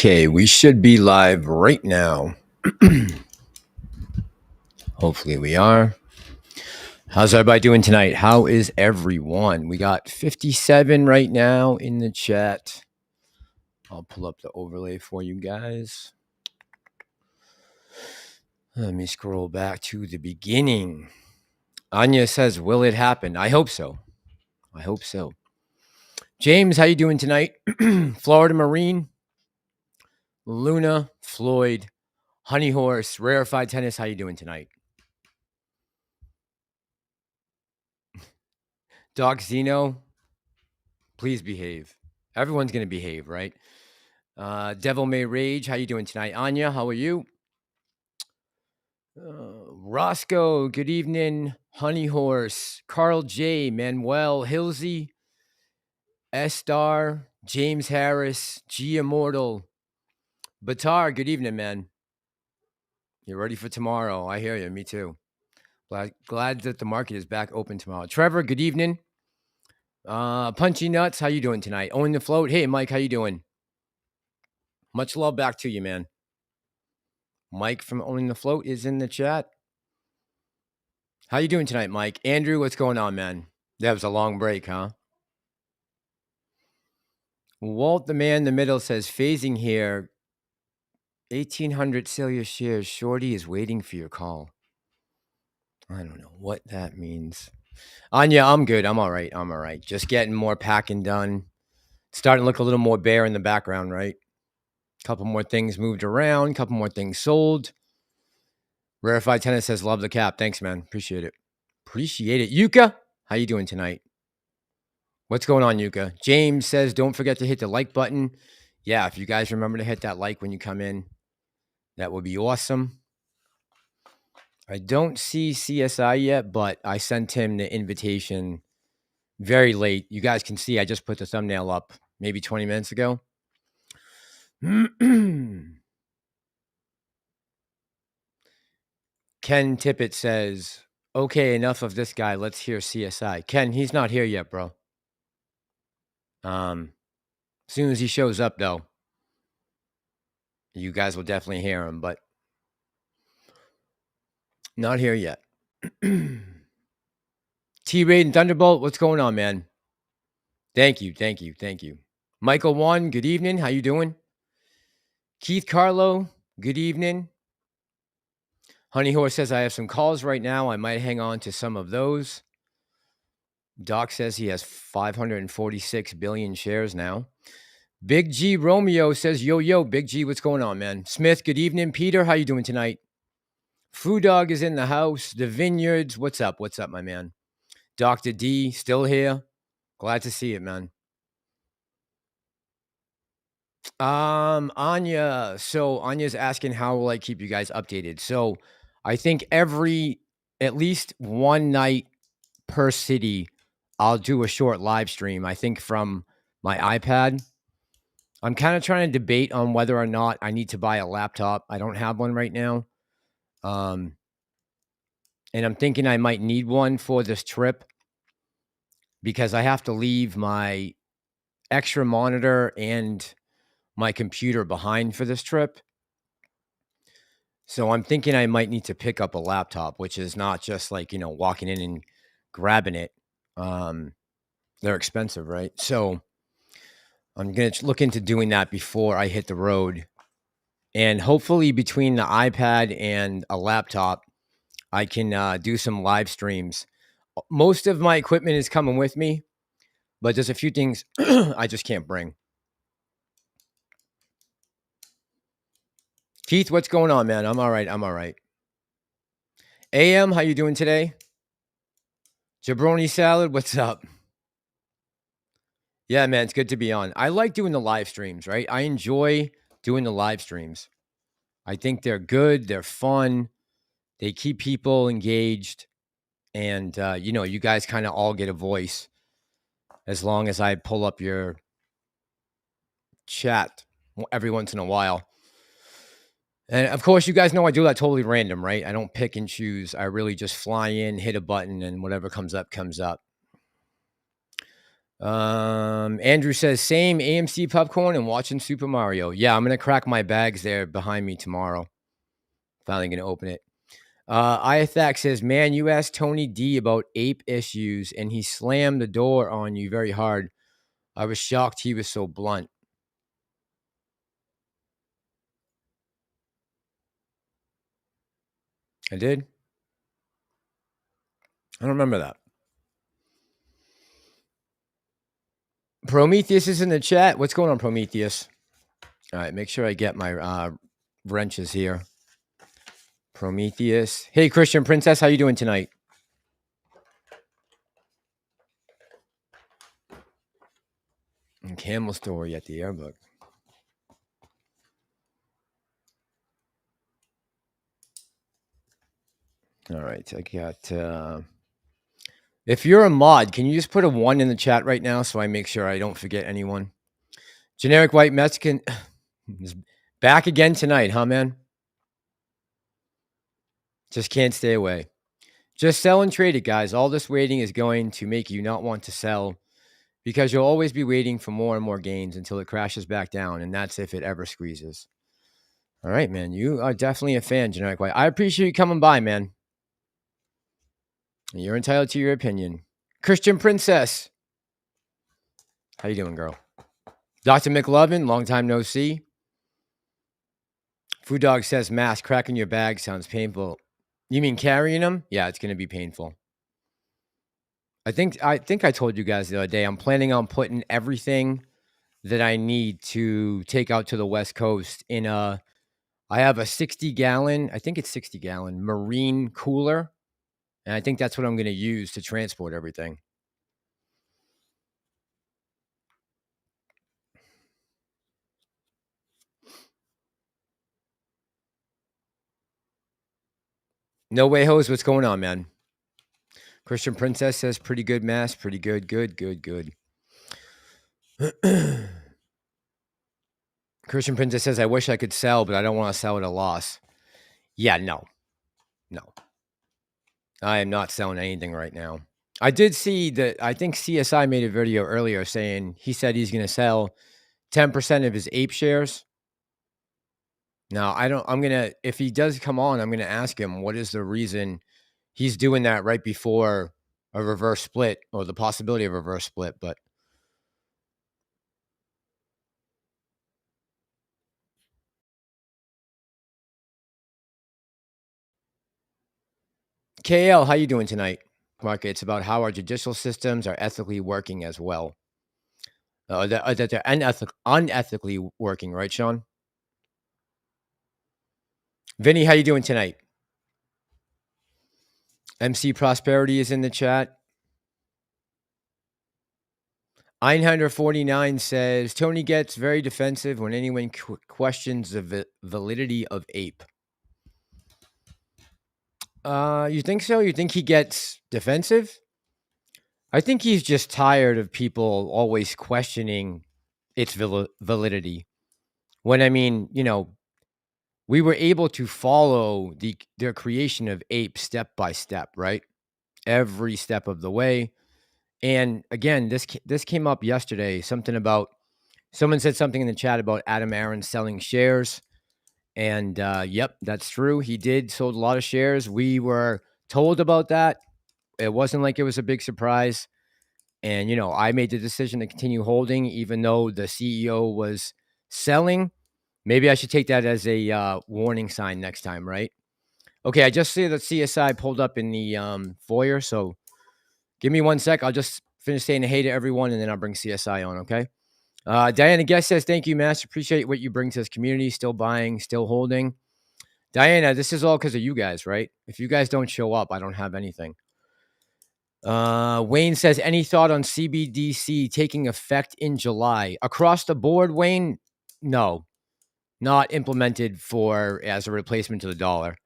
Okay, we should be live right now. Hopefully we are. How's everybody doing tonight? How is everyone? We got 57 right now in the chat. I'll pull up the overlay for you guys. Let me scroll back to the beginning. Anya says, will it happen? I hope so. I hope so. James, how you doing tonight? Florida Marine, Luna, Floyd, Honey Horse, Rarefied Tennis, how you doing tonight? Doc Zeno, please behave. Everyone's going to behave, right? Devil May Rage, how you doing tonight? Anya, how are you? Roscoe, good evening. Honey Horse, Carl J, Manuel, Hilsey, Estar, James Harris, G Immortal, Batar, good evening, man. You're ready for tomorrow. I hear you. Me too. Glad that the market is back open tomorrow. Trevor, good evening. Punchy Nuts, how you doing tonight? Owen the Float, hey, Mike, how you doing? Much love back to you, man. Mike from Owning the Float is in the chat. How you doing tonight, Mike? Andrew, what's going on, man? That was a long break, huh? Walt, the man in the middle, says, phasing here. 1,800 sell your shares. Shorty is waiting for your call. I don't know what that means. Anya, I'm good. I'm all right. I'm all right. Just getting more packing done. Starting to look a little more bare in the background, right? Couple more things moved around. Couple more things sold. Rarefied Tennis says, love the cap. Thanks, man. Appreciate it. Appreciate it. Yuka, how you doing tonight? What's going on, Yuka? James says, don't forget to hit the like button. Yeah, if you guys remember to hit that like when you come in, that would be awesome. I don't see CSI yet, but I sent him the invitation very late. You guys can see I just put the thumbnail up maybe 20 minutes ago. Ken Tippett says, okay, enough of this guy. Let's hear CSI. Ken, he's not here yet, bro. As soon as he shows up, though, you guys will definitely hear him, but not here yet. T-Raid and Thunderbolt, what's going on, man? Thank you, thank you, thank you. Michael 1, good evening. How you doing? Keith Carlo, good evening. Honey Horse says, I have some calls right now. I might hang on to some of those. Doc says he has 546 billion shares now. Big G Romeo says, yo, Big G, what's going on, man? Smith, good evening. Peter, how you doing tonight? Foo Dog is in the house. The Vineyards, what's up? What's up, my man? Dr. D, still here. Glad to see it, man. Anya. So Anya's asking how will I keep you guys updated? So I think at least one night per city, I'll do a short live stream. I think from my iPad. I'm kind of trying to debate on whether or not I need to buy a laptop. I don't have one right now. And I'm thinking I might need one for this trip because I have to leave my extra monitor and my computer behind for this trip. So I'm thinking I might need to pick up a laptop, which is not just like, walking in and grabbing it. They're expensive, right? So I'm going to look into doing that before I hit the road. And hopefully between the iPad and a laptop, I can do some live streams. Most of my equipment is coming with me, but there's a few things I just can't bring. Keith, what's going on, man? I'm all right. I'm all right. AM, how you doing today? Jabroni Salad, what's up? Yeah, man, it's good to be on. I like doing the live streams, right? I enjoy doing the live streams. I think they're good. They're fun. They keep people engaged. And, you guys kind of all get a voice as long as I pull up your chat every once in a while. And, of course, you guys know I do that totally random, right? I don't pick and choose. I really just fly in, hit a button, and whatever comes up, comes up. Andrew says, same AMC popcorn and watching Super Mario. Yeah, I'm going to crack my bags there behind me tomorrow. Finally going to open it. Iathak says, man, you asked Tony D about ape issues and he slammed the door on you very hard. I was shocked he was so blunt. I did? I don't remember that. Prometheus is in the chat. What's going on, Prometheus? All right, make sure I get my wrenches here. Prometheus. Hey, Christian Princess, how you doing tonight? And Camel Story at the Airbook. All right, I got... if you're a mod, can you just put a 1 in the chat right now so I make sure I don't forget anyone? Generic White Mexican is back again tonight, huh, man? Just can't stay away. Just sell and trade it, guys. All this waiting is going to make you not want to sell because you'll always be waiting for more and more gains until it crashes back down, and that's if it ever squeezes. All right, man. You are definitely a fan, Generic White. I appreciate you coming by, man. You're entitled to your opinion. Christian Princess. How you doing, girl? Dr. McLovin, long time no see. Food Dog says, Mass, cracking your bag sounds painful. You mean carrying them? Yeah, it's going to be painful. I think I told you guys the other day, I'm planning on putting everything that I need to take out to the West Coast in I have a 60-gallon, I think it's 60-gallon marine cooler. And I think that's what I'm going to use to transport everything. No way, Hose. What's going on, man? Christian Princess says, pretty good, Mass. Pretty good. Good. Christian Princess says, I wish I could sell, but I don't want to sell at a loss. Yeah, no. I am not selling anything right now. I did see that. I think CSI made a video earlier saying he said he's going to sell 10% of his ape shares. Now, if he does come on, I'm going to ask him what is the reason he's doing that right before a reverse split or the possibility of a reverse split. But KL, how you doing tonight? Mark, it's about how our judicial systems are ethically working as well. That they're unethically working, right, Sean? Vinny, how you doing tonight? MC Prosperity is in the chat. 949 says, Tony gets very defensive when anyone questions the validity of ape. You think so? You think he gets defensive? I think he's just tired of people always questioning its validity. When, I mean, we were able to follow their creation of ape step by step, right? Every step of the way. And again, this came up yesterday. Someone said something in the chat about Adam Aaron selling shares. And yep, that's true. He sold a lot of shares. We were told about that. It wasn't like it was a big surprise. And, I made the decision to continue holding, even though the CEO was selling. Maybe I should take that as a warning sign next time, right? Okay, I just see that CSI pulled up in the foyer. So give me 1 sec. I'll just finish saying hey to everyone, and then I'll bring CSI on, okay? Diana Guest says, thank you, Master. Appreciate what you bring to this community. Still buying, still holding. Diana, this is all because of you guys, right? If you guys don't show up, I don't have anything. Wayne says, any thought on CBDC taking effect in July? Across the board, Wayne? No. Not implemented as a replacement to the dollar.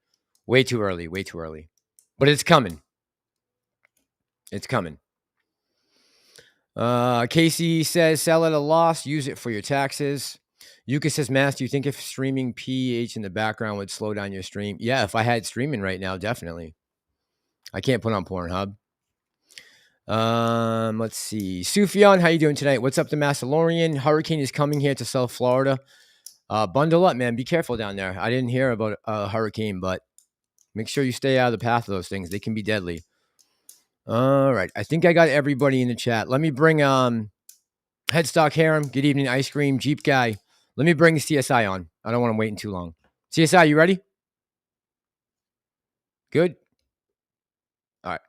Way too early. But it's coming. Casey says, sell at a loss, use it for your taxes. Yuka says, Mass, do you think if streaming PH in the background would slow down your stream? Yeah, if I had streaming right now, definitely. I can't put on Pornhub. Let's see. Sufjan, how you doing tonight? What's up to Massalorian? Hurricane is coming here to South Florida. Bundle up, man. Be careful down there. I didn't hear about a hurricane, but make sure you stay out of the path of those things. They can be deadly. All right. I think I got everybody in the chat. Let me bring Headstock Harem. Good evening, Ice Cream, Jeep Guy. Let me bring CSI on. I don't want to wait too long. CSI, you ready? Good. All right.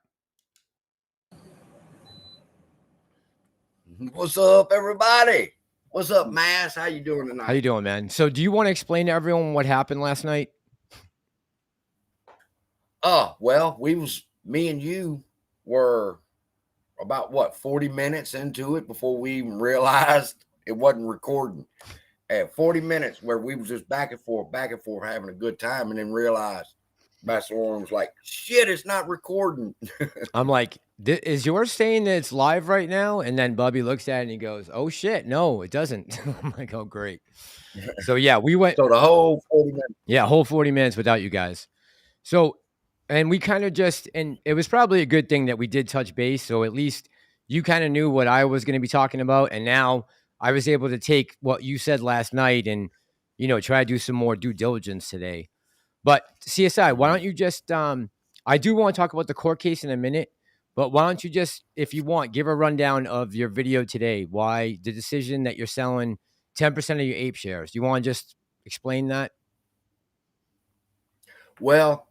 What's up, everybody? What's up, Mass? How you doing tonight? How you doing, man? So do you want to explain to everyone what happened last night? Well, me and you were about 40 minutes into it before we even realized it wasn't recording. At 40 minutes where we was just back and forth, having a good time, and then realized Massalorian was like, shit, it's not recording. I'm like, is yours saying that it's live right now? And then Bubby looks at it and he goes, oh shit, no, it doesn't. I'm like, oh great. So yeah, we went. So the whole 40 minutes. Yeah, whole 40 minutes without you guys. So, and we kind of and it was probably a good thing that we did touch base. So at least you kind of knew what I was going to be talking about. And now I was able to take what you said last night and, try to do some more due diligence today. But CSI, why don't you just, I do want to talk about the court case in a minute, but why don't you just, if you want, give a rundown of your video today, why the decision that you're selling 10% of your ape shares. Do you want to just explain that? Well,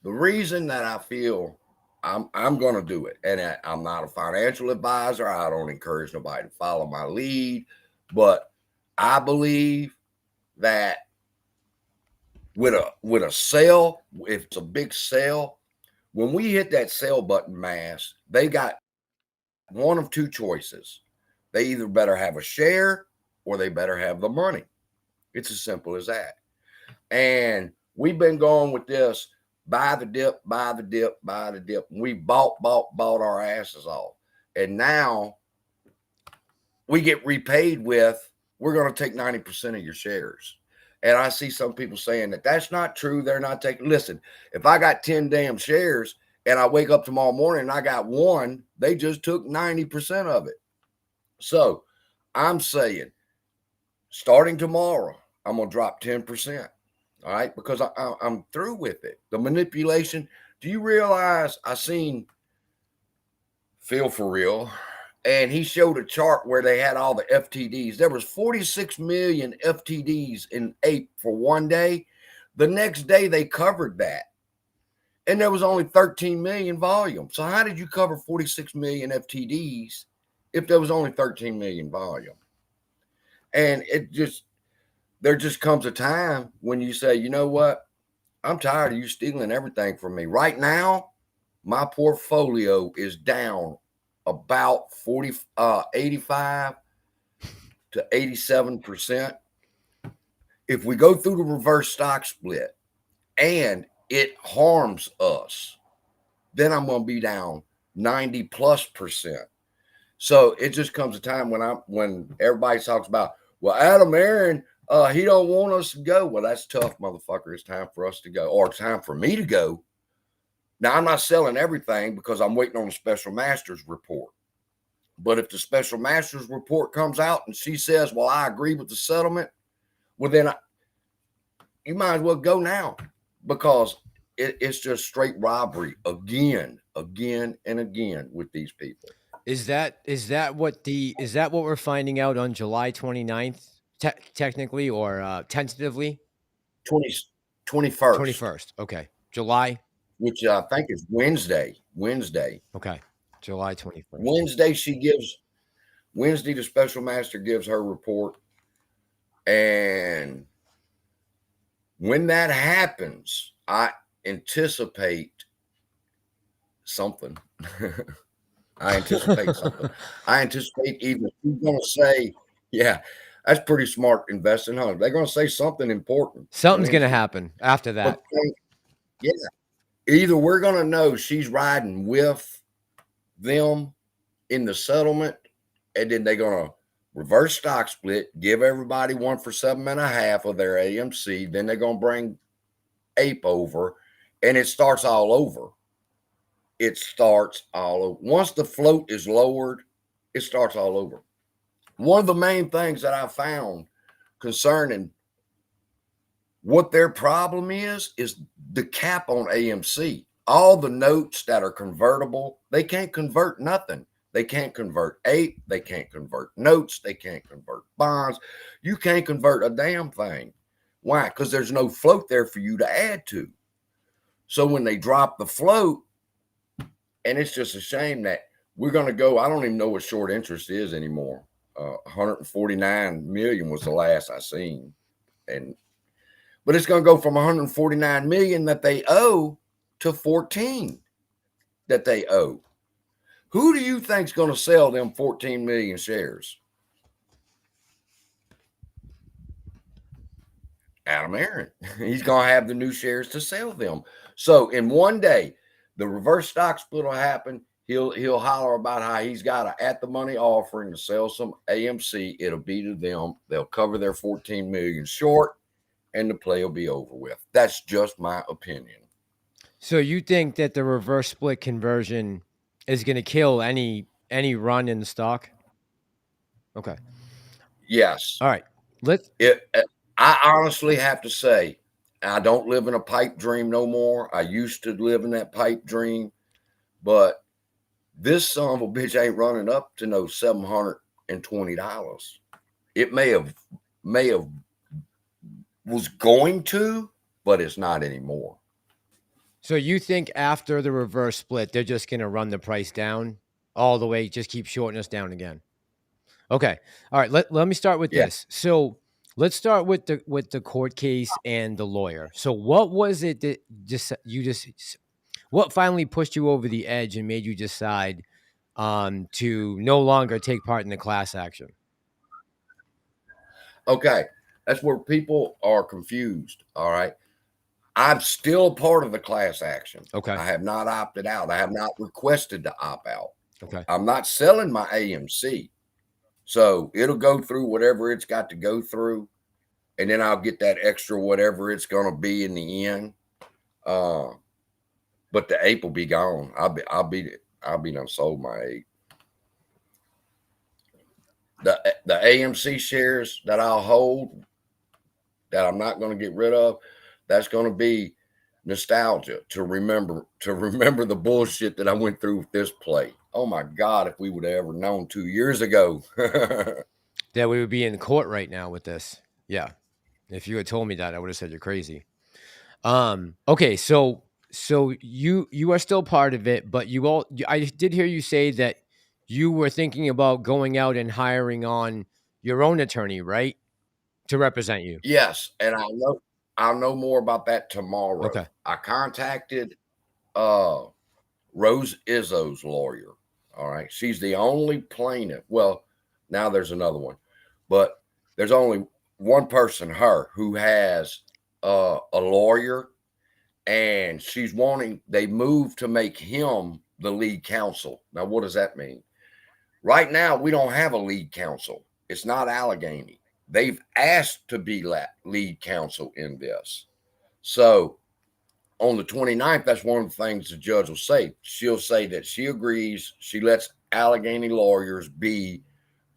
the reason that I feel I'm going to do it, and I'm not a financial advisor. I don't encourage nobody to follow my lead, but I believe that with a sale, if it's a big sale, when we hit that sell button, Mass, they got one of two choices. They either better have a share or they better have the money. It's as simple as that. And we've been going with this. Buy the dip, buy the dip, buy the dip. We bought our asses off. And now we get repaid with, we're going to take 90% of your shares. And I see some people saying that that's not true. They're not taking, listen, if I got 10 damn shares and I wake up tomorrow morning and I got one, they just took 90% of it. So I'm saying starting tomorrow, I'm going to drop 10%. All right, because I'm through with it. The manipulation. Do you realize I seen Phil for real, and he showed a chart where they had all the FTDs. There was 46 million FTDs in ape for one day. The next day they covered that, and there was only 13 million volume. So how did you cover 46 million FTDs if there was only 13 million volume? And there just comes a time when you say, you know what? I'm tired of you stealing everything from me. Right now, my portfolio is down about 85 to 87%. If we go through the reverse stock split and it harms us, then I'm going to be down 90+%. So it just comes a time when everybody talks about, well, Adam Aaron, he don't want us to go. Well, that's tough, motherfucker. It's time for us to go, or time for me to go. Now, I'm not selling everything because I'm waiting on the special master's report. But if the special master's report comes out and she says, well, I agree with the settlement, well, then you might as well go now, because it's just straight robbery again and again with these people. Is that what we're finding out on July 29th, technically, or tentatively? 21st. 21st. Okay. July. Which I think is Wednesday. Okay. July 21st. Wednesday, the special master gives her report. And when that happens, I anticipate something. I anticipate either she's going to say, yeah, that's pretty smart investing, huh? They're going to say something important. Something's going to happen after that. Yeah. Either we're going to know she's riding with them in the settlement, and then they're going to reverse stock split, give everybody 1 for 7.5 of their AMC. Then they're going to bring ape over, and it starts all over. it starts all over. Once the float is lowered, it starts all over. One of the main things that I found concerning what their problem is the cap on AMC. All the notes that are convertible, they can't convert nothing. They can't convert APE. They can't convert notes. They can't convert bonds. You can't convert a damn thing. Why? Because there's no float there for you to add to. So when they drop the float, and it's just a shame that we're going to go, I don't even know what short interest is anymore. 149 million was the last I seen. But it's going to go from 149 million that they owe to 14 that they owe. Who do you think's going to sell them 14 million shares? Adam Aaron. He's going to have the new shares to sell them. So in one day, the reverse stock split will happen. He'll holler about how he's got an at the money offering to sell some AMC. It'll be to them. They'll cover their 14 million short, and the play will be over with. That's just my opinion. So you think that the reverse split conversion is going to kill any run in the stock? Okay. Yes. All right. Let's. I honestly have to say, I don't live in a pipe dream no more. I used to live in that pipe dream, but this son of a bitch ain't running up to no $720. It may have was going to, but it's not anymore. So you think after the reverse split, they're just going to run the price down all the way, just keep shorting us down again? Okay. All right. Let me start with this. So let's start with the court case and the lawyer. So what was it that what finally pushed you over the edge and made you decide to no longer take part in the class action? Okay. That's where people are confused. All right. I'm still a part of the class action. Okay. I have not opted out. I have not requested to opt out. Okay. I'm not selling my AMC. So it'll go through whatever it's got to go through. And then I'll get that extra whatever it's going to be in the end. But the ape will be gone. I'll be done sold my ape. The AMC shares that I'll hold, that I'm not going to get rid of, that's going to be nostalgia to remember the bullshit that I went through with this play. Oh my God, if we would have ever known 2 years ago. That we would be in court right now with this. Yeah. If you had told me that, I would have said you're crazy. Okay, so you are still part of it, but I did hear you say that you were thinking about going out and hiring on your own attorney, right? To represent you. Yes, and I'll know more about that tomorrow. Okay. I contacted Rose Izzo's lawyer. All right. She's the only plaintiff. Well, now there's another one, but there's only one person, her, who has a lawyer, and they moved to make him the lead counsel. Now, what does that mean? Right now, we don't have a lead counsel. It's not Allegheny. They've asked to be lead counsel in this. So on the 29th, that's one of the things the judge will say. She'll say that she agrees. She lets Allegheny lawyers be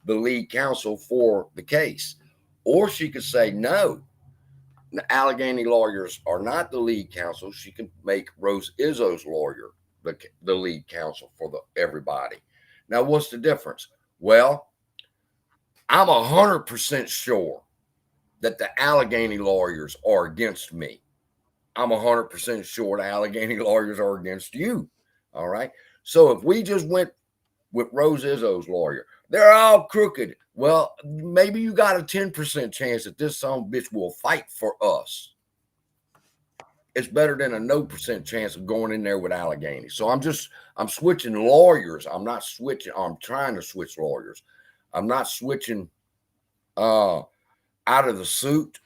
the lead counsel for the case. Or she could say, no, the Allegheny lawyers are not the lead counsel. She can make Rose Izzo's lawyer the lead counsel for everybody. Now, what's the difference? Well, I'm 100% sure that the Allegheny lawyers are against me. I'm 100% sure the Allegheny lawyers are against you. All right. So if we just went with Rose Izzo's lawyer, they're all crooked. Well, maybe you got a 10% chance that this son of a bitch will fight for us. It's better than a no % chance of going in there with Allegheny. So I'm switching lawyers. I'm trying to switch lawyers. I'm not switching out of the suit.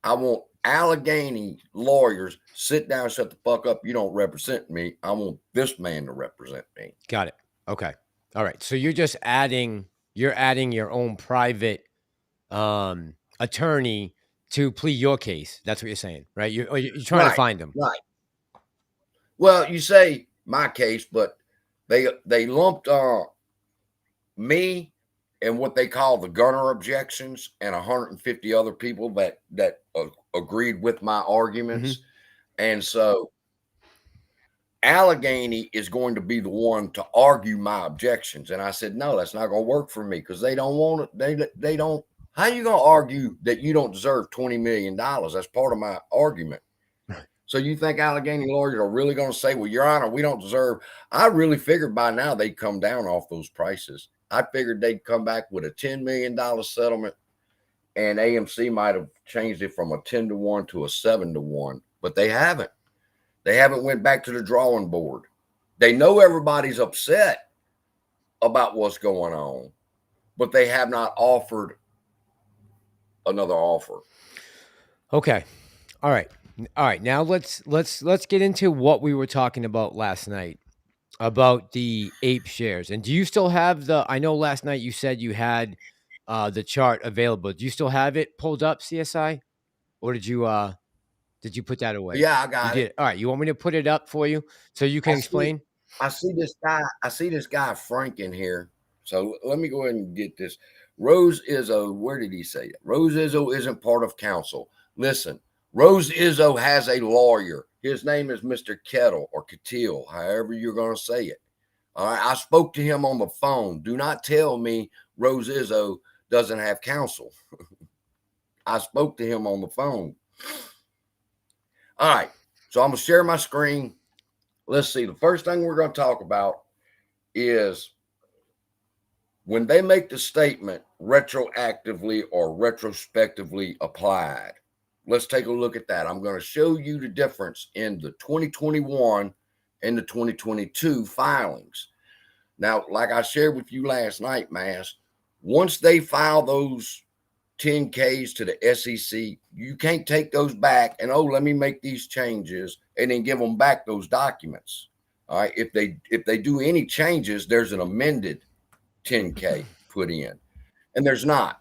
I want Allegheny lawyers sit down, shut the fuck up. You don't represent me. I want this man to represent me. Got it. Okay. All right. So you're adding your own private attorney to plead your case. That's what you're saying, right? You're trying to find them. Right. Well, you say my case, but they lumped me and what they call the gunner objections and 150 other people that agreed with my arguments. And so Allegheny is going to be the one to argue my objections. And I said, no, that's not going to work for me because they don't want it. They don't. How are you going to argue that you don't deserve $20 million? That's part of my argument. So you think Allegheny lawyers are really going to say, well, Your Honor, we don't deserve. I really figured by now they'd come down off those prices. I figured they'd come back with a $10 million settlement, and AMC might have changed it from a 10-1 to a 7-1, but they haven't. They haven't went back to the drawing board. They know everybody's upset about what's going on, but they have not offered another offer. Okay. All right. Now let's get into what we were talking about last night about the ape shares. And do you still have I know last night you said you had the chart available. Do you still have it pulled up, CSI? Or did you put that away? Yeah, I You got it. did. All right. You want me to put it up for you so you can explain? I see this guy Frank in here. So let me go ahead and get this. Rose Izzo, where did he say it? Rose Izzo isn't part of counsel. Listen, Rose Izzo has a lawyer. His name is Mr. Kettle or Kettle, however you're going to say it. All right. I spoke to him on the phone. Do not tell me Rose Izzo doesn't have counsel. I spoke to him on the phone. All right. So I'm going to share my screen. Let's see. The first thing we're going to talk about is when they make the statement retroactively or retrospectively applied. Let's take a look at that. I'm going to show you the difference in the 2021 and the 2022 filings. Now, like I shared with you last night, Mass, once they file those 10Ks to the SEC, you can't take those back and, oh, let me make these changes and then give them back those documents. All right. If they do any changes, there's an amended 10K put in, and there's not.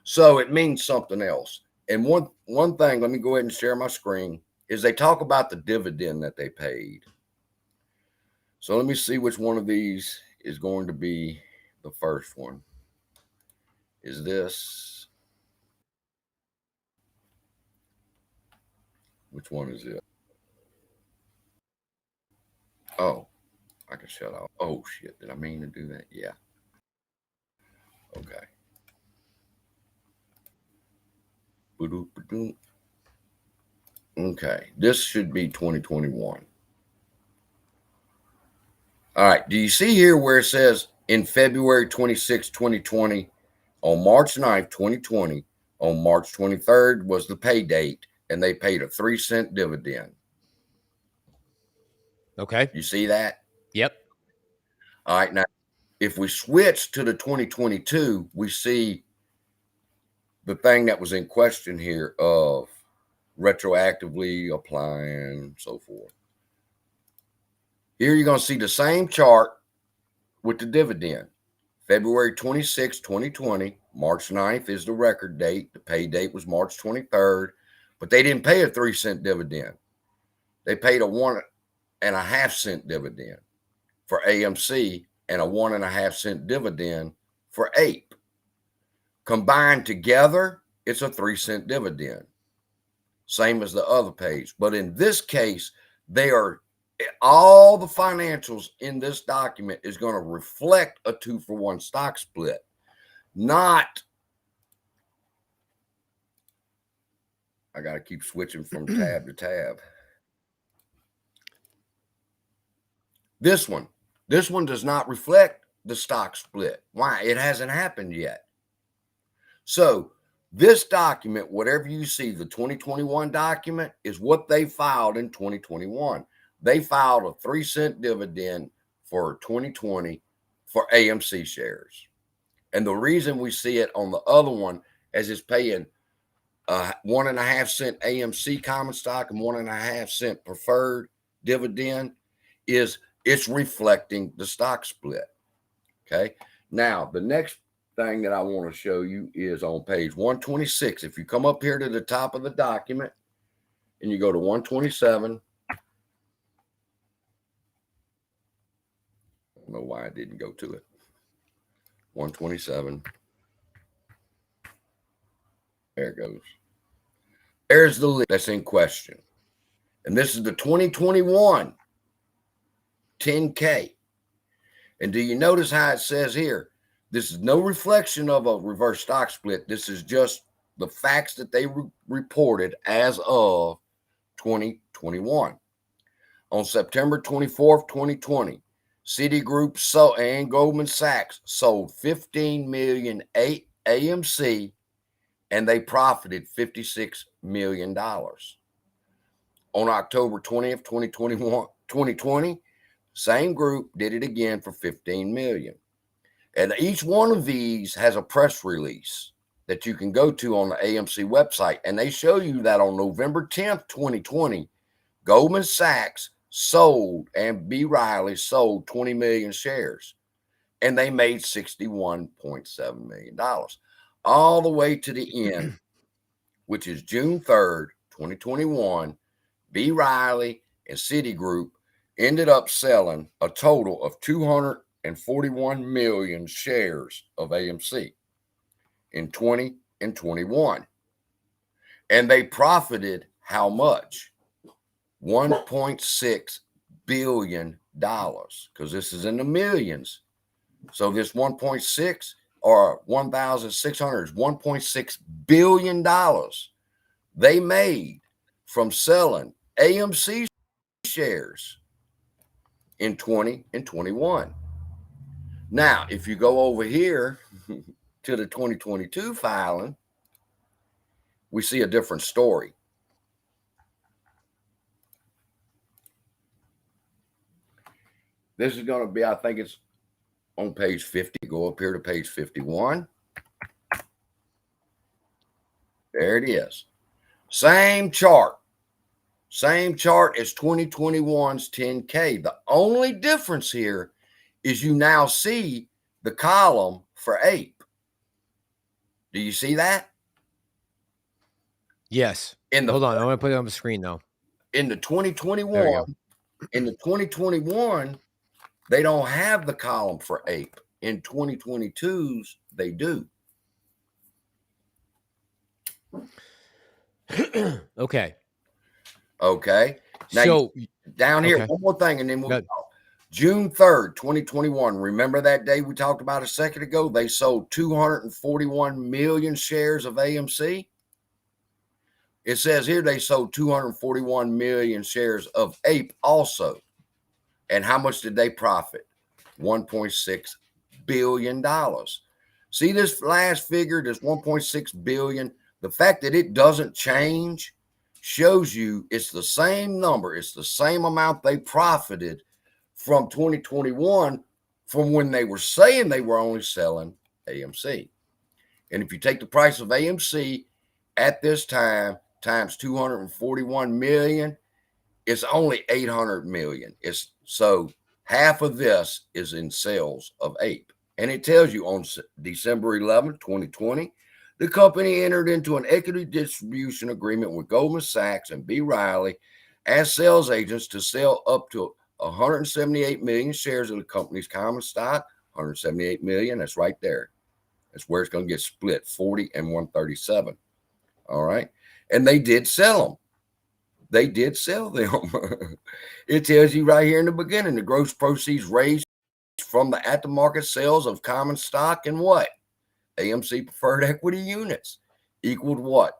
So it means something else. And one thing, let me go ahead and share my screen, is they talk about the dividend that they paid. So let me see which one of these is going to be the first one. Is this? Which one is it? Oh, I can shut off. Oh, shit. Did I mean to do that? Yeah. Okay. Okay. This should be 2021. All right. Do you see here where it says in February 26, 2020, on March 9th, 2020, on March 23rd was the pay date, and they paid a 3-cent dividend. Okay. You see that? Yep. All right. Now, if we switch to the 2022, we see the thing that was in question here of retroactively applying, so forth. Here you're going to see the same chart with the dividend. February 26, 2020, March 9th is the record date. The pay date was March 23rd, but they didn't pay a 3-cent dividend. They paid a 1.5 cent dividend for AMC and a 1.5 cent dividend for APE. Combined together, it's a 3-cent dividend. Same as the other page. But in this case, all the financials in this document is going to reflect a 2-for-1 stock split, not, I got to keep switching from tab to tab. This one does not reflect the stock split. Why? It hasn't happened yet. So this document, whatever you see, the 2021 document is what they filed in 2021. They filed a 3-cent dividend for 2020 for AMC shares. And the reason we see it on the other one as it's paying 1.5 cent AMC common stock and 1.5 cent preferred dividend is it's reflecting the stock split. Okay. Now, the next thing that I want to show you is on page 126. If you come up here to the top of the document and you go to 127, don't know why I didn't go to it. 127. There it goes. There's the list that's in question. And this is the 2021 10K. And do you notice how it says here? This is no reflection of a reverse stock split. This is just the facts that they reported as of 2021. On September 24th, 2020, Citigroup and Goldman Sachs sold 15 million AMC, and they profited $56 million. On October 20th, 2020, same group did it again for 15 million. And each one of these has a press release that you can go to on the AMC website. And they show you that on November 10th, 2020, Goldman Sachs sold and B. Riley sold 20 million shares. And they made $61.7 million. All the way to the end, which is June 3rd, 2021, B. Riley and Citigroup ended up selling a total of 241 million shares of AMC in 20 and 21. And they profited how much? $1.6 billion, because this is in the millions. So this 1.6 or 1,600 is $1.6 billion they made from selling AMC shares in 20 and 21. Now, if you go over here to the 2022 filing, we see a different story. This is going to be, I think it's on page 50. Go up here to page 51. There it is. Same chart. Same chart as 2021's 10K. The only difference here is you now see the column for APE. Do you see that? Yes. Hold on. I want to put it on the screen now. In the 2021, they don't have the column for APE. In 2022's, they do. Okay. Now, so down here, one more thing, and then we'll go. June 3rd, 2021. Remember that day we talked about a second ago? They sold 241 million shares of AMC. It says here they sold 241 million shares of APE also. And how much did they profit? $1.6 billion. See this last figure, this 1.6 billion? The fact that it doesn't change shows you it's the same number. It's the same amount they profited from 2021 from when they were saying they were only selling AMC. And if you take the price of AMC at this time times 241 million, it's only 800 million. So half of this is in sales of APE. And it tells you on December 11th, 2020, the company entered into an equity distribution agreement with Goldman Sachs and B. Riley as sales agents to sell up to 178 million shares of the company's common stock. 178 million, that's right there. That's where it's going to get split, 40 and 137. All right. And they did sell them. They did sell them. It tells you right here in the beginning, the gross proceeds raised from the at-the-market sales of common stock and what? AMC preferred equity units equaled what?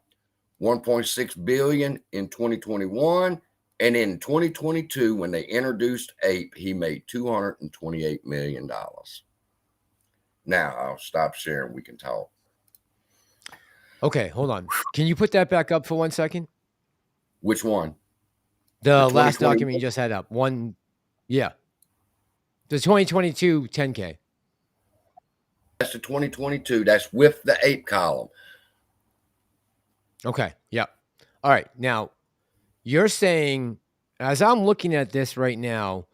1.6 billion in 2021. And in 2022, when they introduced APE, he made $228 million. Now I'll stop sharing. We can talk. Okay, hold on. Can you put that back up for 1 second? Which one? The last document you just had up. Yeah. The 2022 10K. That's the 2022. That's with the APE column. Okay. Yeah. All right. Now, you're saying, as I'm looking at this right now,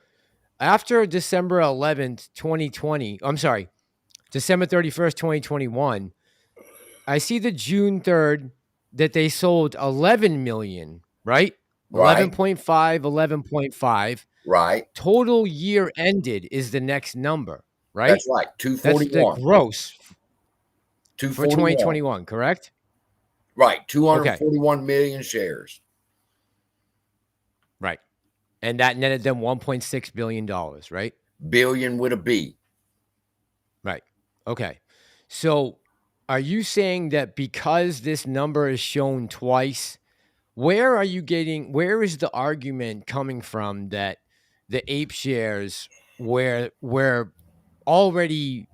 after December 11th, 2020, I'm sorry, December 31st, 2021, I see the June 3rd that they sold 11 million, right? Right. 11.5, 11.5. Right. Total year ended is the next number, right? That's right. That's the 241. gross for 241. 2021, correct? Right. Okay. 241 million shares. Right. And that netted them $1.6 billion, right? Billion with a B. Right. Okay. So are you saying that because this number is shown twice, where is the argument coming from that the ape shares were already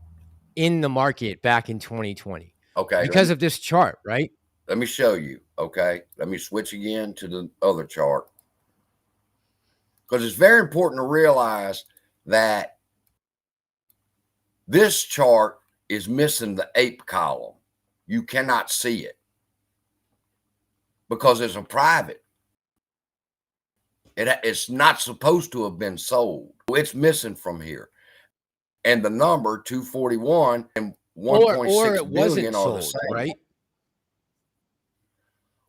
in the market back in 2020? Okay. Because of this chart, right? Let me show you. Okay. Let me switch again to the other chart. Because it's very important to realize that this chart is missing the ape column. You cannot see it because it's a private. It's not supposed to have been sold. It's missing from here. And the number 241 and Or it 1.6 wasn't billion are the sold, same. right?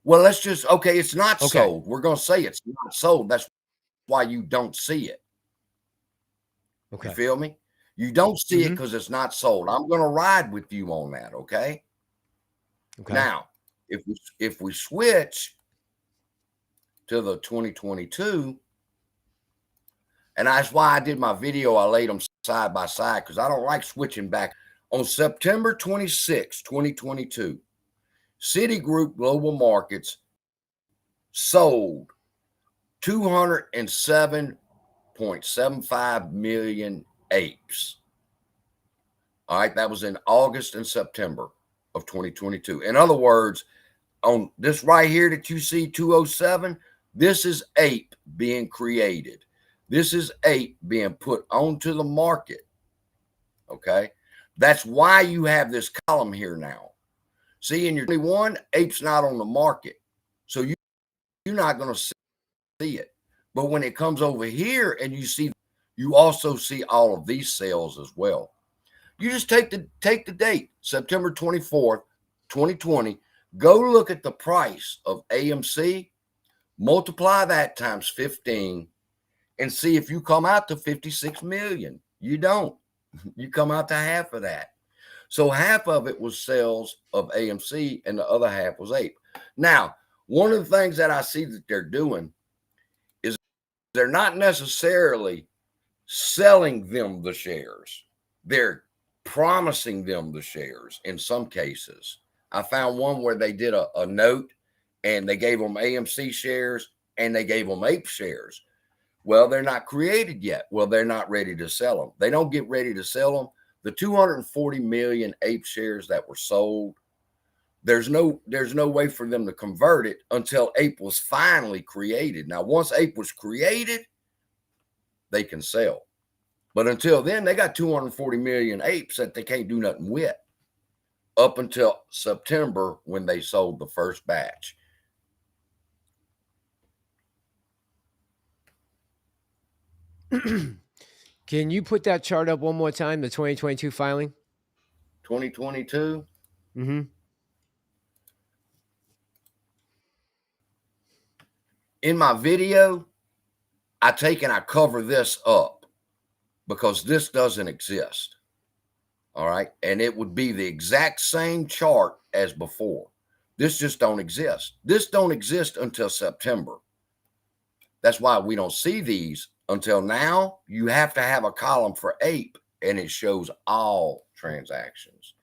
Well, let's just, okay, it's not Okay. sold. We're going to say it's not sold. That's why you don't see it. You Okay. feel me? You don't see it because it's not sold. I'm going to ride with you on that, okay? Okay. Now, if we switch to the 2022, and that's why I did my video, I laid them side by side because I don't like switching back. On September 26, 2022, Citigroup Global Markets sold 207.75 million apes. All right, that was in August and September of 2022. In other words, on this right here that you see 207, this is ape being created. This is ape being put onto the market. Okay, that's why you have this column here now. See, in your 21, ape's not on the market, so you're not going to see it. But when it comes over here and you also see all of these sales as well. You just take the date, September 24th, 2020. Go look at the price of AMC, multiply that times 15, and see if you come out to 56 million. You don't. You come out to half of that. So half of it was sales of AMC and the other half was ape. Now, one of the things that I see that they're doing is they're not necessarily selling them the shares. They're promising them the shares in some cases. I found one where they did a note and they gave them AMC shares and they gave them ape shares. Well, they're not created yet. Well, they're not ready to sell them. They don't get ready to sell them. The 240 million ape shares that were sold, there's no way for them to convert it until ape was finally created. Now, once ape was created, they can sell. But until then, they got 240 million apes that they can't do nothing with up until September when they sold the first batch. Can you put that chart up one more time, the 2022 filing? 2022. Mm-hmm. In my video, I take and I cover this up because this doesn't exist. All right. And it would be the exact same chart as before. This just don't exist. This don't exist until September. That's why we don't see these until now. You have to have a column for ape and it shows all transactions.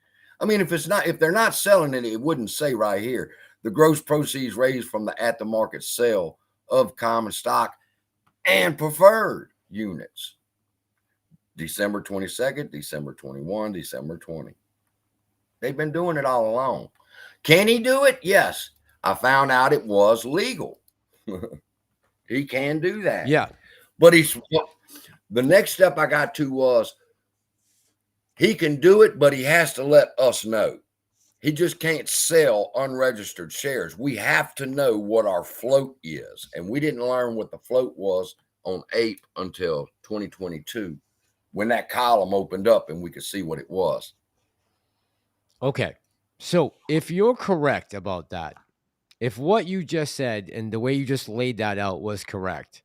I mean, if they're not selling it, it wouldn't say right here, the gross proceeds raised from the at the market sale of common stock and preferred units. December 22nd, December 21, December 20. They've been doing it all along. Can he do it? Yes. I found out it was legal. He can do that. Yeah. But the next step I got to was he can do it, but he has to let us know. He just can't sell unregistered shares. We have to know what our float is. And we didn't learn what the float was on ape until 2022 when that column opened up and we could see what it was. Okay. So if you're correct about that, if what you just said and the way you just laid that out was correct,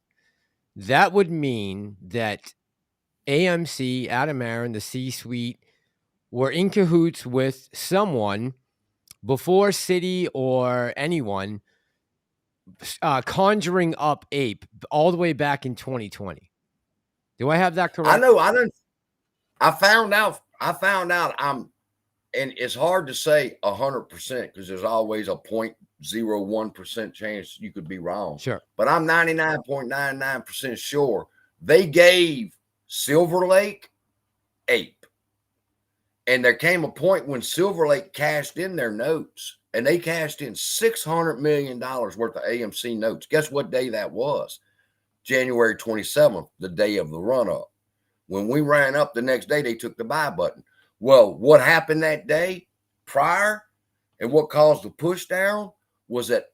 that would mean that AMC, Adam Aaron, the C-suite, were in cahoots with someone before Citi or anyone conjuring up Ape all the way back in 2020. Do I have that I correct? know. I found out. And it's hard to say 100% because there's always a 0.01% chance you could be wrong. Sure. But I'm 99.99% sure they gave Silver Lake Ape. And there came a point when Silver Lake cashed in their notes, and they cashed in $600 million worth of AMC notes. Guess what day that was? January 27th, the day of the run up. When we ran up the next day, they took the buy button. Well, what happened that day prior and what caused the push down was that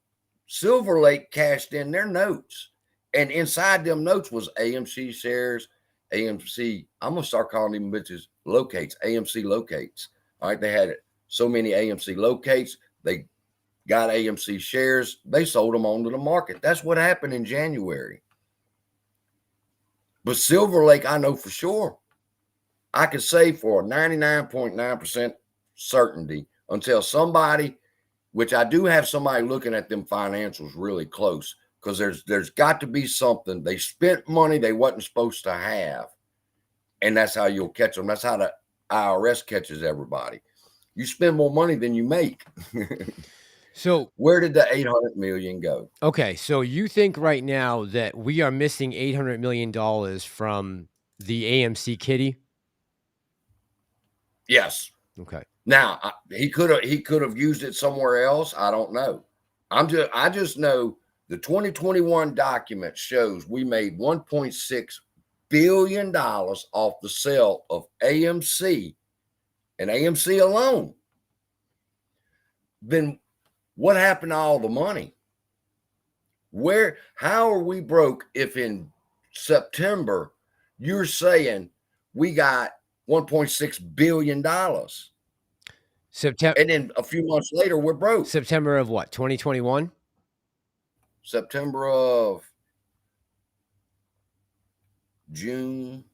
Silver Lake cashed in their notes. And inside them notes was AMC shares, AMC. I'm going to start calling them bitches locates, AMC locates. All right. They had so many AMC locates. They got AMC shares. They sold them onto the market. That's what happened in January. But Silver Lake, I know for sure. I could say for 99.9% certainty until somebody, which I do have somebody looking at them financials really close, because there's got to be something. They spent money they wasn't supposed to have. And that's how you'll catch them. That's how the IRS catches everybody. You spend more money than you make. So where did the 800 million go? Okay, so you think right now that we are missing $800 million from the AMC kitty? Yes. Okay. Now he could have used it somewhere else. I don't know. I just know the 2021 document shows we made $1.6 billion off the sale of AMC and AMC alone. Then what happened to all the money? How are we broke if in September you're saying we got $1.6 billion? September. And then a few months later, we're broke. September of what? 2021? September of June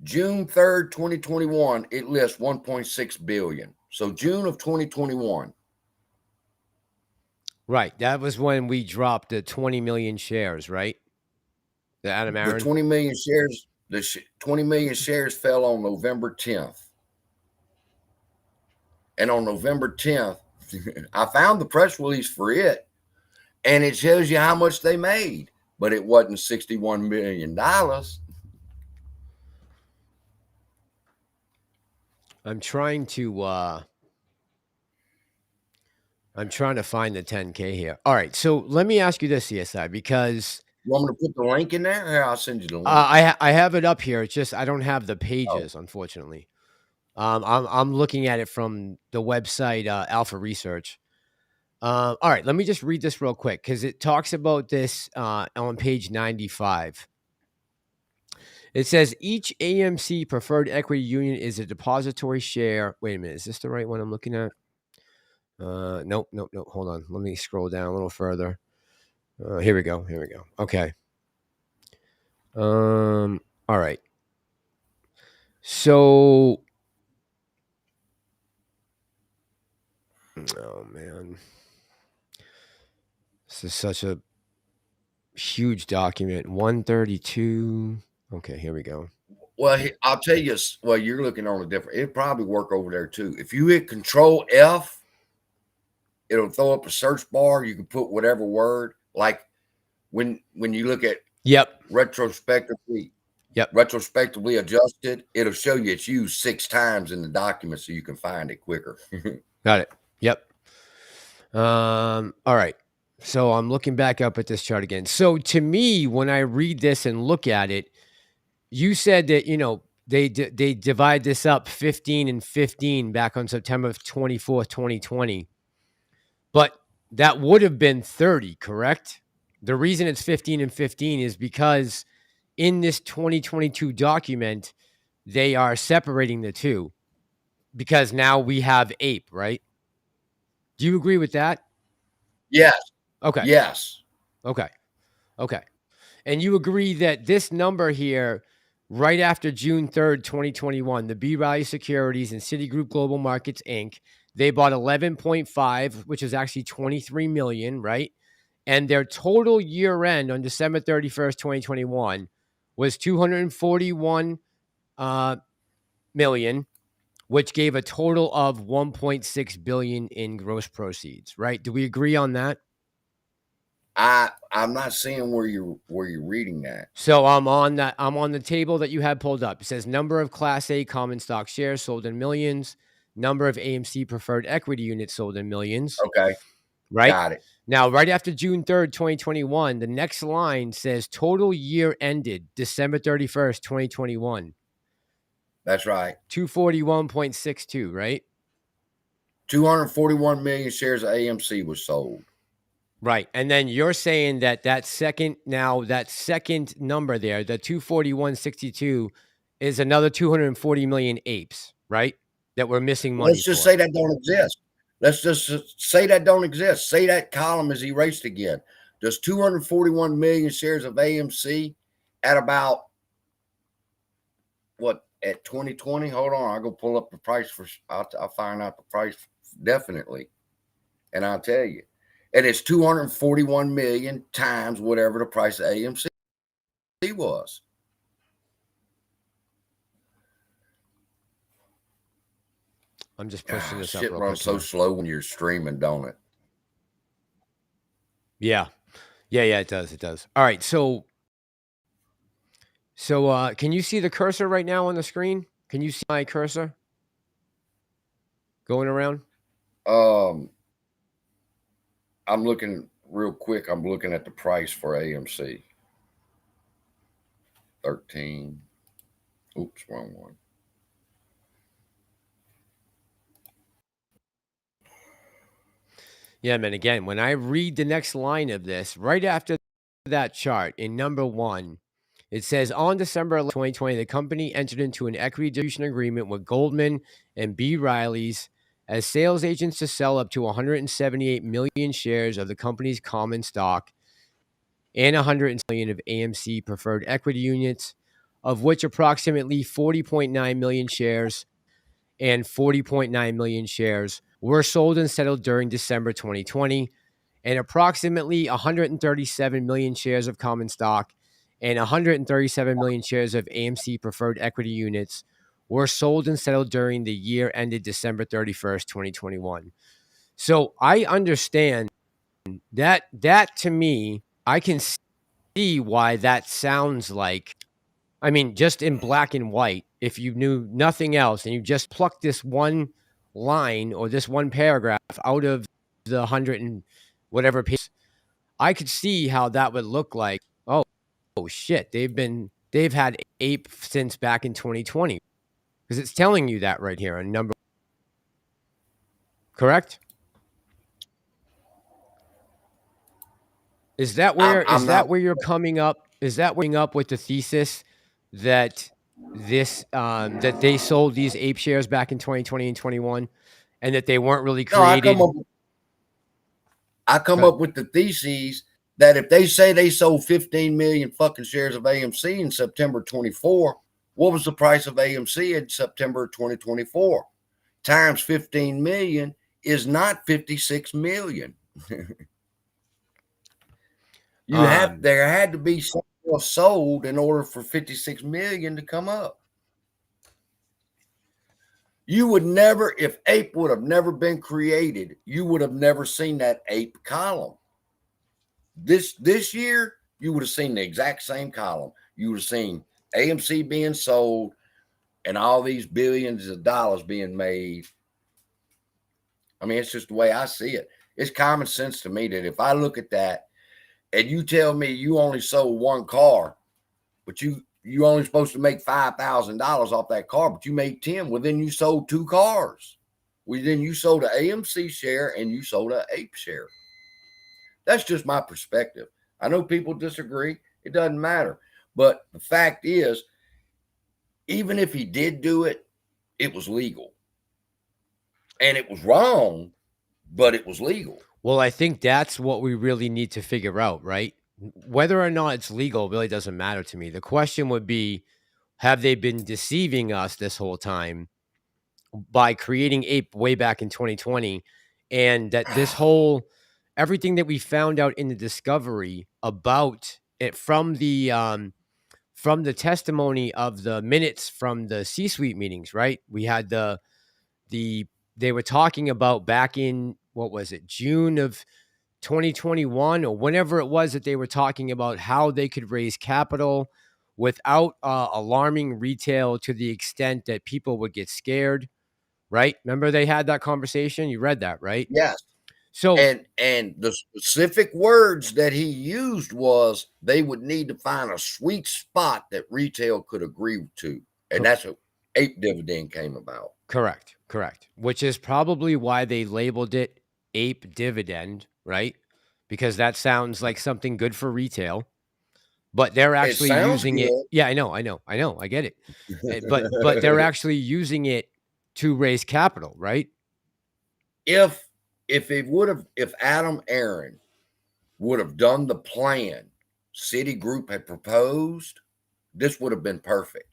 3rd, 2021, it lists 1.6 billion. So June of 2021. Right. That was when we dropped the 20 million shares, right? The Adam The Aaron. 20 million shares, 20 million shares fell on November 10th. And on November 10th, I found the press release for it, and it shows you how much they made, but it wasn't $61 million. I'm trying to find the 10K here. All right, so let me ask you this, CSI, because You want me to put the link in there? Here, I'll send you the link. I have it up here. It's just I don't have the pages, unfortunately. I'm looking at it from the website Alpha Research. All right, let me just read this real quick because it talks about this on page 95. It says each AMC preferred equity union is a depository share. Wait a minute, is this the right one I'm looking at? Nope. Hold on. Let me scroll down a little further. Here we go. Okay. All right. So, oh man, this is such a huge document. 132. Okay, here we go. Well, I'll tell you. Well, you're looking on a different. It'd probably work over there too. If you hit Control F, it'll throw up a search bar. You can put whatever word. Like when you look at retrospectively adjusted, it'll show you it's used 6 times in the document, so you can find it quicker. Got it. Yep. All right. So I'm looking back up at this chart again. So to me, when I read this and look at it, you said that, they divide this up 15 and 15 back on September 24th, 2020. But that would have been 30, correct? The reason it's 15 and 15 is because in this 2022 document, they are separating the two because now we have Ape, right? Do you agree with that? Yes. Okay. Yes. Okay. Okay. And you agree that this number here, right after June 3rd, 2021, the B. Riley Securities and Citigroup Global Markets Inc., they bought 11.5, which is actually 23 million, right? And their total year end on December 31st, 2021 was 241 million, which gave a total of 1.6 billion in gross proceeds, right? Do we agree on that? I'm not seeing where you're reading that. So I'm on the table that you had pulled up. It says number of Class A common stock shares sold in millions, number of AMC preferred equity units sold in millions, Okay. right? Got it. Now, right after June 3rd, 2021, the next line says total year ended December 31st, 2021. That's right. 241.62, right? 241 million shares of AMC was sold. Right. And then you're saying that second number there, the 241.62 is another 240 million apes, right? That we're missing money Let's just for. say that don't exist. Let's just say that don't exist. Say that column is erased again. Does 241 million shares of AMC at about what at 2020? Hold on, I'll go pull up the price for. I'll find out the price definitely, and I'll tell you. And it's 241 million times whatever the price of AMC was. I'm just pushing this up Shit real runs quick so here. slow when you're streaming, don't it? Yeah. Yeah, it does. It does. All right. So can you see the cursor right now on the screen? Can you see my cursor going around? Um, I'm looking real quick. I'm looking at the price for AMC. 13. Oops, wrong one. Yeah, man. Again, when I read the next line of this, right after that chart in number 1, it says on December 11, 2020, the company entered into an equity distribution agreement with Goldman and B. Riley's as sales agents to sell up to 178 million shares of the company's common stock and 100 million of AMC preferred equity units, of which approximately 40.9 million shares and 40.9 million shares were sold and settled during December 2020, and approximately 137 million shares of common stock and 137 million shares of AMC preferred equity units were sold and settled during the year ended December 31st, 2021. So I understand that to me, I can see why that sounds like, I mean, just in black and white, if you knew nothing else and you just plucked this one line or this one paragraph out of the 100 and whatever pages, I could see how that would look like. Oh shit, they've had ape since back in 2020 because it's telling you that right here on number. Correct? Is that where I'm not. you're coming up? Is that where you're coming up with the thesis that that they sold these ape shares back in 2020 and 21 and that they weren't really No, created? I come up with the theses that if they say they sold 15 million fucking shares of AMC in September 24, what was the price of AMC in September 2024? Times 15 million is not 56 million. There had to be something else sold in order for 56 million to come up. You would never, if ape would have never been created, you would have never seen that ape column. This year, you would have seen the exact same column. You would have seen AMC being sold and all these billions of dollars being made. I mean, it's just the way I see it. It's common sense to me that if I look at that and you tell me you only sold one car, but you only supposed to make $5,000 off that car, but you made 10. Well, then you sold two cars. Well, then you sold an AMC share and you sold an ape share. That's just my perspective. I know people disagree. It doesn't matter. But the fact is, even if he did do it, it was legal. And it was wrong, but it was legal. Well, I think that's what we really need to figure out, right? Whether or not it's legal really doesn't matter to me. The question would be, have they been deceiving us this whole time by creating Ape way back in 2020? And that this whole everything that we found out in the discovery about it from the testimony of the minutes from the C-suite meetings, right? We had the they were talking about back in, what was it, June of 2021 or whenever it was, that they were talking about how they could raise capital without alarming retail to the extent that people would get scared, right? Remember they had that conversation? You read that, right? Yes. So And the specific words that he used was they would need to find a sweet spot that retail could agree to. And that's what ape dividend came about. correct, correct. Which is probably why they labeled it ape dividend, right? Because that sounds like something good for retail. But they're It actually sounds using it. good. Yeah, I get it. But they're actually using it to raise capital, right? if if Adam Aaron would have done the plan Citigroup had proposed, this would have been perfect.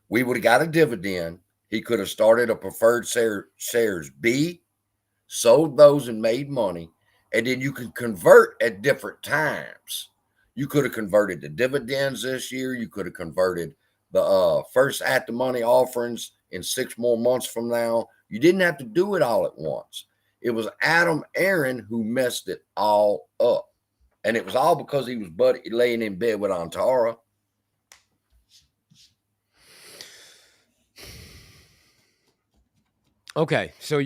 We would have got a dividend. He could have started a preferred shares B, sold those and made money, and then you can convert at different times. You could have converted the dividends this year. You could have converted the first at the money offerings in 6 more months from now. You didn't have to do it all at once. It was Adam Aaron who messed it all up. And it was all because he was laying in bed with Antara. Okay, so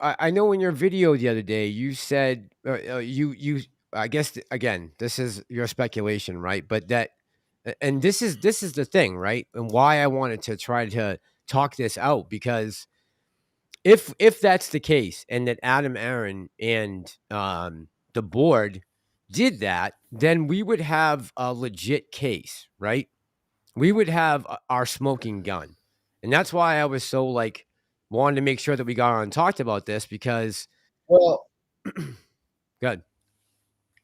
I know in your video the other day you said you I guess again, this is your speculation, right? But and this is the thing, right? And why I wanted to try to talk this out, because if that's the case, and that Adam Aaron and the board did that, then we would have a legit case, right? We would have our smoking gun. And that's why I was so like wanted to make sure that we got on and talked about this, because Well, good.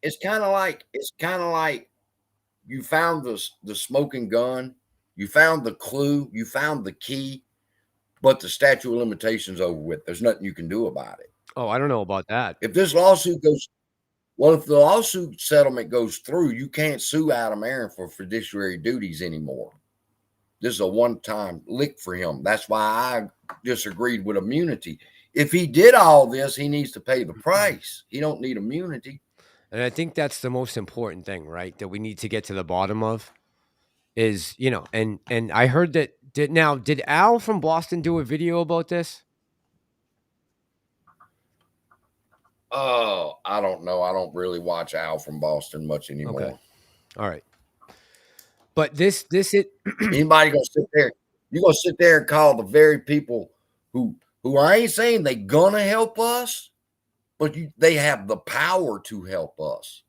it's kind of like you found the smoking gun, you found the clue, you found the key, but the statute of limitations over with. There's nothing you can do about it. Oh, I don't know about that. If this lawsuit goes well, if the lawsuit settlement goes through, you can't sue Adam Aaron for fiduciary duties anymore. This is a one-time lick for him. That's why I disagreed with immunity. If he did all this, he needs to pay the price. He don't need immunity. And I think that's the most important thing, right? That we need to get to the bottom of is, and I heard that did Al from Boston do a video about this? Oh, I don't know. I don't really watch Al from Boston much Okay. anymore. All right. But this it Anybody gonna sit there? You gonna sit there and call the very people who I ain't saying they gonna help us, but they have the power to help us,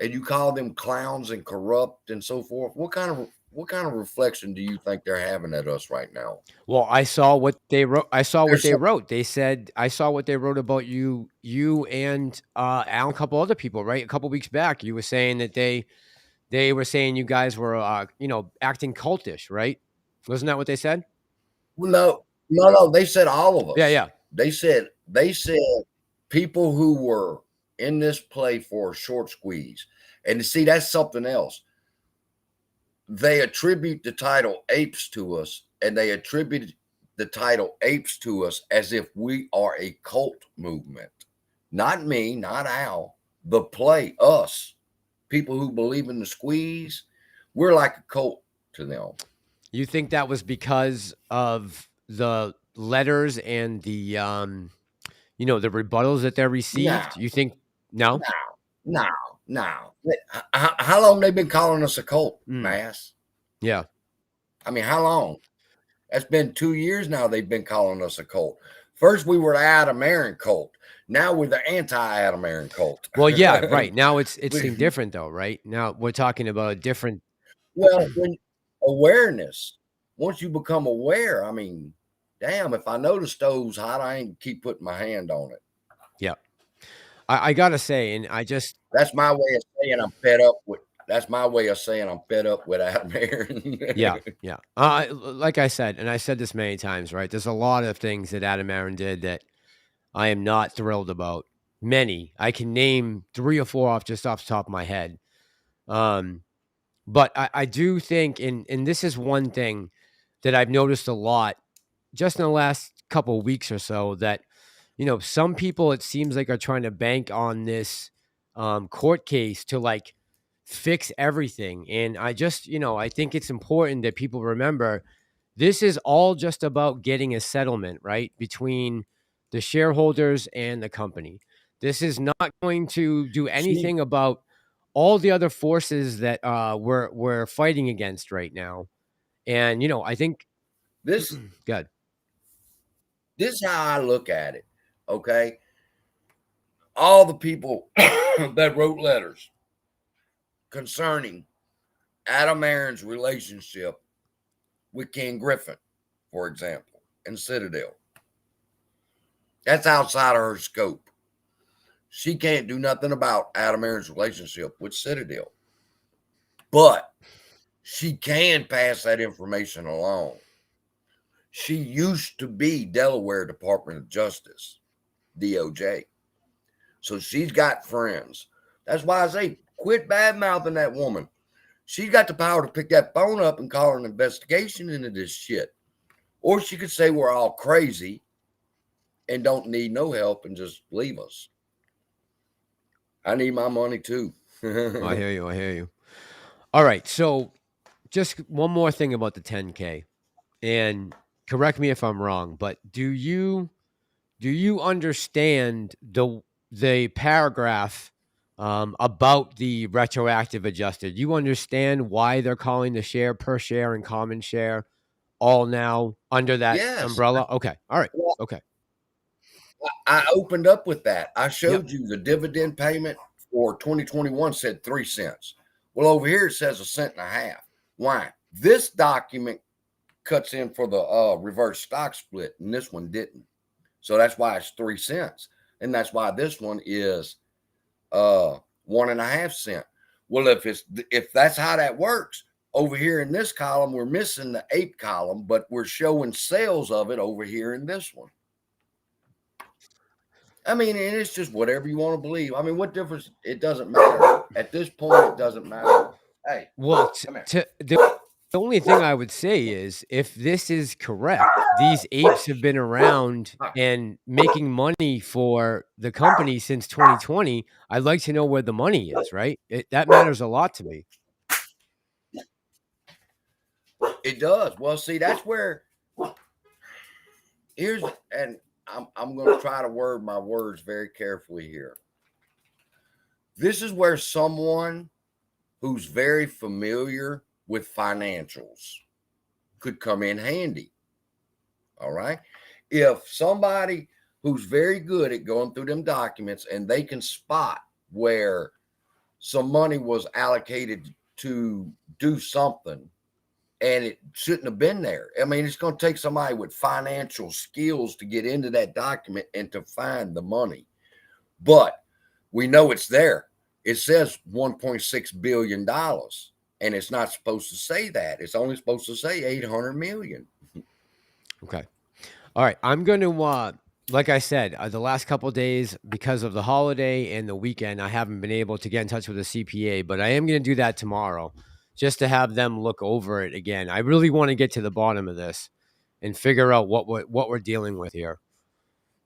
and you call them clowns and corrupt and so forth. What kind of reflection do you think they're having at us right now? Well, I saw what they wrote. I saw what There's they some, wrote. They said I saw what they wrote about you and Al and a couple other people, right? A couple weeks back, you were saying that they were saying you guys were acting cultish, right? Wasn't that what they said? well, no. They said all of Yeah, us. yeah. They said people who were in this play for a short squeeze, and to see that's something else. They attribute the title apes to us, and they attribute the title apes to us as if we are a cult movement. Not me, not Al, the play, us, people who believe in the squeeze. We're like a cult to them. You think that was because of the letters and the rebuttals that they No, received? You think no? no, no, no. How long they been calling us a cult, Mm, Mass? yeah. I mean, how long? That's been 2 years now. They've been calling us a cult. First, we were the Adam Aaron cult. Now we're the anti-Adam Aaron cult. Well, yeah, right. Now it seemed We- different though, right? Now we're talking about a different. well, when awareness, once you become aware, I mean, damn, if I know the stove's hot, I ain't keep putting my hand on it. Yeah. I gotta say, and I just That's my way of saying I'm fed up with. That's my way of saying I'm fed up with Adam Aaron. yeah, yeah. Like I said, and I said this many times, right? There's a lot of things that Adam Aaron did that I am not thrilled about. Many. I can name 3 or 4 off just off the top of my head. Um, but I do think, and this is one thing that I've noticed a lot just in the last couple of weeks or so, that some people, it seems like, are trying to bank on this court case to like fix everything. And I just, I think it's important that people remember this is all just about getting a settlement, right, between the shareholders and the company. This is not going to do See, anything about all the other forces that we're fighting against right now. And I think this good. this is how I look at it. Okay, all the people that wrote letters concerning Adam Aaron's relationship with Ken Griffin, for example, and Citadel. That's outside of her scope. She can't do nothing about Adam Aaron's relationship with Citadel, but she can pass that information along. She used to be Delaware Department of Justice, DOJ. So she's got friends. That's why I say quit bad mouthing that woman. She's got the power to pick that phone up and call an investigation into this shit. Or she could say we're all crazy and don't need no help and just leave us. I need my money too. I hear you. I hear you. All right. So just one more thing about the 10K, and correct me if I'm wrong, but do you understand the paragraph about the retroactive adjusted? You understand why they're calling the share per share and common share all now under that Yes. umbrella? Okay. All right. Well, Okay. I opened up with that. I Yep. showed you the dividend payment for 2021 said 3 cents. Well, over here it says 1.50 cents. Why? This document cuts in for the reverse stock split, and this one didn't. So that's why it's 3 cents. And that's why this one is 1.5 cents. Well, if that's how that works, over here in this column, we're missing the 8 column, but we're showing sales of it over here in this one. I mean, and it's just whatever you want to believe. I mean, what difference? It doesn't matter. At this point, it doesn't matter. Hey, Well, come here. the only thing I would say is if this is correct, these apes have been around and making money for the company since 2020. I'd like to know where the money is, right? That matters a lot to me. It does. Well, see, that's where here's, and I'm going to try to word my words very carefully here. This is where someone who's very familiar with financials could come in handy. All right. If somebody who's very good at going through them documents and they can spot where some money was allocated to do something and it shouldn't have been there. I mean, it's going to take somebody with financial skills to get into that document and to find the money. But we know it's there. It says $1.6 billion, and it's not supposed to say that. It's only supposed to say 800 million. Okay. All right. I'm going to, like I said, the last couple of days, because of the holiday and the weekend, I haven't been able to get in touch with a CPA, but I am going to do that tomorrow just to have them look over it again. I really want to get to the bottom of this and figure out what we're dealing with here.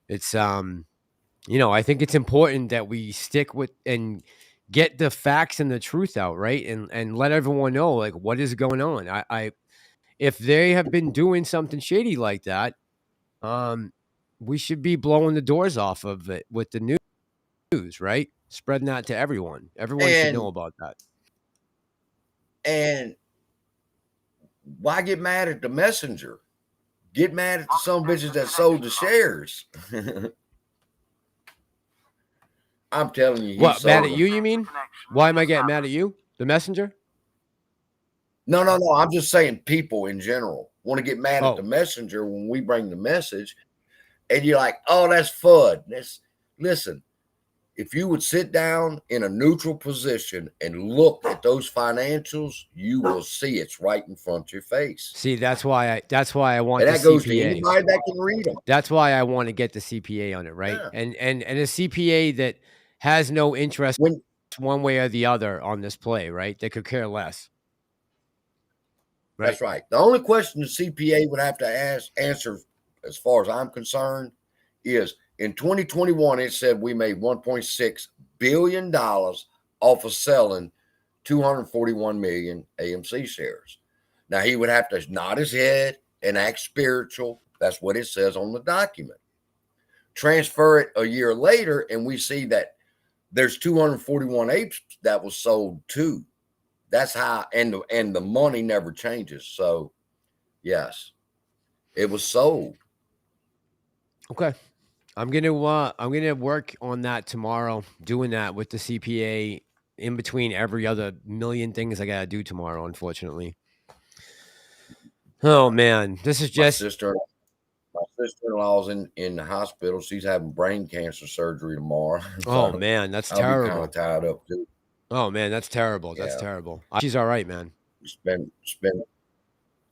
It's, I think it's important that we stick with and get the facts and the truth out, right? And let everyone know like what is going on. If they have been doing something shady like that, we should be blowing the doors off of it with the news, right? Spreading that to everyone. Everyone should know And about that. and why get mad at the messenger? Get mad at the some bitches that sold the shares. I'm telling you, he What, mad sold at them. you mean? Why am I getting mad at you? The messenger? No. I'm just saying people in general want to get mad at the Oh, messenger when we bring the message. And you're like, oh, that's FUD. Listen, if you would sit down in a neutral position and look at those financials, you will see it's right in front of your face. See, that's why I want And the that goes to CPA. anybody that can read them. That's why I want to get the CPA on it, right? Yeah. And a CPA that has no interest When one way or the other on this play, right? They could care less. Right. That's right. The only question the CPA would have to answer, as far as I'm concerned, is in 2021, it said we made $1.6 billion off of selling 241 million AMC shares. Now, he would have to nod his head and act spiritual. That's what it says on the document. Transfer it a year later, and we see that there's 241 apes that was sold too. That's how, and the money never changes. So, yes, it was sold. Okay. I'm gonna work on that tomorrow, doing that with the CPA in between every other million things I gotta do tomorrow, unfortunately. Oh man, this is My just sister-in-law's in the hospital. She's having brain cancer surgery tomorrow. oh So man, that's I'll be kind terrible. of tied up too. Oh man, that's terrible. That's Yeah, terrible. She's all right, man. spend.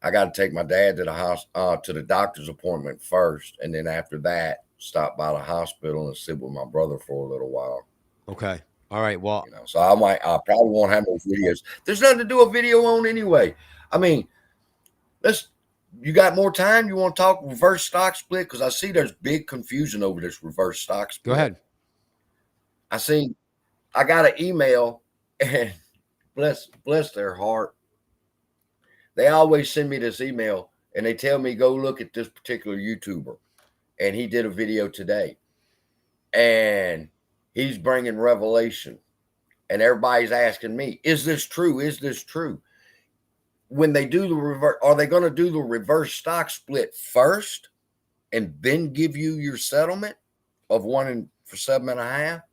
I got to take my dad to the house to the doctor's appointment first, and then after that, stop by the hospital and sit with my brother for a little while. Okay. All right. Well, You know, so I probably won't have no videos. There's nothing to do a video on anyway. I mean, you got more time? You want to talk reverse stock split? Because I see there's big confusion over this reverse stock split. go ahead. I got an email, and bless their heart, they always send me this email and they tell me go look at this particular YouTuber, and he did a video today, and he's bringing revelation, and everybody's asking me, is this true? Is this true? When they do the reverse, are they going to do the reverse stock split first and then give you your settlement of 1 for 7.5?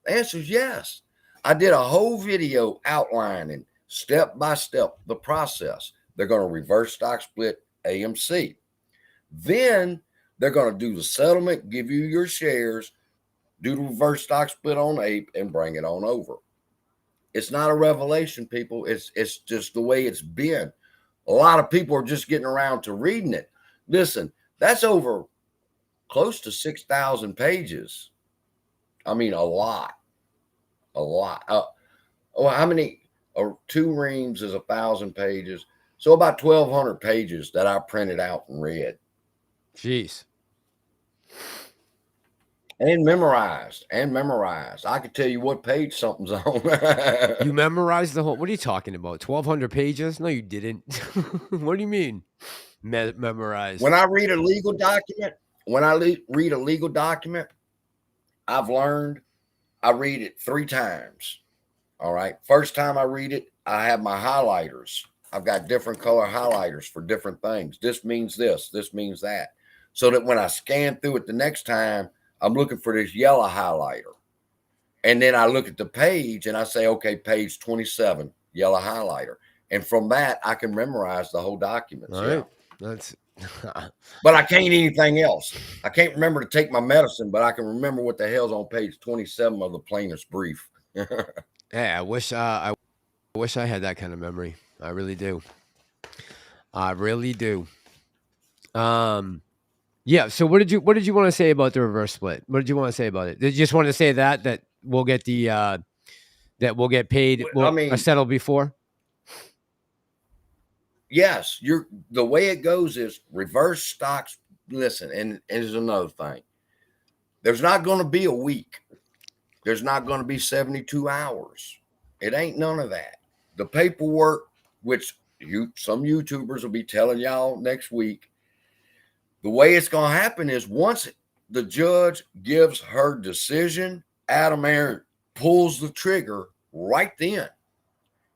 The answer is yes. I did a whole video outlining step by step the process. They're going to reverse stock split AMC. Then they're going to do the settlement, give you your shares, do the reverse stock split on APE, and bring it on over. It's not a revelation, people. It's just the way it's been. A lot of people are just getting around to reading it. Listen, that's over close to 6,000 pages. I mean, a lot. How many? 2 reams is 1,000 pages. So about 1,200 pages that I printed out and read. Jeez. And memorized. I could tell you what page something's on. You memorized the whole. What are you talking about? 1,200 pages? No, you didn't. What do you mean? Memorized. When I read a legal document, I've learned I read it 3 times. All right. First time I read it, I have my highlighters. I've got different color highlighters for different things. This means this. This means that. So that when I scan through it the next time, I'm looking for this yellow highlighter. And then I look at the page and I say, okay, page 27, yellow highlighter. And from that, I can memorize the whole document. All right. That's. But I can't anything else. I can't remember to take my medicine, but I can remember what the hell's on page 27 of the plaintiff's brief. Hey, I wish I had that kind of memory. I really do. Yeah. So what did you want to say about the reverse split? What did you want to say about it? Did you just want to say that we'll get the that we'll get paid? Settled before. Yes, the way it goes is reverse stocks. Listen, and here's another thing. There's not going to be a week. There's not going to be 72 hours. It ain't none of that. The paperwork, which some YouTubers will be telling y'all next week, the way it's going to happen is once the judge gives her decision, Adam Aaron pulls the trigger right then.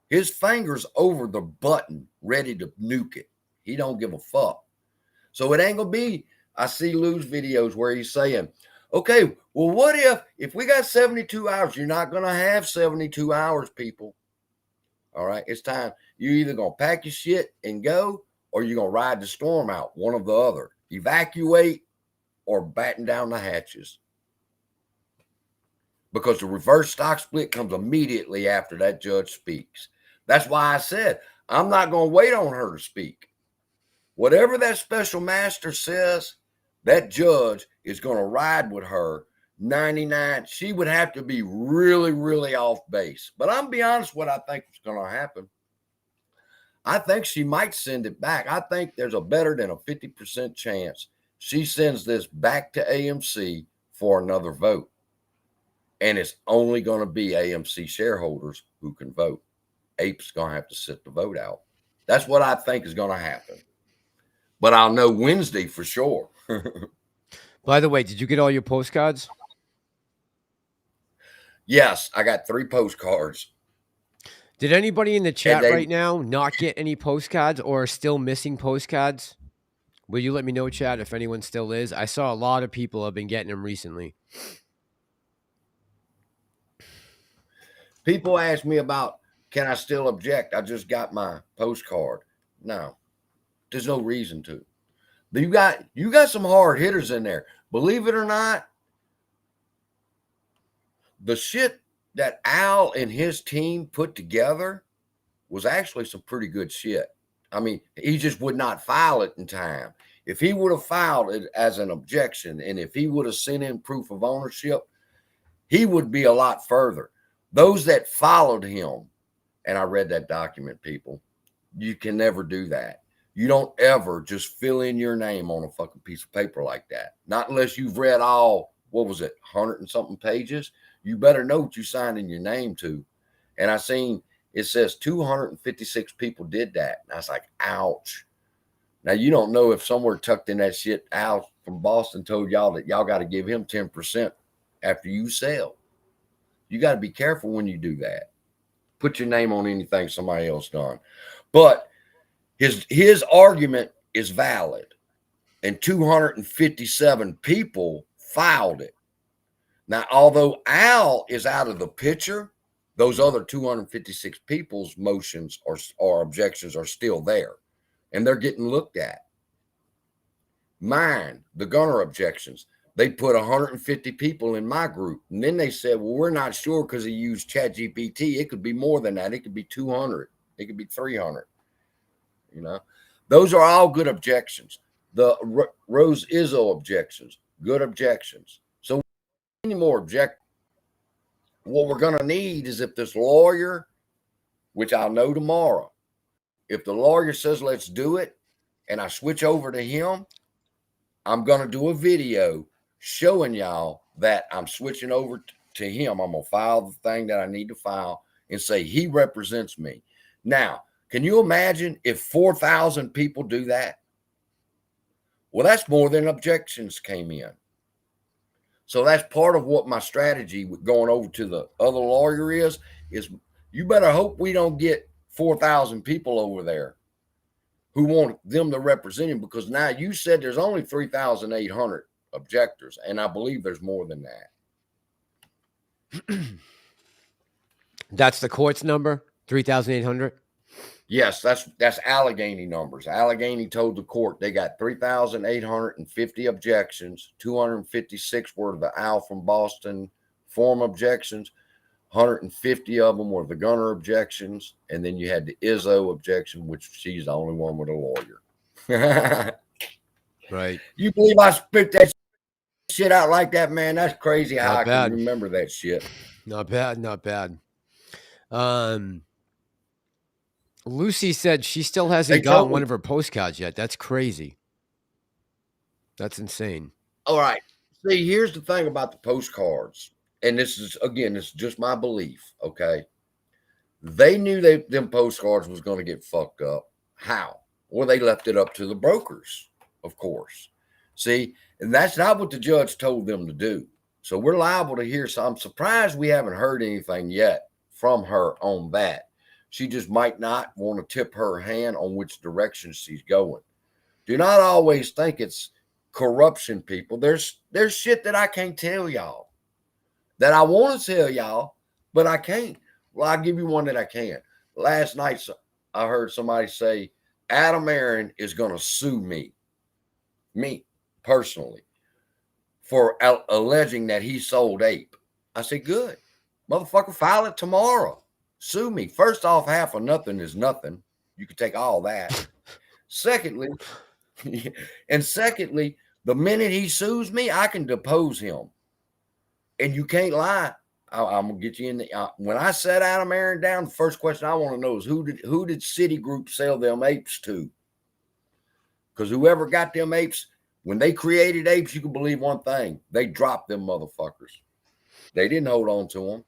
His finger's over the button, ready to nuke it. He don't give a fuck. So it ain't going to be, I see Lou's videos where he's saying, okay, well, what if we got 72 hours? You're not going to have 72 hours, people. All right, it's time. You either going to pack your shit and go, or you're going to ride the storm out, one or the other. Evacuate or batten down the hatches. because the reverse stock split comes immediately after that judge speaks. That's why I said I'm not going to wait on her to speak. Whatever that special master says, that judge is going to ride with her 99. She would have to be really, really off base. But I'm be honest what I think is going to happen. I think she might send it back. I think there's a better than a 50% chance she sends this back to AMC for another vote. And it's only going to be AMC shareholders who can vote. APE's going to have to sit the vote out. That's what I think is going to happen. But I'll know Wednesday for sure. By the way, did you get all your postcards? Yes, I got 3 postcards. Did anybody in the chat right now not get any postcards or are still missing postcards? Will you let me know, chat, if anyone still is? I saw a lot of people have been getting them recently. People ask me about, can I still object? I just got my postcard. No, there's no reason to. You got some hard hitters in there. Believe it or not, the shit that Al and his team put together was actually some pretty good shit. I mean, he just would not file it in time. If he would have filed it as an objection, and if he would have sent in proof of ownership, he would be a lot further. Those that followed him, and I read that document, people, you can never do that. You don't ever just fill in your name on a fucking piece of paper like that. Not unless you've read all, what was it, 100 and something pages. You better know what you signed in your name to. And I seen it says 256 people did that. And I was like, ouch. Now, you don't know if somewhere tucked in that shit, Al from Boston told y'all that y'all got to give him 10% after you sell. You got to be careful when you do that. Put your name on anything somebody else done. But his argument is valid. And 257 people filed it. Now, although Al is out of the picture, those other 256 people's motions or objections are still there. And they're getting looked at. Mine, the Gunner objections, they put 150 people in my group. And then they said, well, we're not sure because he used ChatGPT. It could be more than that. It could be 200. It could be 300. You know, those are all good objections. The Rose Izzo objections, good objections. So any more object. What we're going to need is if this lawyer, which I'll know tomorrow, if the lawyer says, let's do it, and I switch over to him, I'm going to do a video showing y'all that I'm switching over to him. I'm going to file the thing that I need to file and say he represents me. Now, can you imagine if 4,000 people do that? Well, that's more than objections came in. So that's part of what my strategy with going over to the other lawyer is you better hope we don't get 4,000 people over there who want them to represent him, because now you said there's only 3,800 objectors, and I believe there's more than that. That's the court's number, 3,800? Yes, that's Allegheny numbers. Allegheny told the court they got 3,850 objections. 256 were the Al from Boston form objections. 150 of them were the Gunner objections. And then you had the Izzo objection, which she's the only one with a lawyer. Right. You believe I spit that shit out like that, man? That's crazy how Not I bad. can remember that shit. Not bad, not bad. Lucy said she still hasn't gotten one of her postcards yet. That's crazy. That's insane. All right. See, here's the thing about the postcards. And this is, again, this is just my belief, okay? They knew them postcards was going to get fucked up. How? Well, they left it up to the brokers, of course. See, and that's not what the judge told them to do. So we're liable to hear. So I'm surprised we haven't heard anything yet from her on that. She just might not want to tip her hand on which direction she's going. Do not always think it's corruption, people. There's shit that I can't tell y'all, that I want to tell y'all, but I can't. Well, I'll give you one that I can. Last night, I heard somebody say, Adam Aaron is going to sue me personally, for alleging that he sold ape. I said, good. Motherfucker, file it tomorrow. Sue me. First off, half of nothing is nothing. You can take all that. Secondly, the minute he sues me, I can depose him. And you can't lie. I'm gonna get you in the. When I set Adam Aaron down, the first question I want to know is who did Citigroup sell them apes to? Because whoever got them apes, when they created apes, you can believe one thing: they dropped them motherfuckers. They didn't hold on to them.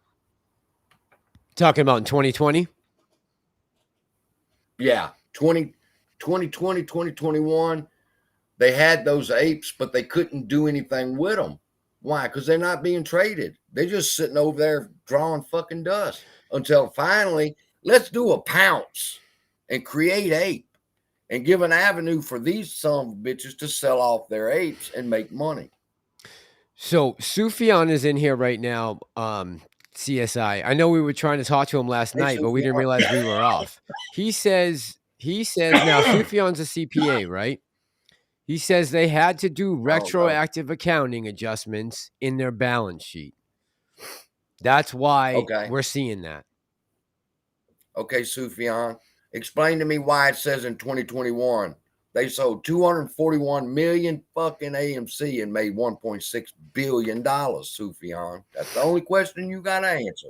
Talking about in 2020? Yeah, 2020, 2021, they had those apes, but they couldn't do anything with them. Why? Because they're not being traded. They're just sitting over there drawing fucking dust until finally, let's do a pounce and create ape and give an avenue for these son of bitches to sell off their apes and make money. So Sufjan is in here right now. CSI. I know we were trying to talk to him last night, but we didn't realize we were off. He says now Sufjan's a CPA, right? He says they had to do retroactive accounting adjustments in their balance sheet. That's why we're seeing that. Okay, Sufjan, explain to me why it says in 2021 they sold 241 million fucking AMC and made $1.6 billion, Sufjan. That's the only question you got to answer.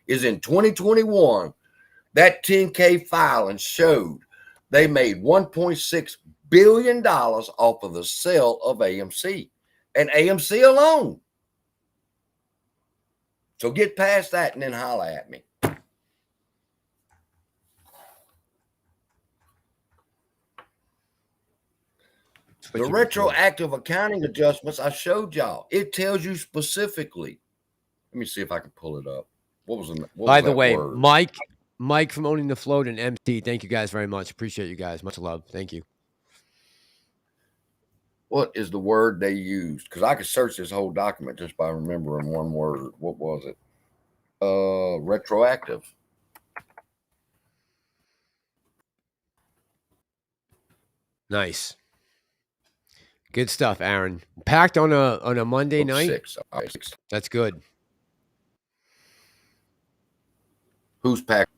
Is in 2021, that 10K filing showed they made $1.6 billion off of the sale of AMC and AMC alone. So get past that and then holler at me. The retroactive accounting adjustments I showed y'all, it tells you specifically. Let me see if I can pull it up. What was By the way, word? Mike from Owning the Float and MC, thank you guys very much. Appreciate you guys. Much love. Thank you. What is the word they used? Because I could search this whole document just by remembering one word. What was it? Retroactive. Nice. Good stuff, Aaron. Packed on a Monday night. 6. That's good. Who's packed?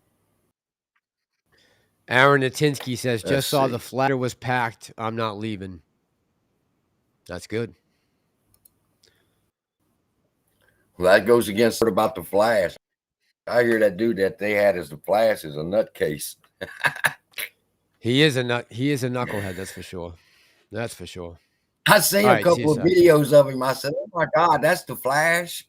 Aaron Natinsky says, just saw the flatter was packed. I'm not leaving. That's good. Well, that goes against what about the Flash. I hear that dude that they had as the Flash is a nutcase. He is a knucklehead, that's for sure. That's for sure. I seen a couple of videos of him. I said, oh my God, that's the Flash.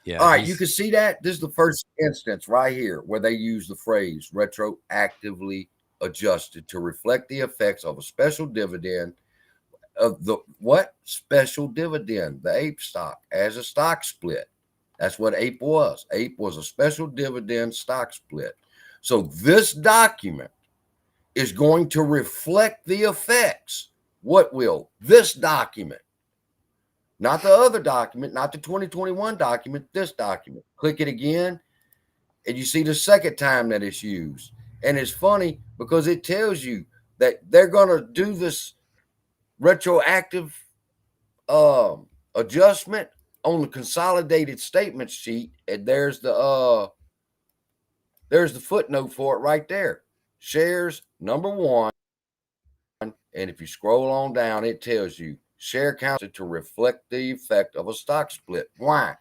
Yeah. All right, you can see that. This is the first instance right here where they use the phrase retroactively adjusted to reflect the effects of a special dividend of the what? Special dividend, the ape stock as a stock split. That's what ape was. Ape was a special dividend stock split. So this document is going to reflect the effects. What will? This document. Not the other document, not the 2021 document, this document. Click it again, and you see the second time that it's used. And it's funny because it tells you that they're going to do this retroactive adjustment on the consolidated statement sheet. And there's the footnote for it right there. Shares number 1. And if you scroll on down, it tells you share count to reflect the effect of a stock split. Why?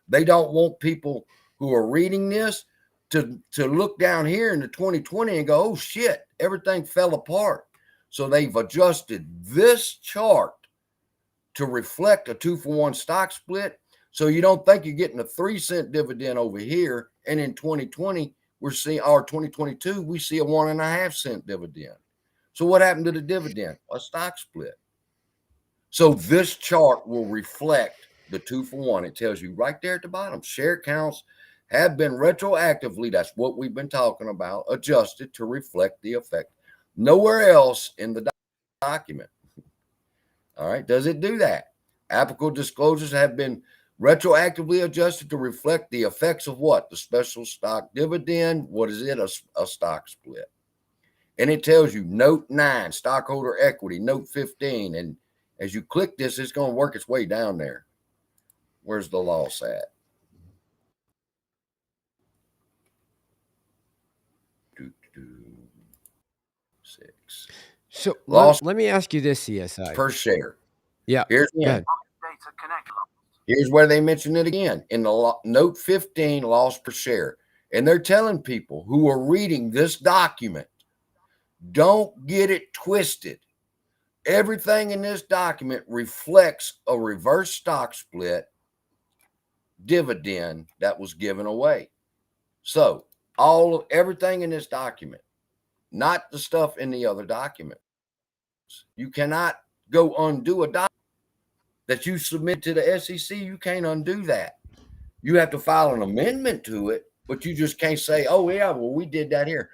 They don't want people who are reading this to look down here in the 2020 and go, oh shit, everything fell apart. So they've adjusted this chart to reflect a 2-for-1 stock split. So you don't think you're getting a 3-cent dividend over here. And in 2020, we're seeing, or 2022, we see a 1.5-cent dividend. So what happened to the dividend? A stock split. So this chart will reflect the 2-for-1. It tells you right there at the bottom, share counts have been retroactively, that's what we've been talking about, adjusted to reflect the effect. Nowhere else in the document. All right. Does it do that? Applicable disclosures have been retroactively adjusted to reflect the effects of what? The special stock dividend. What is it? A stock split. And it tells you note 9, stockholder equity, note 15. And as you click this, it's going to work its way down there. Where's the loss at? 6. So Loss let me ask you this, CSI. per share. Yeah, Here's go ahead. Here's where they mention it again in the note 15, loss per share. And they're telling people who are reading this document, don't get it twisted. Everything in this document reflects a reverse stock split dividend that was given away. So everything in this document, not the stuff in the other documents. You cannot go undo a document that you submit to the SEC. You can't undo that. You have to file an amendment to it, but you just can't say, oh, yeah, well, we did that here.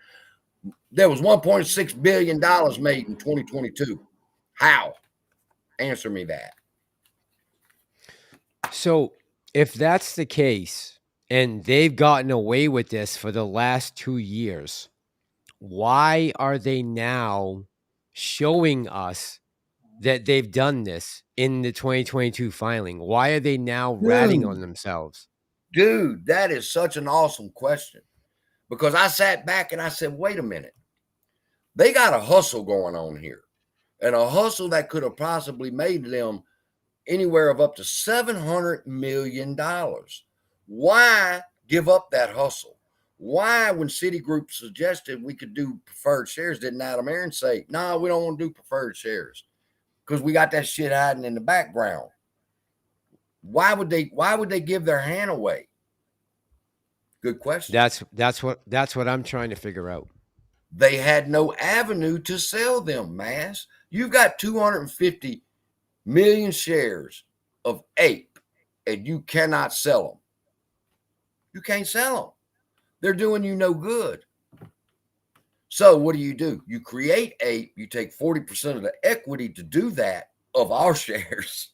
There was $1.6 billion made in 2022. How? Answer me that. So if that's the case, and they've gotten away with this for the last 2 years, why are they now showing us that they've done this in the 2022 filing? Why are they now ratting on themselves? Dude, that is such an awesome question. Because I sat back and I said, wait a minute. They got a hustle going on here. And a hustle that could have possibly made them anywhere of up to $700 million. Why give up that hustle? Why, when Citigroup suggested we could do preferred shares, didn't Adam Aaron say, no, we don't want to do preferred shares because we got that shit hiding in the background? Why would they give their hand away? Good question. That's what I'm trying to figure out. They had no avenue to sell them, Mass. You've got 250 million shares of ape, and you cannot sell them. You can't sell them. They're doing you no good. So what do? You create ape, you take 40% of the equity to do that of our shares.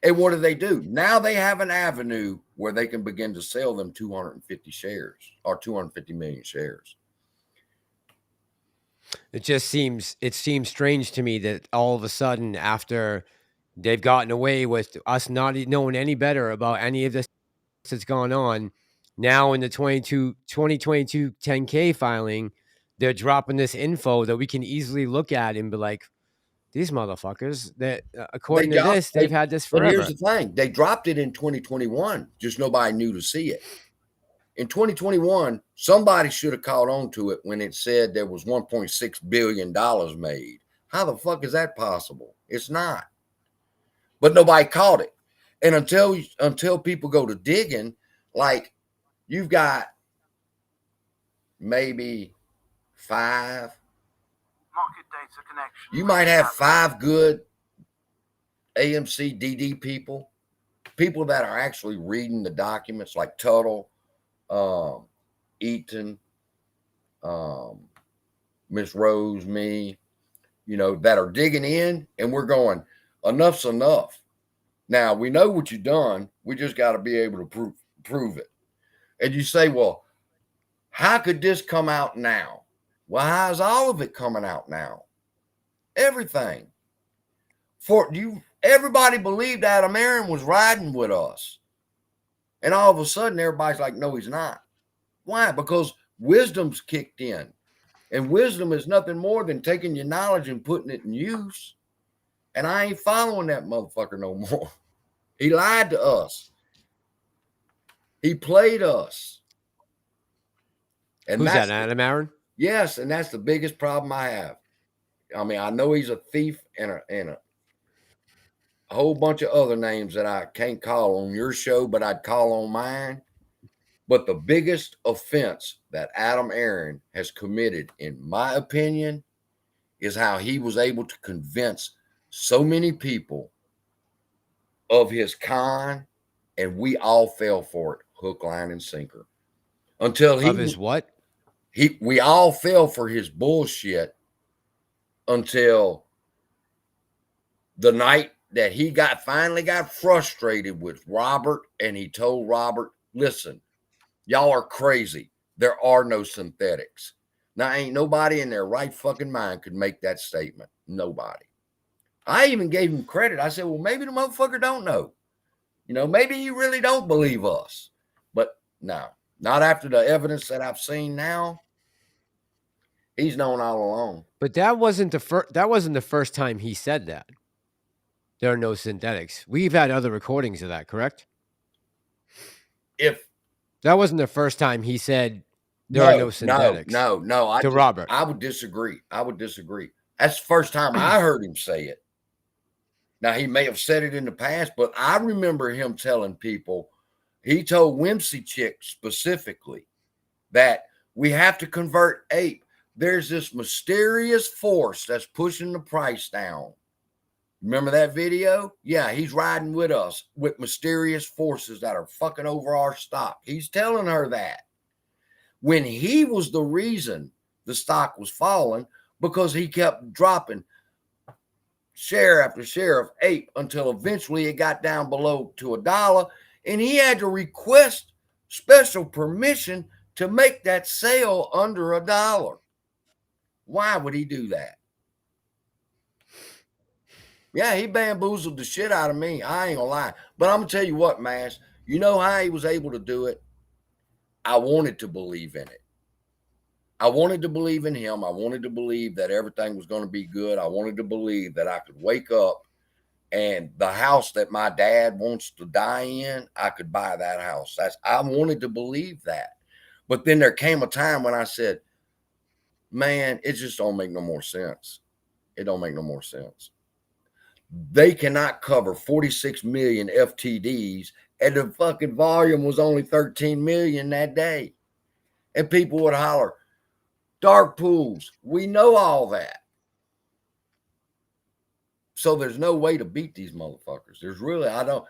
And what do? Now they have an avenue where they can begin to sell them 250 shares or 250 million shares. It seems strange to me that all of a sudden, after they've gotten away with us not knowing any better about any of this that's gone on, now in the 2022 10K filing, they're dropping this info that we can easily look at and be like, these motherfuckers, that according to this, they've had this But here's forever. the thing. They dropped it in 2021. Just nobody knew to see it. In 2021, somebody should have caught on to it when it said there was $1.6 billion made. How the fuck is that possible? It's not. But nobody caught it. And until people go to digging, like you've got maybe 5 market data connection. You might have 5 good AMC DD people that are actually reading the documents, like Tuttle, Eaton, Miss Rose, me, that are digging in, and we're going, enough's enough. Now we know what you've done. We just got to be able to prove it. And you say, well, how could this come out now? Well, how's all of it coming out now? Everything. Everybody believed Adam Aaron was riding with us. And all of a sudden, everybody's like, no, he's not. Why? Because wisdom's kicked in. And wisdom is nothing more than taking your knowledge and putting it in use. And I ain't following that motherfucker no more. He lied to us. He played us. And who's that, Adam Aaron? Yes, and that's the biggest problem I have. I mean, I know he's a thief and a whole bunch of other names that I can't call on your show, but I'd call on mine. But the biggest offense that Adam Aaron has committed, in my opinion, is how he was able to convince so many people of his con, and we all fell for it, hook, line, and sinker. Until he of his what? We all fell for his bullshit until the night that he finally got frustrated with Robert, and he told Robert, listen, y'all are crazy. There are no synthetics. Now, ain't nobody in their right fucking mind could make that statement. Nobody. I even gave him credit. I said, well, maybe the motherfucker don't know. Maybe you really don't believe us. But no, not after the evidence that I've seen now. He's known all along. But that wasn't the first time he said that. There are no synthetics. We've had other recordings of that, correct? If That wasn't the first time he said there are no no, no, synthetics no, no, to Robert. I would disagree. I would disagree. That's the first time I heard him say it. Now he may have said it in the past, but I remember him telling people. He told Whimsy Chick specifically that we have to convert ape. There's this mysterious force that's pushing the price down. Remember that video? Yeah, he's riding with us with mysterious forces that are fucking over our stock. He's telling her that when he was the reason the stock was falling because he kept dropping share after share of ape until eventually it got down below to $1, and he had to request special permission to make that sale under $1. Why would he do that? Yeah, he bamboozled the shit out of me. I ain't gonna lie. But I'm gonna tell you what, Mass, you know how he was able to do it? I wanted to believe in it. I wanted to believe in him. I wanted to believe that everything was going to be good. I wanted to believe that I could wake up and the house that my dad wants to die in, I could buy that house. I wanted to believe that. But then there came a time when I said, man, it just don't make no more sense. It don't make no more sense. They cannot cover 46 million FTDs, and the fucking volume was only 13 million that day. And people would holler, dark pools. We know all that. So there's no way to beat these motherfuckers. There's really, the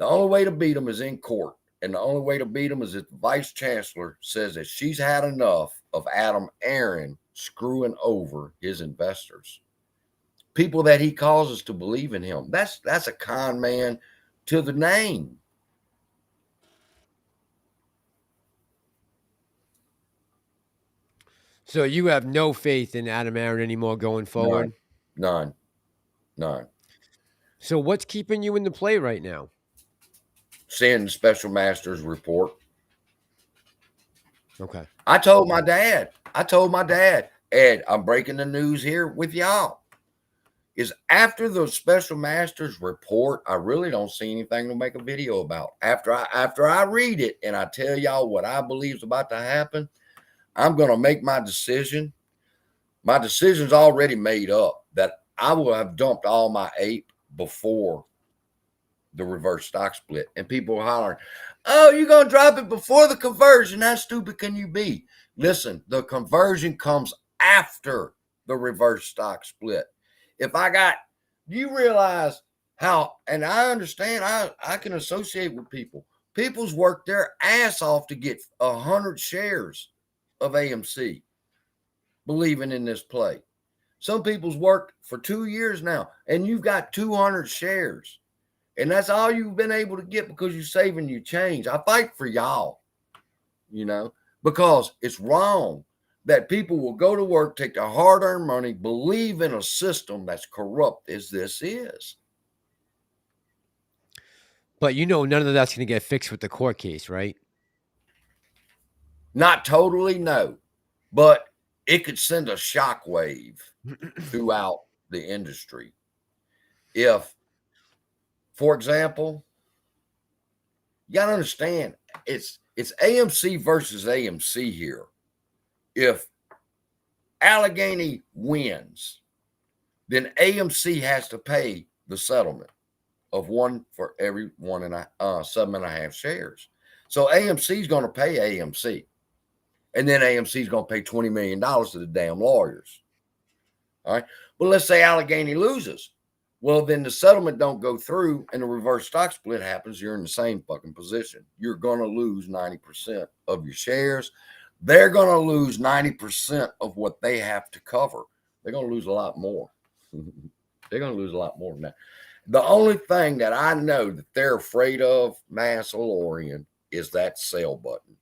only way to beat them is in court. And the only way to beat them is if the vice chancellor says that she's had enough of Adam Aaron screwing over his investors. People that he causes to believe in him. That's a con man to the name. So you have no faith in Adam Aaron anymore going forward? None. So what's keeping you in the play right now? Seeing the special master's report. Okay. I told my dad, Ed, I'm breaking the news here with y'all. Is after the special master's report, I really don't see anything to make a video about. After I read it and I tell y'all what I believe is about to happen, I'm going to make my decision. My decision's already made up that I will have dumped all my ape before the reverse stock split. And people are hollering, oh, you're going to drop it before the conversion. How stupid can you be? Listen, the conversion comes after the reverse stock split. If I got, you realize how, and I understand, I can associate with people. People's worked their ass off to get 100 shares of AMC, believing in this play. Some people's worked for 2 years now, and you've got 200 shares. And that's all you've been able to get because you're saving your change. I fight for y'all, because it's wrong that people will go to work, take their hard-earned money, believe in a system that's corrupt as this is. But none of that's going to get fixed with the court case, right? Not totally, no. But it could send a shockwave throughout the industry. If, for example, you got to understand, it's AMC versus AMC here. If Allegheny wins, then AMC has to pay the settlement of one for every 7.5 shares. So AMC is going to pay AMC, and then AMC is going to pay $20 million to the damn lawyers. All right. But let's say Allegheny loses. Well, then the settlement don't go through and the reverse stock split happens. You're in the same fucking position. You're going to lose 90% of your shares. They're going to lose 90% of what they have to cover. They're going to lose a lot more. They're going to lose a lot more than that. The only thing that I know that they're afraid of, Massalorian, is that sell button.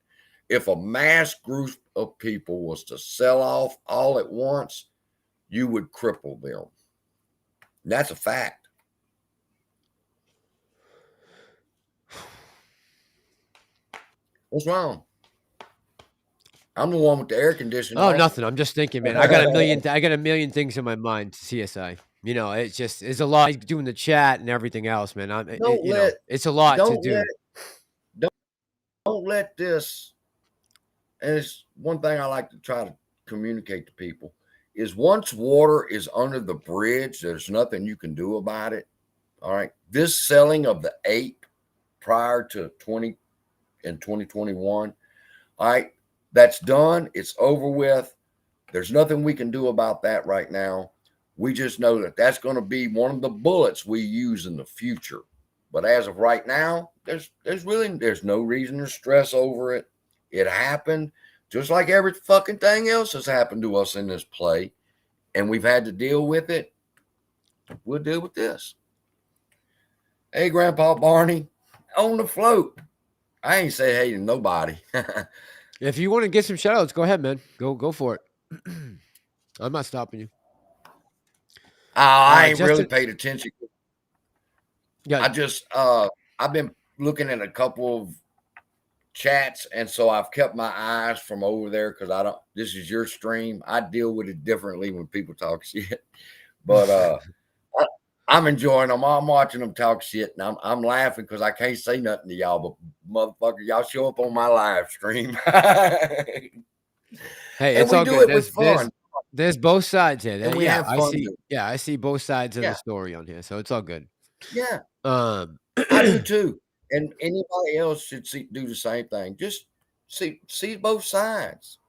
If a mass group of people was to sell off all at once, you would cripple them. And that's a fact. What's wrong? I'm the one with the air conditioning Oh, on. nothing. I'm just thinking, man. I got a million things in my mind. CSI. You know, it's a lot doing the chat and everything else, man. don't You know, let it's a lot to don't let do. don't let this, and it's one thing I like to try to communicate to people, is once water is under the bridge, there's nothing you can do about it. All right. This selling of the ape prior to 2021, all right, that's done. It's over with. There's nothing we can do about that right now. We just know that that's going to be one of the bullets we use in the future. But as of right now, there's no reason to stress over it. It happened just like every fucking thing else has happened to us in this play, and we've had to deal with it. We'll deal with this. Hey, Grandpa Barney, on the float. I ain't say hey to nobody. If you want to get some shout outs, go ahead, man. Go for it. I'm not stopping you. I ain't really Justin, paid attention. yeah, I just I've been looking at a couple of chats, and so I've kept my eyes from over there because I don't. This is your stream. I deal with it differently when people talk shit, but I'm enjoying them. I'm watching them talk shit, and I'm laughing because I can't say nothing to y'all. But motherfucker, y'all show up on my live stream, hey, and it's we all do good. it with fun, There's both sides here. and we Yeah, have fun. I see both sides of the Yeah, story on here, so it's all good. yeah, Um, I do too. And anybody else should do the same thing. Just see both sides.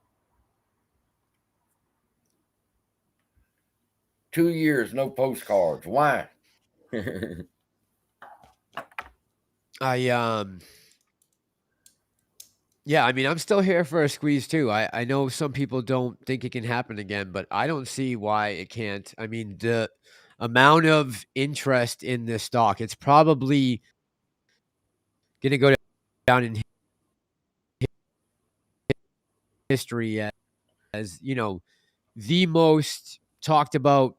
2 years, no postcards. Why? yeah, I mean, I'm still here for a squeeze too. I know some people don't think it can happen again, but I don't see why it can't. I mean, the amount of interest in this stock, it's probably going to go down in history as, you know, the most talked about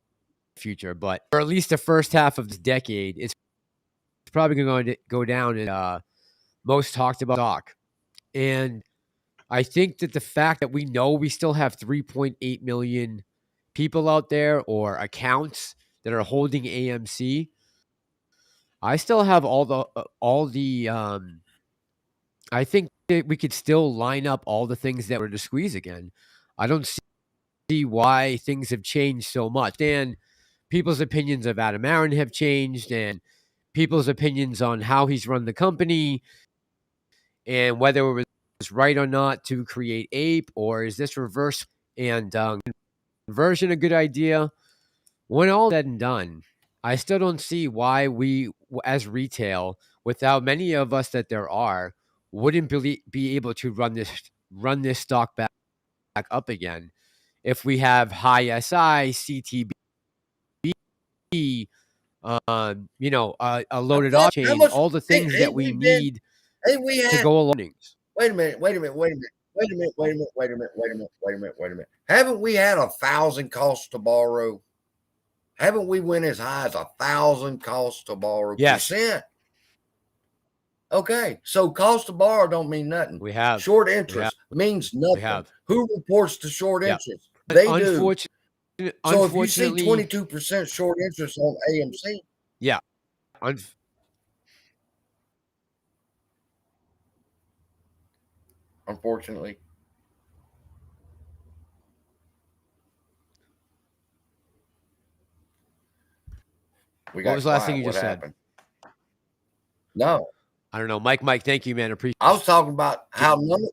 future, but or at least the first half of this decade, it's probably going to go down in most talked about stock. And I think that the fact that we know we still have 3.8 million people out there or accounts that are holding AMC, I still have I think that we could still line up all the things that were to squeeze again. I don't see why things have changed so much. And people's opinions of Adam Aaron have changed, and people's opinions on how he's run the company, and whether it was right or not to create Ape, or is this reverse and conversion a good idea? When all said and done, I still don't see why we, as retail, without many of us that there are, wouldn't be able to run this stock back up again if we have high SI, CTB, you know, a loaded off How chain, much all the things that ain't we we been? need Ain't we to had? go along. Wait a minute. Wait a minute. Wait a minute. Wait a minute. Wait a minute. Wait a minute. Wait a minute. Wait a minute. Wait a minute. Haven't we had 1,000 costs to borrow? Haven't we went as high as 1,000 costs to borrow Yes, percent? Okay, so cost to borrow don't mean nothing. we have. Short We have. interest means We nothing. have. Who reports to short Yeah. interest? They do. Unfortunately, So if you see unfortunately, 22% short interest on AMC, yeah. unfortunately, we What got was the last thing quiet. you What just said? happened? No, I don't know, Mike. Thank you, man. Appreciate I was talking about how you.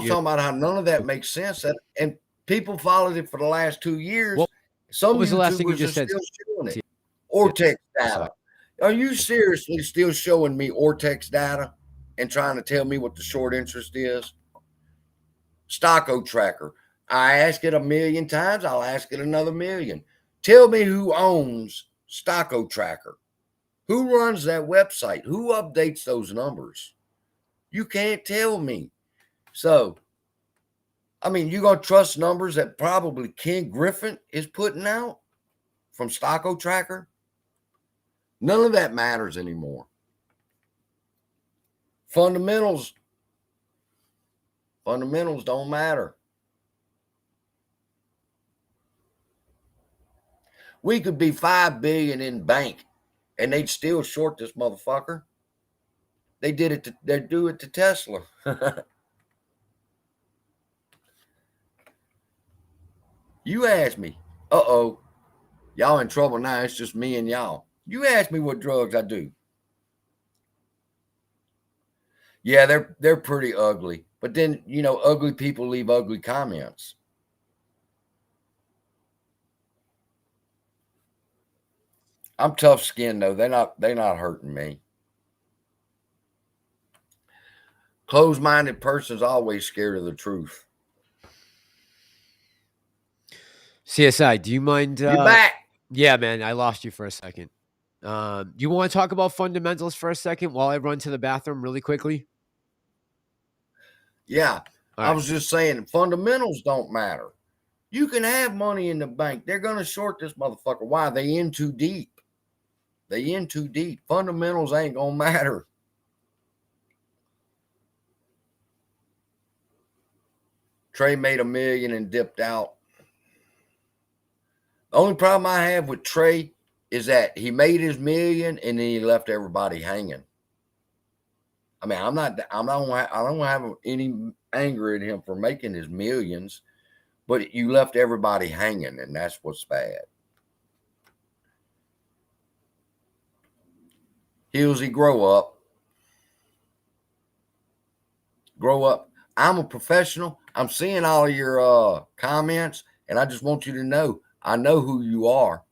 none of that makes sense. And people followed it for the last 2 years. What Some was the last thing you YouTubers are just said? still showing it. Ortex data. Are you seriously still showing me Ortex data and trying to tell me what the short interest is? Stocko tracker. I ask it 1,000,000 times. I'll ask it another 1,000,000. Tell me who owns Stocko tracker. Who runs that website? Who updates those numbers? You can't tell me. So, I mean, you're going to trust numbers that probably Ken Griffin is putting out from Stocko tracker? None of that matters anymore. Fundamentals Fundamentals don't matter. We could be $5 billion in bank and they'd still short this motherfucker. They did it. They do it to Tesla. You asked me. Uh-oh. Y'all in trouble now. It's just me and y'all. You asked me what drugs I do. Yeah, they're pretty ugly. But then, ugly people leave ugly comments. I'm tough skinned though. They're not hurting me. Closed-minded person's always scared of the truth. CSI, do you mind? You're back. Yeah, man, I lost you for a second. Do you want to talk about fundamentals for a second while I run to the bathroom really quickly? Yeah. I Right. was just saying fundamentals don't matter. You can have money in the bank. They're going to short this motherfucker. Why? They in too deep. They in too deep. Fundamentals ain't going to matter. Trey made $1 million and dipped out. The only problem I have with Trey is that he made his $1 million and then he left everybody hanging. I mean, I don't have any anger at him for making his millions, but you left everybody hanging, and that's what's bad. Hillsy, grow up. Grow up. I'm a professional. I'm seeing all of your comments, and I just want you to know, I know who you are.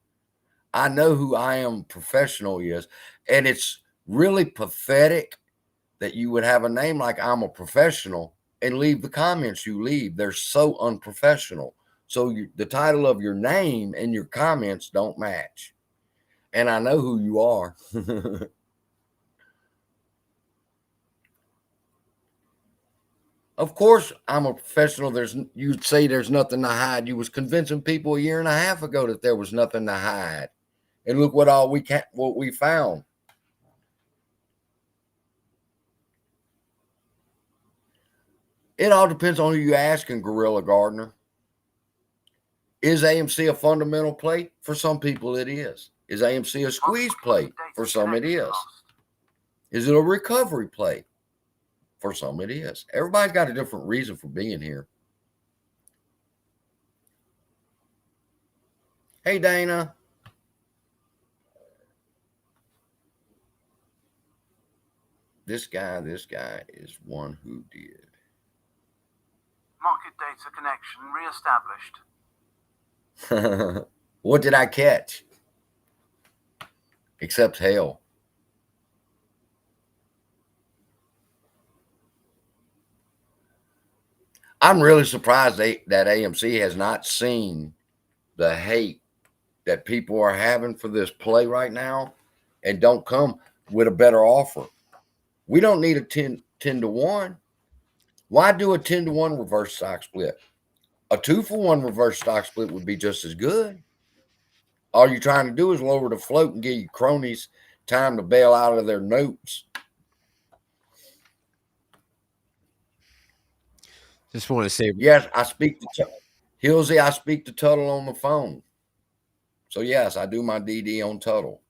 I know who I am professional is, and it's really pathetic that you would have a name like I'm a professional and leave the comments you leave. They're so unprofessional. So the title of your name and your comments don't match. And I know who you are. Of course, I'm a professional. You'd say there's nothing to hide. You was convincing people a year and a half ago that there was nothing to hide. And look what we found. It all depends on who you asking, Gorilla Gardener. Is AMC a fundamental play? For some people, it is. Is AMC a squeeze play? For some, it is. Is it a recovery play? For some, it is. Everybody's got a different reason for being here. Hey, Dana. This guy is one who did. Market data connection reestablished. What did I catch? Except hell. I'm really surprised that AMC has not seen the hate that people are having for this play right now and don't come with a better offer. We don't need a 10 to 1. Why do a 10 to 1 reverse stock split? A 2-for-1 reverse stock split would be just as good. All you're trying to do is lower the float and give your cronies time to bail out of their notes. Just want to say, yes, I speak to Hillsy. I speak to Tuttle on the phone. So yes, I do my DD on Tuttle.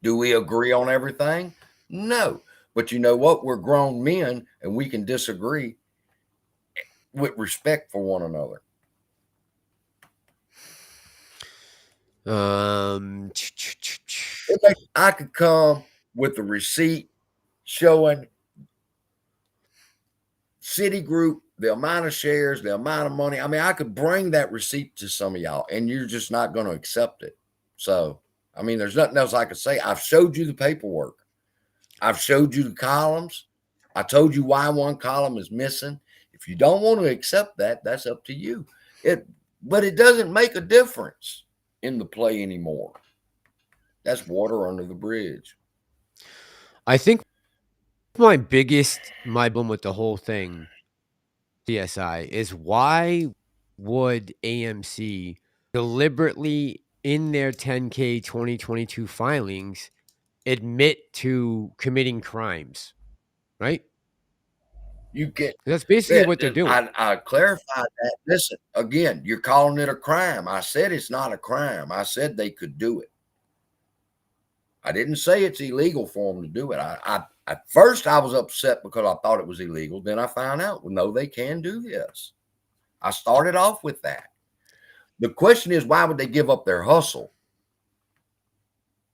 Do we agree on everything? No. But you know what? We're grown men and we can disagree with respect for one another. I could come with a receipt showing Citigroup, the amount of shares, the amount of money. I mean, I could bring that receipt to some of y'all and you're just not going to accept it. So, I mean, there's nothing else I could say. I've showed you the paperwork. I've showed you the columns. I told you why one column is missing. If you don't want to accept that, that's up to you. But it doesn't make a difference in the play anymore. That's water under the bridge. I think my problem with the whole thing, CSI, is why would AMC deliberately in their 10K 2022 filings admit to committing crimes, right? You get That's basically what they're doing. I clarified that. Listen, again, you're calling it a crime. I said it's not a crime. I said they could do it. I didn't say it's illegal for them to do it. At first I was upset because I thought it was illegal. Then I found out, well, no, they can do this. I started off with that. The question is, why would they give up their hustle?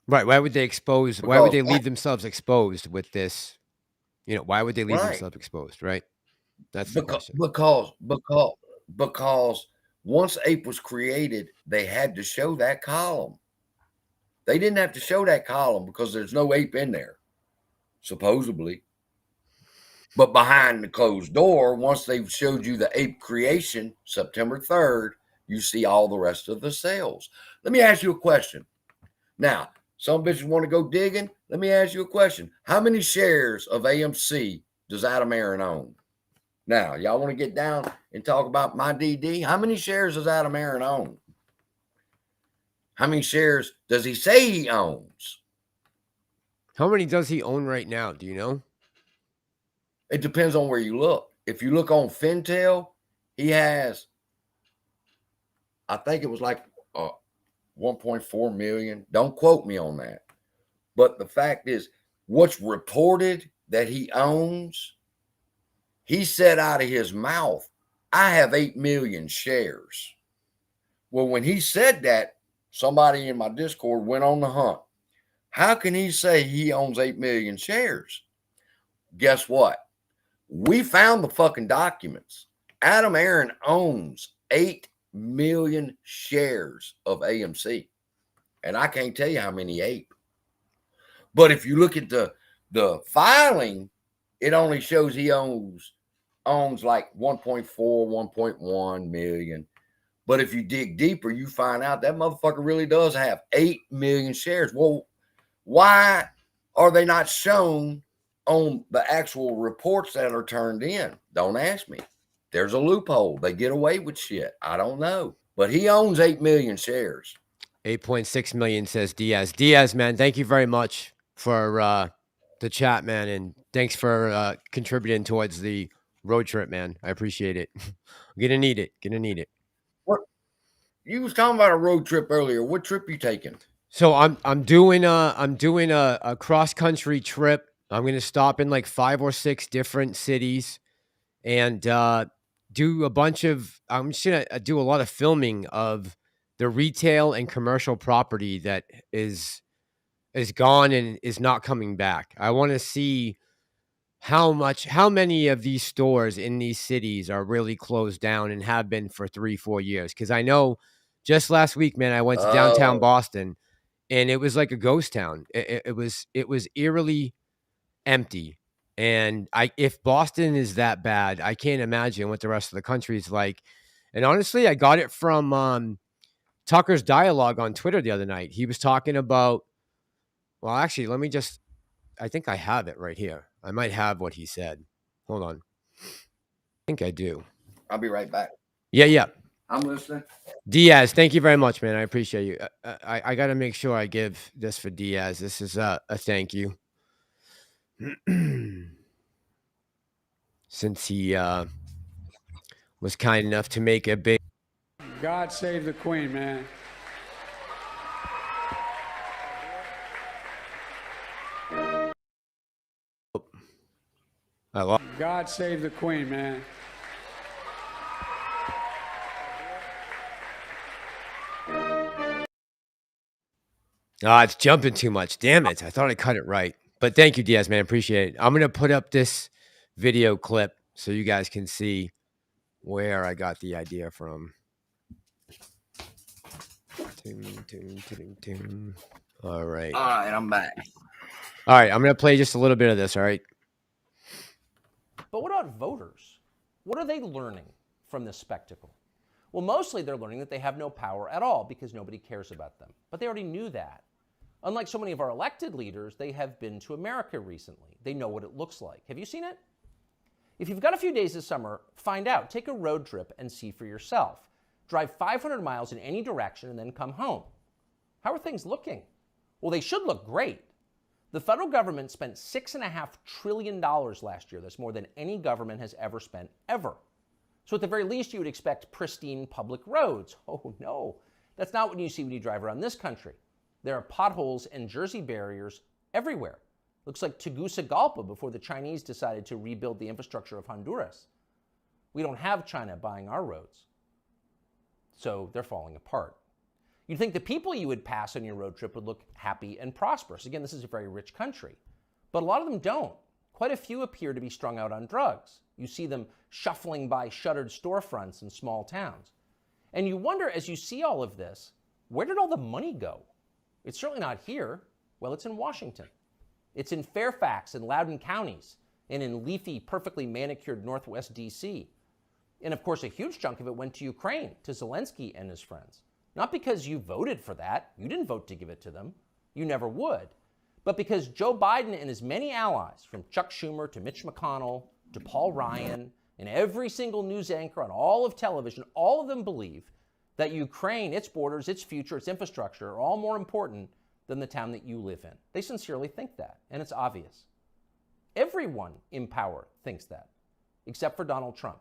Right. Why would they expose? Why would they leave themselves exposed with this? You know, why would they leave themselves exposed? Right. That's the question. Because once ape was created, they had to show that column. They didn't have to show that column because there's no ape in there, supposedly. But behind the closed door, once they've showed you the ape creation, September 3rd, you see all the rest of the cells. Let me ask you a question. Now, some bitches want to go digging. Let me ask you a question. How many shares of AMC does Adam Aaron own? Now, y'all want to get down and talk about my DD? How many shares does Adam Aaron own? How many shares does he say he owns? How many does he own right now? Do you know? It depends on where you look. If you look on Fintel, he has, I think it was like 1.4 million. Don't quote me on that. But the fact is, what's reported that he owns, he said out of his mouth, I have 8 million shares. Well, when he said that, somebody in my Discord went on the hunt. How can he say he owns 8 million shares? Guess what? We found the fucking documents. Adam Aaron owns 8 million shares of AMC. And I can't tell you how many ape. But if you look at the filing, it only shows he owns like 1.4, 1.1 million. But if you dig deeper, you find out that motherfucker really does have 8 million shares. Well, why are they not shown on the actual reports that are turned in? Don't ask me. There's a loophole. They get away with shit. I don't know. But he owns 8 million shares. 8.6 million, says Diaz. Diaz, man, thank you very much for the chat, man. And thanks for contributing towards the road trip, man. I appreciate it. I'm gonna need it. Gonna need it. What? You was talking about a road trip earlier. What trip you taking? So I'm doing a cross country trip. I'm gonna stop in like 5 or 6 different cities and do a bunch of. I'm just gonna do a lot of filming of the retail and commercial property that is gone and is not coming back. I want to see how many of these stores in these cities are really closed down and have been for 3-4 years. Because I know just last week, man, I went to downtown Boston and it was like a ghost town. It was eerily empty. And if Boston is that bad, I can't imagine what the rest of the country is like. And honestly, I got it from Tucker's dialogue on Twitter the other night. He was talking about, well, actually, I think I have it right here. I might have what he said. Hold on. I think I do. I'll be right back. Yeah. I'm listening. Diaz, thank you very much, man. I appreciate you. I got to make sure I give this for Diaz. This is a thank you. Since he was kind enough to make a big. God save the Queen, man. I love. God save the Queen, man. It's jumping too much. Damn it. I thought I cut it right. But thank you, Diaz, man. Appreciate it. I'm going to put up this video clip so you guys can see where I got the idea from. All right. All right, I'm back. All right, I'm going to play just a little bit of this, all right? But what about voters? What are they learning from this spectacle? Well, mostly they're learning that they have no power at all because nobody cares about them. But they already knew that. Unlike so many of our elected leaders, they have been to America recently. They know what it looks like. Have you seen it? If you've got a few days this summer, find out. Take a road trip and see for yourself. Drive 500 miles in any direction and then come home. How are things looking? Well, they should look great. The federal government spent $6.5 trillion last year. That's more than any government has ever spent, ever. So at the very least, you would expect pristine public roads. Oh no, that's not what you see when you drive around this country. There are potholes and Jersey barriers everywhere. Looks like Tegucigalpa before the Chinese decided to rebuild the infrastructure of Honduras. We don't have China buying our roads, so they're falling apart. You'd think the people you would pass on your road trip would look happy and prosperous. Again, this is a very rich country, but a lot of them don't. Quite a few appear to be strung out on drugs. You see them shuffling by shuttered storefronts in small towns. And you wonder, as you see all of this, where did all the money go? It's certainly not here. Well, it's in Washington. It's in Fairfax and Loudoun counties, and in leafy, perfectly manicured Northwest D.C. And of course, a huge chunk of it went to Ukraine, to Zelensky and his friends. Not because you voted for that. You didn't vote to give it to them. You never would. But because Joe Biden and his many allies, from Chuck Schumer to Mitch McConnell to Paul Ryan, and every single news anchor on all of television, all of them believe that Ukraine, its borders, its future, its infrastructure are all more important than the town that you live in. They sincerely think that, and it's obvious. Everyone in power thinks that, except for Donald Trump.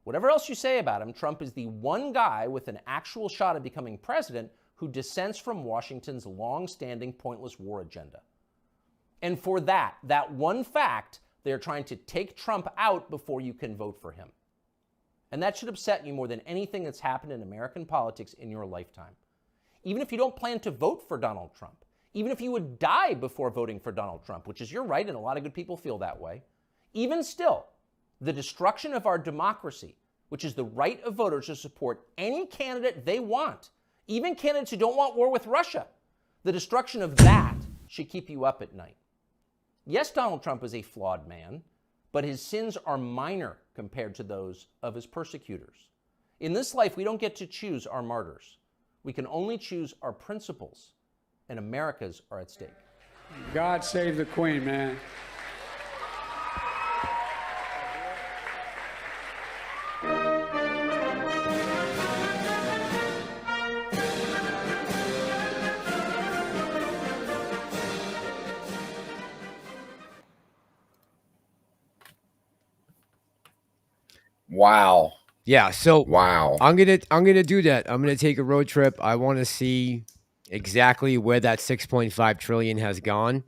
Whatever else you say about him, Trump is the one guy with an actual shot at becoming president who dissents from Washington's long-standing pointless war agenda. And for that one fact, they're trying to take Trump out before you can vote for him. And that should upset you more than anything that's happened in American politics in your lifetime. Even if you don't plan to vote for Donald Trump, even if you would die before voting for Donald Trump, which is your right, and a lot of good people feel that way, even still, the destruction of our democracy, which is the right of voters to support any candidate they want, even candidates who don't want war with Russia, the destruction of that should keep you up at night. Yes, Donald Trump is a flawed man, but his sins are minor compared to those of his persecutors. In this life, we don't get to choose our martyrs. We can only choose our principles, and America's are at stake. God save the Queen, man. Wow. Yeah, so Wow. I'm gonna do that. I'm gonna take a road trip. I want to see exactly where that 6.5 trillion has gone,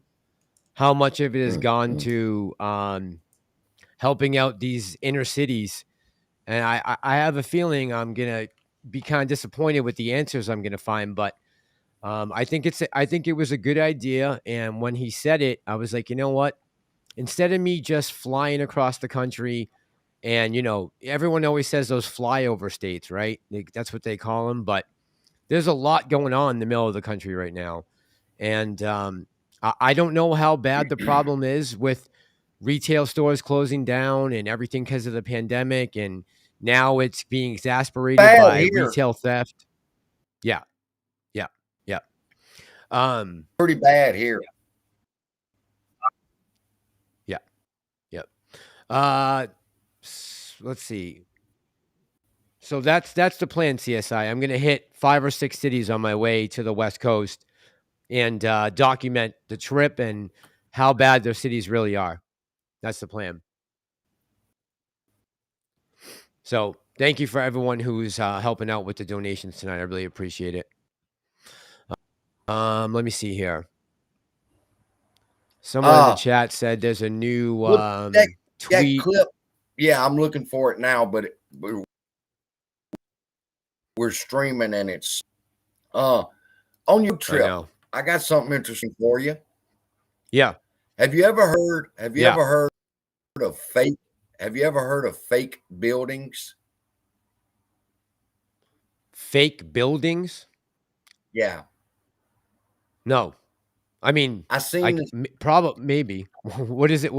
how much of it has gone to helping out these inner cities, and I have a feeling I'm gonna be kind of disappointed with the answers I'm gonna find, but I think it was a good idea. And when he said it, I was like, you know what? Instead of me just flying across the country. And, everyone always says those flyover states, right? That's what they call them. But there's a lot going on in the middle of the country right now. And I don't know how bad the problem is with retail stores closing down and everything because of the pandemic. And now it's being exasperated by retail theft. Yeah. Pretty bad here. Yeah. Let's see. So that's the plan, CSI. I'm going to hit 5 or 6 cities on my way to the West Coast and document the trip and how bad those cities really are. That's the plan. So thank you for everyone who's helping out with the donations tonight. I really appreciate it. Let me see here. Someone in the chat said there's a new tweet. That clip. Yeah, I'm looking for it now, but we're streaming and it's on your trip. I got something interesting for you. Yeah. Have you ever heard of fake? Have you ever heard of fake buildings? Fake buildings? Yeah. No. I mean, probably maybe. What is it?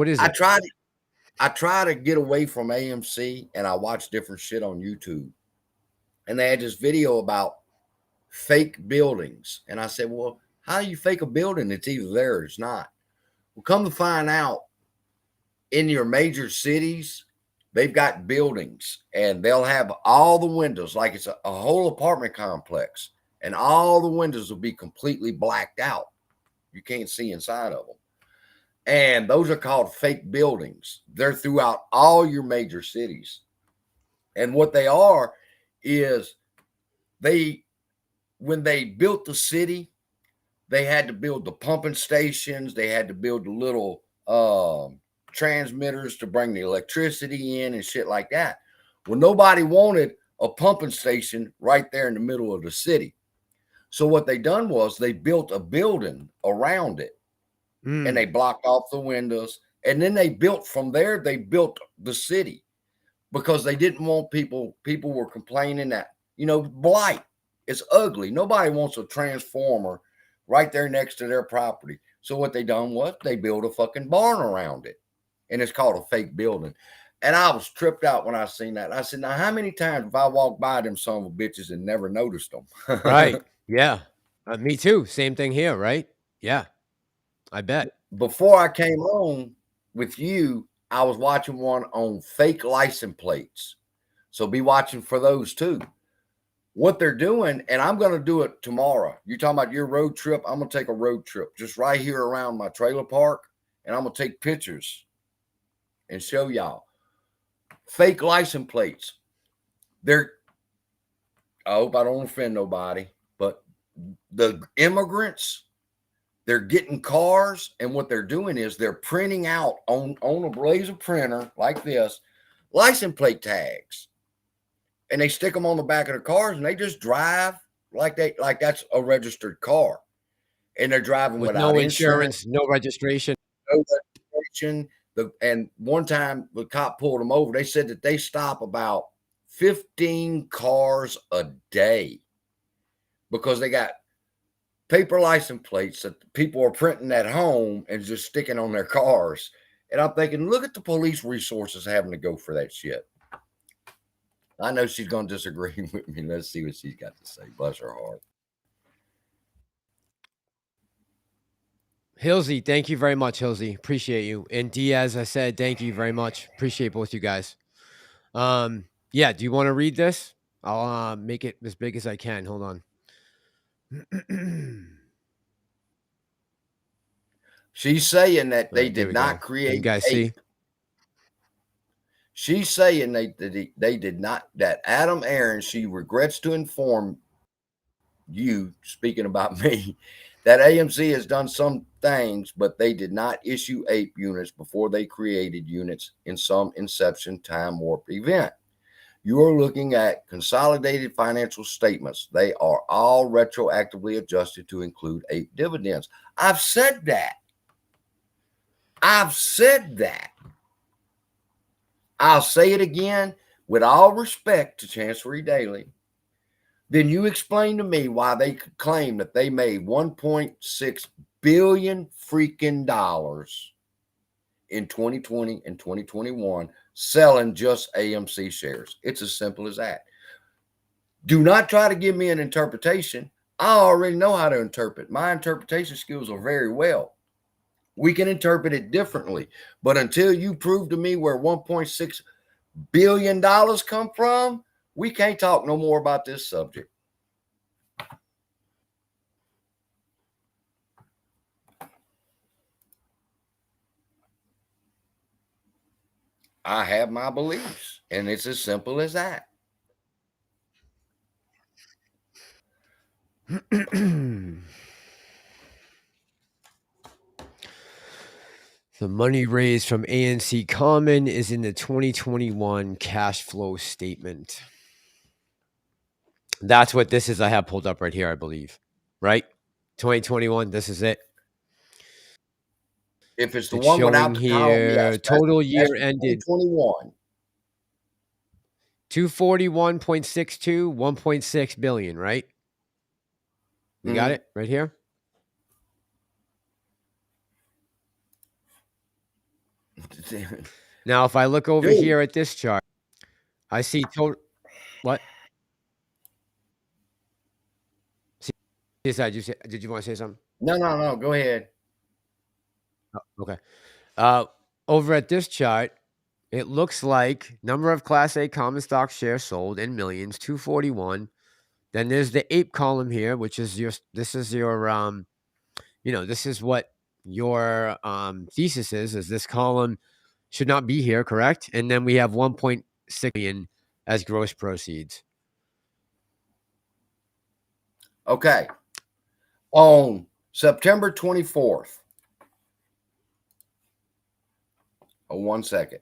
I try to get away from AMC and I watch different shit on YouTube. And they had this video about fake buildings. And I said, well, how do you fake a building? It's either there or it's not. Well, come to find out, in your major cities, they've got buildings and they'll have all the windows, like it's a whole apartment complex, and all the windows will be completely blacked out. You can't see inside of them. And those are called fake buildings. They're throughout all your major cities. And what they are is when they built the city, they had to build the pumping stations. They had to build the little transmitters to bring the electricity in and shit like that. Well, nobody wanted a pumping station right there in the middle of the city. So what they done was they built a building around it, and they blocked off the windows. And then they built from there, they built the city because they didn't want people were complaining that, blight, it's ugly. Nobody wants a transformer right there next to their property. So what they done was they built a fucking barn around it, and it's called a fake building. And I was tripped out when I seen that. I said, now how many times have I walked by them son of a bitches and never noticed them? Right. Yeah. Me too. Same thing here, right? Yeah. I bet. Before I came on with you, I was watching one on fake license plates. So be watching for those too. What they're doing, and I'm going to do it tomorrow. You're talking about your road trip. I'm going to take a road trip just right here around my trailer park, and I'm going to take pictures and show y'all fake license plates. I hope I don't offend nobody, but the immigrants, they're getting cars, and what they're doing is they're printing out on a laser printer like this license plate tags, and they stick them on the back of the cars, and they just drive like that's a registered car, and they're driving With without no insurance, no registration. no registration. And one time the cop pulled them over. They said that they stop about 15 cars a day because they got paper license plates that people are printing at home and just sticking on their cars. And I'm thinking, look at the police resources having to go for that shit. I know she's going to disagree with me. Let's see what she's got to say. Bless her heart. Hilsey, thank you very much, Hilsey. Appreciate you. And Diaz, I said thank you very much. Appreciate both you guys. Yeah, do you want to read this? I'll make it as big as I can. Hold on. She's saying that they There did we not go. create. Can you guys see? She's saying they did not, that Adam Aaron, she regrets to inform you, speaking about me, that AMC has done some things, but they did not issue APE units before they created units in some inception time warp event. You are looking at consolidated financial statements. They are all retroactively adjusted to include APE dividends. I've said that. I'll say it again with all respect to Chancery Daily. Then you explain to me why they could claim that they made $1.6 billion freaking dollars in 2020 and 2021 selling just AMC shares. It's as simple as that. Do not try to give me an interpretation. I already know how to interpret. My interpretation skills are very well. We can interpret it differently. But until you prove to me where $1.6 billion come from, we can't talk no more about this subject. I have my beliefs, and it's as simple as that. The money raised from ANC Common is in the 2021 cash flow statement. That's what this is. I have pulled up right here, I believe. Right? 2021, this is it. If it's the It's one without showing the column, here, yes, total that's year ended 2021. 241.62, 1.6 billion, right? We got it right here. Now, if I look over here at this chart, I see total. What? Did you want to say something? No. Go ahead. Oh, okay. Over at this chart, it looks like number of Class A common stock shares sold in millions, 241. Then there's the ape column here, which is your this is what your thesis is this column should not be here, correct? And then we have 1.6 million as gross proceeds. Okay. On September 24th. Oh, 1 second.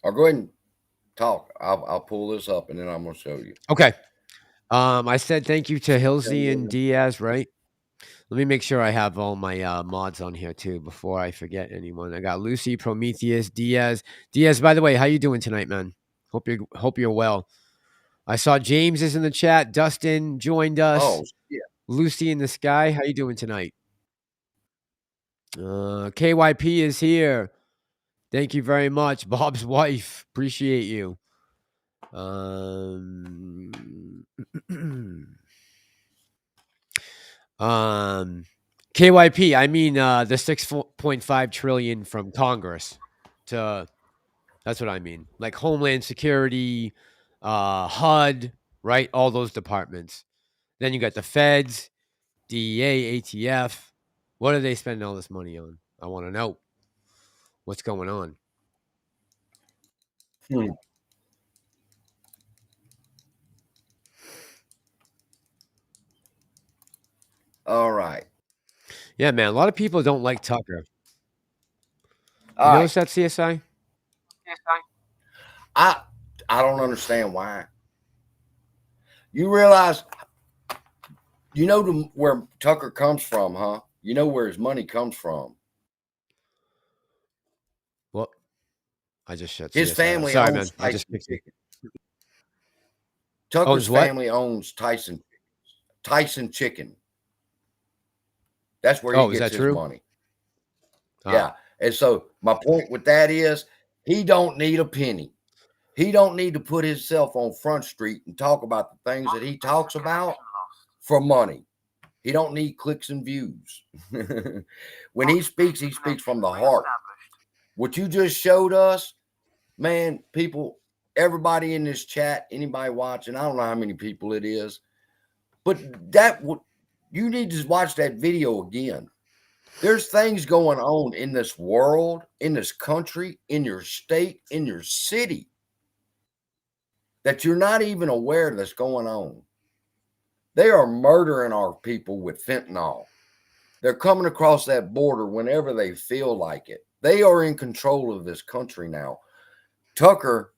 I'll go ahead and talk. I'll pull this up and then I'm going to show you. Okay. I said thank you to Hilsey and Diaz, right? Let me make sure I have all my mods on here too before I forget anyone. I got Lucy, Prometheus, Diaz. Diaz, by the way, how you doing tonight, man? Hope you're well. I saw James is in the chat. Dustin joined us. Oh, yeah. Lucy in the sky, how you doing tonight? KYP is here. Thank you very much, Bob's wife. Appreciate you. KYP, I mean the 6.5 trillion from Congress to that's what I mean. Like Homeland Security, HUD, right? All those departments. Then you got the feds, DEA, ATF. What are they spending all this money on? I want to know what's going on. All right. Yeah, man. A lot of people don't like Tucker. All You notice that, CSI? I don't understand why. You realize, where Tucker comes from, huh? You know where his money comes from. Well, I just shut His CSI. family Sorry, man. owns I just Tyson picked it. Chicken. Tucker's what? family owns Tyson Chicken. That's where he is gets that his true? money. Yeah. And so my point with that is he don't need a penny. He don't need to put himself on Front Street and talk about the things that he talks about for money. He don't need clicks and views. When he speaks from the heart. What you just showed us, man, people, everybody in this chat, anybody watching, I don't know how many people it is, but you need to watch that video again. There's things going on in this world, in this country, in your state, in your city that you're not even aware that's going on. They are murdering our people with fentanyl. They're coming across that border whenever they feel like it. They are in control of this country now. Tucker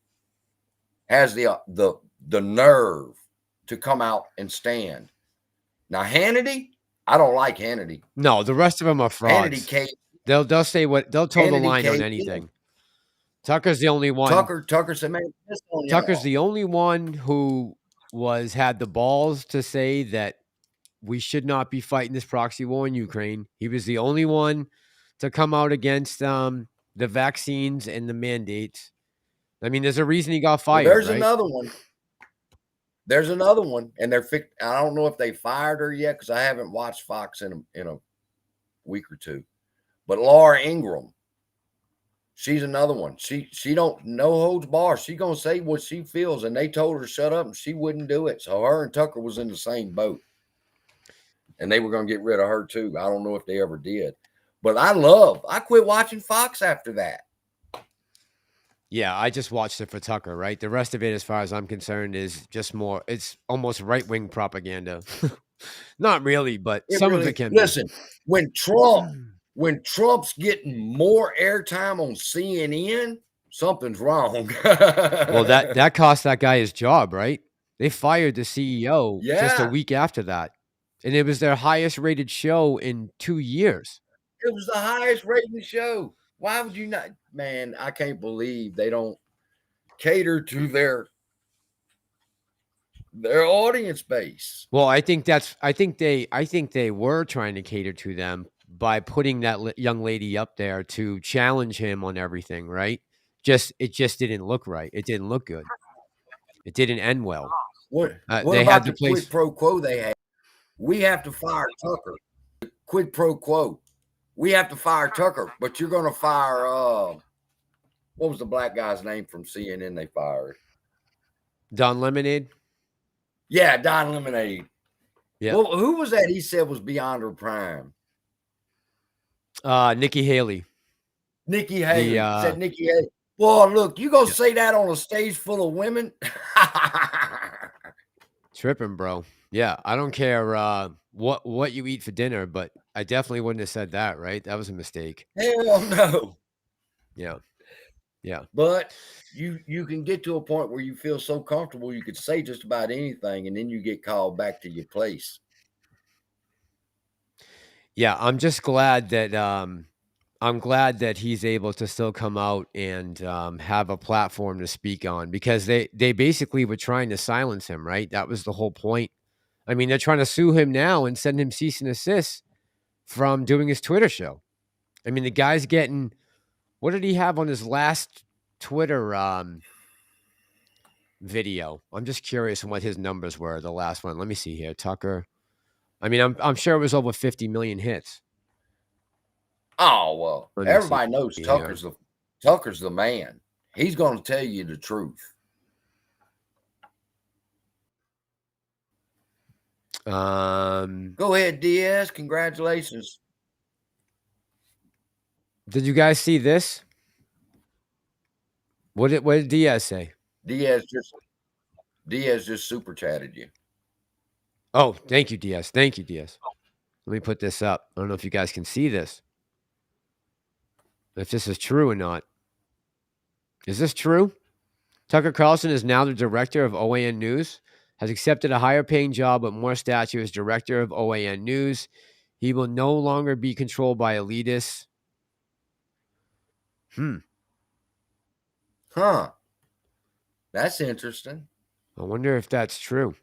has the nerve to come out and stand. Now, Hannity, I don't like Hannity. No, the rest of them are frauds. Hannity they'll say what they'll toe the Hannity line on anything. Tucker's the only one. Tucker said, man, Tucker's the only one who had the balls to say that we should not be fighting this proxy war in Ukraine. He was the only one to come out against the vaccines and the mandates. I mean, there's a reason he got fired. There's right? another one. There's another one, and I don't know if they fired her yet because I haven't watched Fox in a week or two. But Laura Ingraham, she's another one. She don't no holds bar. She gonna say what she feels, and they told her to shut up, and she wouldn't do it. So her and Tucker was in the same boat, and they were gonna get rid of her too. I don't know if they ever did, but I quit watching Fox after that. Yeah, I just watched it for Tucker, right? The rest of it, as far as I'm concerned, is just more, it's almost right-wing propaganda. Not really, but some of it can be. Listen, when Trump's getting more airtime on CNN, something's wrong. Well, that cost that guy his job, right? They fired the CEO just a Yeah. week after that. And it was their highest rated show in 2 years. It was the highest rated show. Why would you not? Man, I can't believe they don't cater to their audience base. Well, I think they were trying to cater to them by putting that young lady up there to challenge him on everything, right? It just didn't look right. It didn't look good. It didn't end well. What they about had the place quid pro quo they had? We have to fire Tucker. Quid pro quo. We have to fire Tucker, but you're going to fire, what was the black guy's name from CNN they fired? Don Lemonade. Yeah, Don Lemonade. Yeah. Well, who was that he said was beyond her prime? Nikki Haley. Nikki Haley. The Said Nikki Haley. Well, look, you gonna yeah. say that on a stage full of women? Tripping, bro. Yeah, I don't care what you eat for dinner, but I definitely wouldn't have said that, right? That was a mistake. Hell no. Yeah. Yeah. But you can get to a point where you feel so comfortable you could say just about anything, and then you get called back to your place. Yeah, I'm just glad that I'm glad that he's able to still come out and have a platform to speak on, because they basically were trying to silence him, right? That was the whole point. I mean, they're trying to sue him now and send him cease and desist from doing his Twitter show. I mean, the guy's getting, what did he have on his last Twitter video? I'm just curious on what his numbers were, the last one. Let me see here. Tucker. I mean, I'm sure it was over 50 million hits. Oh well, Let me everybody see knows here. Tucker's the man. He's going to tell you the truth. Go ahead, Diaz. Congratulations. Did you guys see this? What did Diaz say? Diaz just super chatted you. Oh, thank you, Diaz. Thank you, Diaz. Let me put this up. I don't know if you guys can see this. If this is true or not. Is this true? Tucker Carlson is now the director of OAN News, has accepted a higher paying job with more stature as director of OAN News. He will no longer be controlled by elitists. Huh. That's interesting. I wonder if that's true.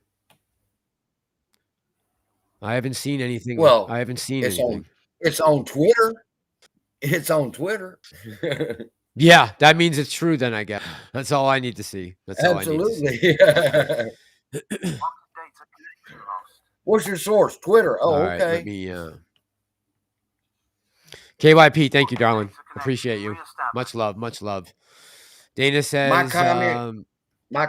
I haven't seen anything. Well, I haven't seen it's anything. it's on Twitter. It's on Twitter. Yeah, that means it's true then, I guess. That's all I need to see. That's all I need to see. Absolutely. What's your source? Twitter. Oh, All right, okay. let me KYP, thank you, darling. Appreciate you. Much love, much love. Dana says My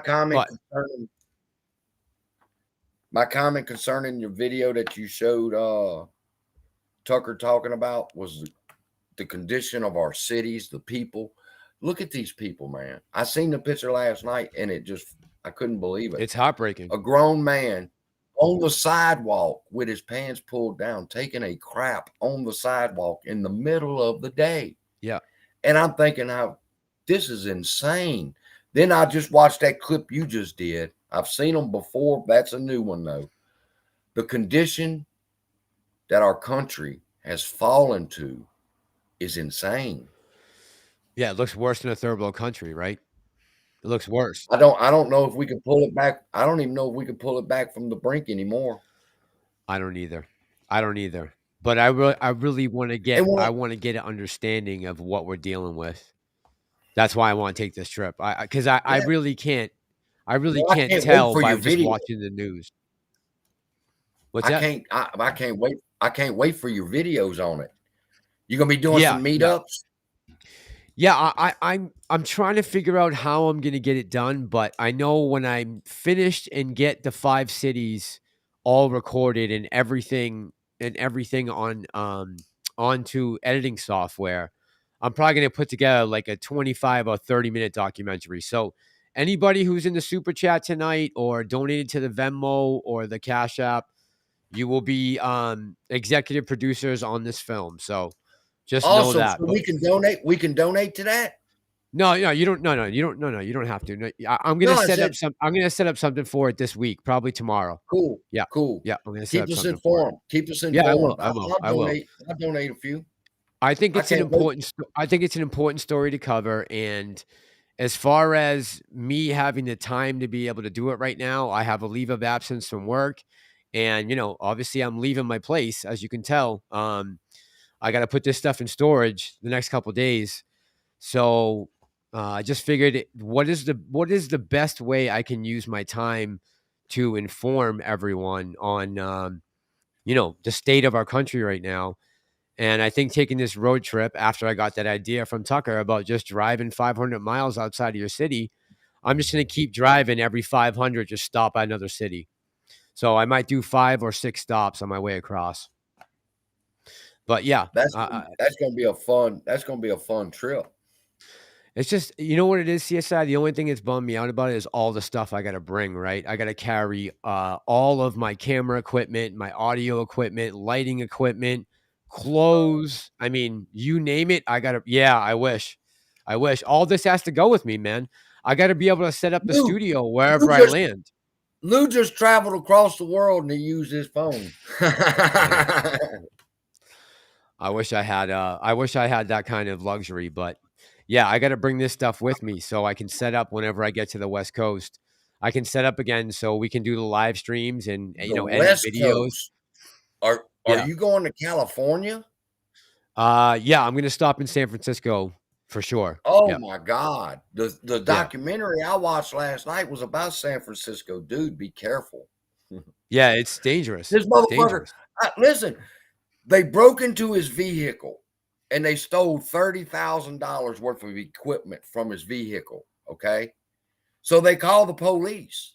comment concerning your video that you showed Tucker talking about was the condition of our cities, the people. Look at these people, man. I seen the picture last night and I couldn't believe it. it's heartbreaking. A grown man on the sidewalk with his pants pulled down, taking a crap on the sidewalk in the middle of the day. Yeah. And I'm thinking, this is insane. Then I just watched that clip you just did. I've seen them before. That's a new one, though. The condition that our country has fallen to is insane. Yeah, it looks worse than a third world country, right? It looks worse. I don't know if we can pull it back. I don't even know if we can pull it back from the brink anymore. I don't either. But I really want to get an understanding of what we're dealing with. That's why I want to take this trip. I really can't tell by just watching the news. What's that? I can't wait. I can't wait for your videos on it. You're gonna be doing some meetups. Yeah, I'm trying to figure out how I'm gonna get it done, but I know when I'm finished and get the 5 cities all recorded and everything on onto editing software, I'm probably gonna put together like a 25 or 30-minute documentary. So anybody who's in the super chat tonight or donated to the Venmo or the Cashapp, you will be executive producers on this film. So just know that. So we can donate. We can donate to that. No, you don't. No, you don't have to. No, I'm gonna set up some. I'm gonna set up something for it this week, probably tomorrow. Cool. Yeah, cool. Yeah, I'm gonna set up something informed. Keep us informed. Yeah, I will. I'll donate a few. I think it's an important story to cover. And as far as me having the time to be able to do it right now, I have a leave of absence from work, and obviously I'm leaving my place, as you can tell. I got to put this stuff in storage the next couple of days. So I just figured, what is the best way I can use my time to inform everyone on, the state of our country right now. And I think taking this road trip, after I got that idea from Tucker about just driving 500 miles outside of your city, I'm just going to keep driving every 500, just stop by another city. So I might do 5 or 6 stops on my way across. But yeah, That's gonna be a fun trip. it's just, you know what it is, CSI? The only thing that's bummed me out about it is all the stuff I gotta bring, right? I gotta carry all of my camera equipment, my audio equipment, lighting equipment, clothes. I mean, you name it, I gotta. Yeah, I wish. I wish. All this has to go with me, man. I gotta be able to set up the Lou, studio Lou wherever I just land. Lou just traveled across the world and he used his phone. Yeah. I wish I had that kind of luxury, but yeah, I gotta bring this stuff with me so I can set up whenever I get to the West Coast. I can set up again so we can do the live streams and, The edit West videos. Coast. Are Yeah. you going to California? Yeah, I'm gonna stop in San Francisco for sure. Oh Yep. my God. The Yeah. documentary I watched last night was about San Francisco. Dude, be careful. Yeah, it's dangerous. This It's motherfucker, dangerous. listen, they broke into his vehicle and they stole $30,000 worth of equipment from his vehicle. Okay. So they call the police.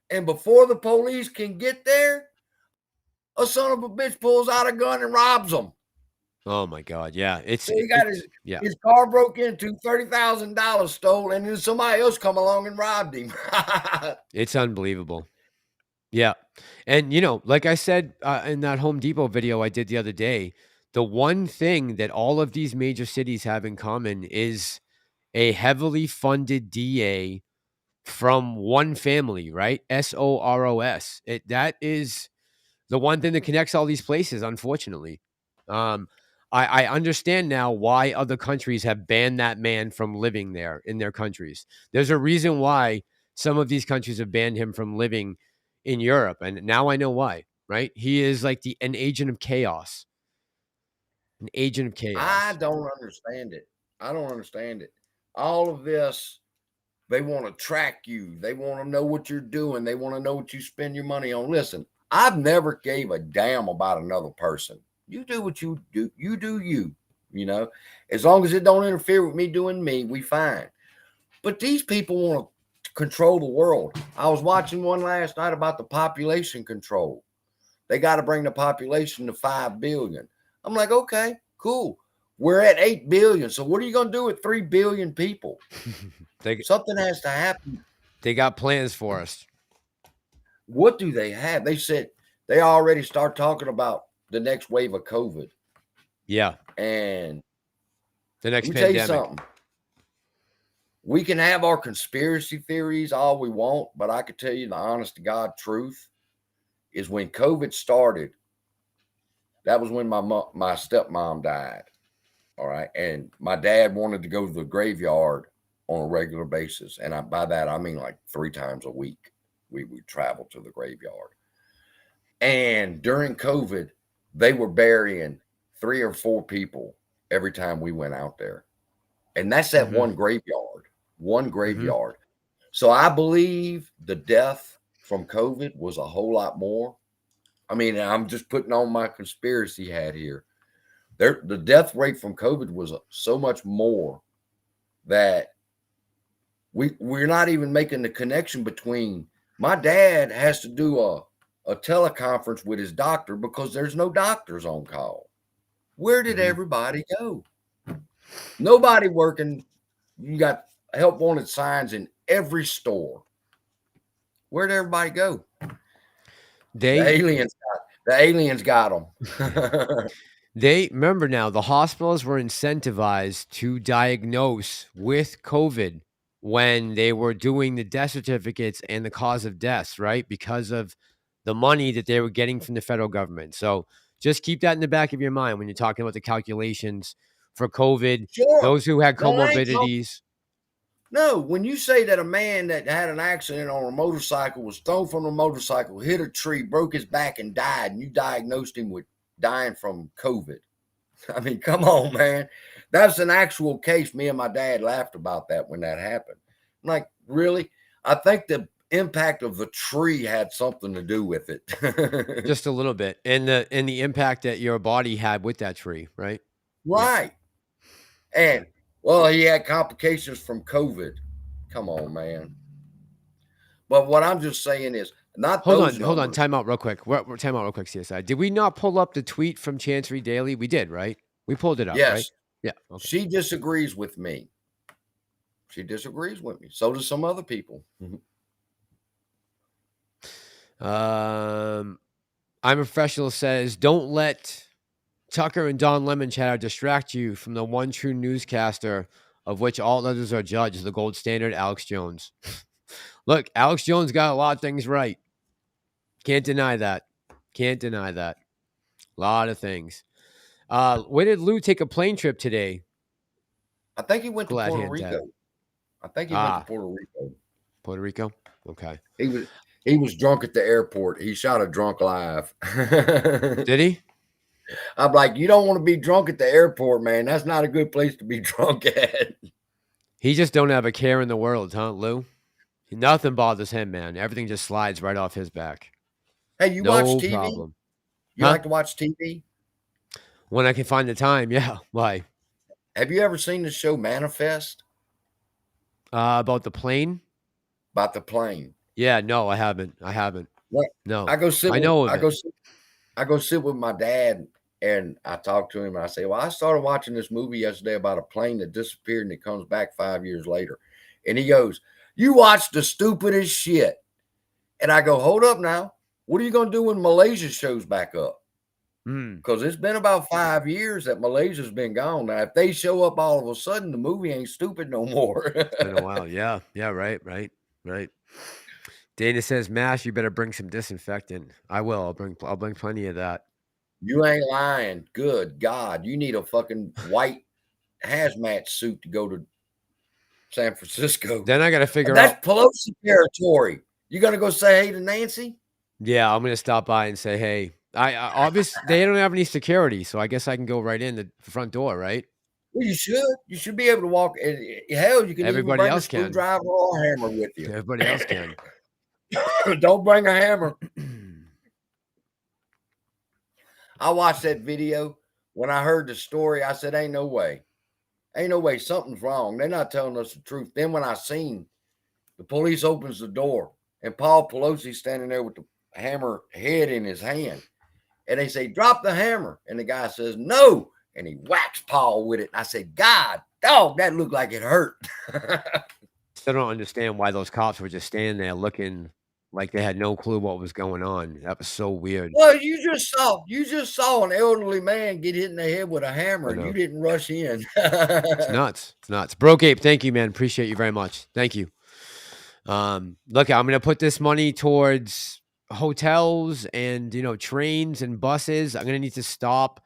And before the police can get there, a son of a bitch pulls out a gun and robs them. Oh my God. Yeah. So he got Yeah. his car broke into, $30,000 stole, and then somebody else come along and robbed him. It's unbelievable. Yeah. And, like I said in that Home Depot video I did the other day, the one thing that all of these major cities have in common is a heavily funded DA from one family, right? SOROS. That is the one thing that connects all these places, unfortunately. Um, I understand now why other countries have banned that man from living there in their countries. There's a reason why some of these countries have banned him from living in Europe, and now I know why. Right? He is like an agent of chaos. An agent of I chaos. don't understand it. I don't understand it. All of this, they want to track you. They want to know what you're doing. They want to know what you spend your money on. Listen, I've never gave a damn about another person. You do what you do. You do you. As long as it don't interfere with me doing me, we fine. But these people want to control the world. I was watching one last night about the population control. They got to bring the population to 5 billion. I'm like, okay, cool. We're at 8 billion. So what are you going to do with 3 billion people? Something has to happen. They got plans for us. What do they have? They said they already start talking about the next wave of COVID. Yeah. And the next let me tell pandemic. you something. We can have our conspiracy theories all we want, but I could tell you the honest to God truth is when COVID started, that was when my stepmom died. All right. And my dad wanted to go to the graveyard on a regular basis. And by that, I mean like 3 times a week, we would travel to the graveyard. And during COVID, they were burying 3 or 4 people every time we went out there. And that's that one graveyard. So I believe the death from COVID was a whole lot more. I mean, I'm just putting on my conspiracy hat here. The death rate from COVID was so much more that we're not even making the connection between. My dad has to do a teleconference with his doctor because there's no doctors on call. Where did everybody go? Nobody working. You got help wanted signs in every store. Where'd everybody go? The aliens got them. They remember now the hospitals were incentivized to diagnose with COVID when they were doing the death certificates and the cause of deaths, right? Because of the money that they were getting from the federal government. So just keep that in the back of your mind when you're talking about the calculations for COVID, Sure. those who had No, comorbidities. No, when you say that a man that had an accident on a motorcycle was thrown from a motorcycle, hit a tree, broke his back, and died, and you diagnosed him with dying from COVID. I mean, come on, man. That's an actual case. Me and my dad laughed about that when that happened. I'm like, really? I think the impact of the tree had something to do with it. Just a little bit. And the impact that your body had with that tree, right? Right. Yeah. And well, he had complications from COVID. Come on, man. But what I'm just saying is not Hold those on, hold on. numbers. Time out real quick. Time out real quick, CSI. Did we not pull up the tweet from Chancery Daily? We did, right? We pulled it up, right? Yes, Yeah. Okay. she disagrees with me. She disagrees with me. So do some other people. I'm a Professional says, don't let Tucker and Don Lemon chatter distract you from the one true newscaster of which all others are judged, the gold standard, Alex Jones. Look, Alex Jones got a lot of things right. Can't deny that. Can't deny that. A lot of things. Where did Lou take a plane trip today? I think he went to Glad Puerto hand Rico. dad. I think he went to Puerto Rico. Puerto Rico? Okay. He was drunk at the airport. He shot a drunk live. Did he? I'm like, you don't want to be drunk at the airport, man. That's not a good place to be drunk at. He just don't have a care in the world, huh, Lou? Nothing bothers him, man. Everything just slides right off his back. Hey, you watch No TV? problem. You Huh? like to watch TV? When I can find the time, yeah. Why? Have you ever seen the show Manifest About the plane? about the plane? Yeah, no, I haven't. What? No. I go sit. I know of I it. go. I go sit with my dad, and I talk to him. And I say, "Well, I started watching this movie yesterday about a plane that disappeared and it comes back 5 years later." And he goes, "You watch the stupidest shit." And I go, "Hold up now. What are you going to do when Malaysia shows back up?" Because it's been about 5 years that Malaysia's been gone. Now, if they show up all of a sudden, the movie ain't stupid no more. It's been a while. Yeah. Yeah. Right. Dana says, Mash, you better bring some disinfectant. I will. I'll bring plenty of that. You ain't lying. Good God. You need a fucking white hazmat suit to go to San Francisco. Then I got to figure out. That's Pelosi territory. You going to go say hey to Nancy? Yeah, I'm going to stop by and say, hey. I obviously they don't have any security, so I guess I can go right in the front door, right? Well, you should. You should be able to walk. Hell, you can Everybody even bring a else can. screwdriver or a hammer with you. Everybody else can. Don't bring a hammer. I watched that video. When I heard the story, I said, ain't no way. Ain't no way. Something's wrong. They're not telling us the truth. Then when I seen the police opens the door and Paul Pelosi standing there with the hammer head in his hand, and they say, drop the hammer. And the guy says, no. And he whacks Paul with it. I said, God, dog, that looked like it hurt. Still don't understand why those cops were just standing there looking like they had no clue what was going on. That was so weird. Well, you just saw an elderly man get hit in the head with a hammer, and you didn't rush in. It's nuts. It's nuts. Broke Ape, thank you, man. Appreciate you very much. Thank you. Look, I'm gonna put this money towards hotels and trains and buses. I'm gonna need to stop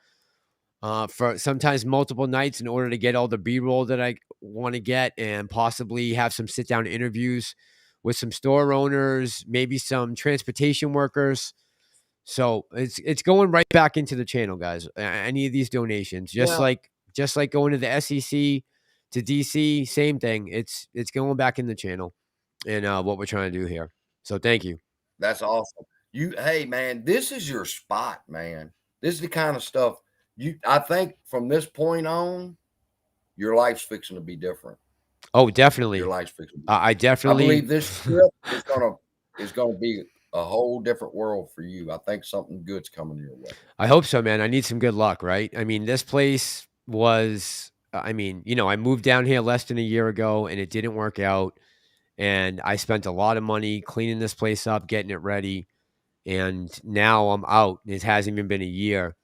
for sometimes multiple nights in order to get all the B-roll that I want to get, and possibly have some sit-down interviews with some store owners, maybe some transportation workers. So it's going right back into the channel, guys. Any of these donations, just like going to the SEC to DC, same thing. It's going back in the channel, and what we're trying to do here. So thank you. That's awesome. Hey man, this is your spot, man. This is the kind of stuff I think from this point on, your life's fixing to be different. Oh, definitely. Your life's fixing. I definitely. I believe this trip is gonna be a whole different world for you. I think something good's coming your way. I hope so, man. I need some good luck, right? I mean, this place was. I mean, I moved down here less than a year ago, and it didn't work out. And I spent a lot of money cleaning this place up, getting it ready, and now I'm out. It hasn't even been a year.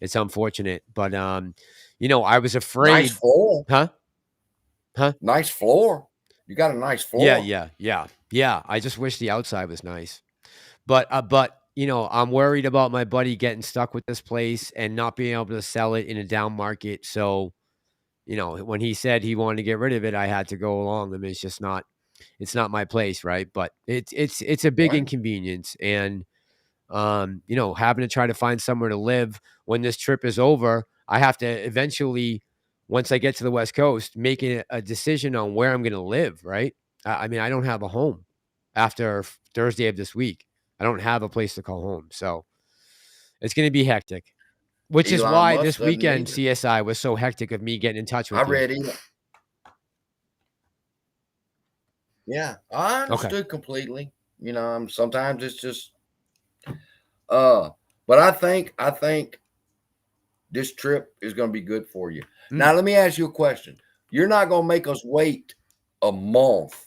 It's unfortunate, but I was afraid. Nice floor, huh? Nice floor. You got a nice floor. Yeah. I just wish the outside was nice, but I'm worried about my buddy getting stuck with this place and not being able to sell it in a down market. So, when he said he wanted to get rid of it, I had to go along. I mean, it's not my place, right? But it's a big inconvenience, and having to try to find somewhere to live when this trip is over. I have to eventually, once I get to the West Coast, make a decision on where I'm going to live, right? I mean, I don't have a home after Thursday of this week. I don't have a place to call home. So it's going to be hectic, which is why this weekend CSI was so hectic of me getting in touch with you. I read it. Yeah, I understood completely. You know, sometimes it's just but I think this trip is going to be good for you. Now, let me ask you a question. You're not going to make us wait a month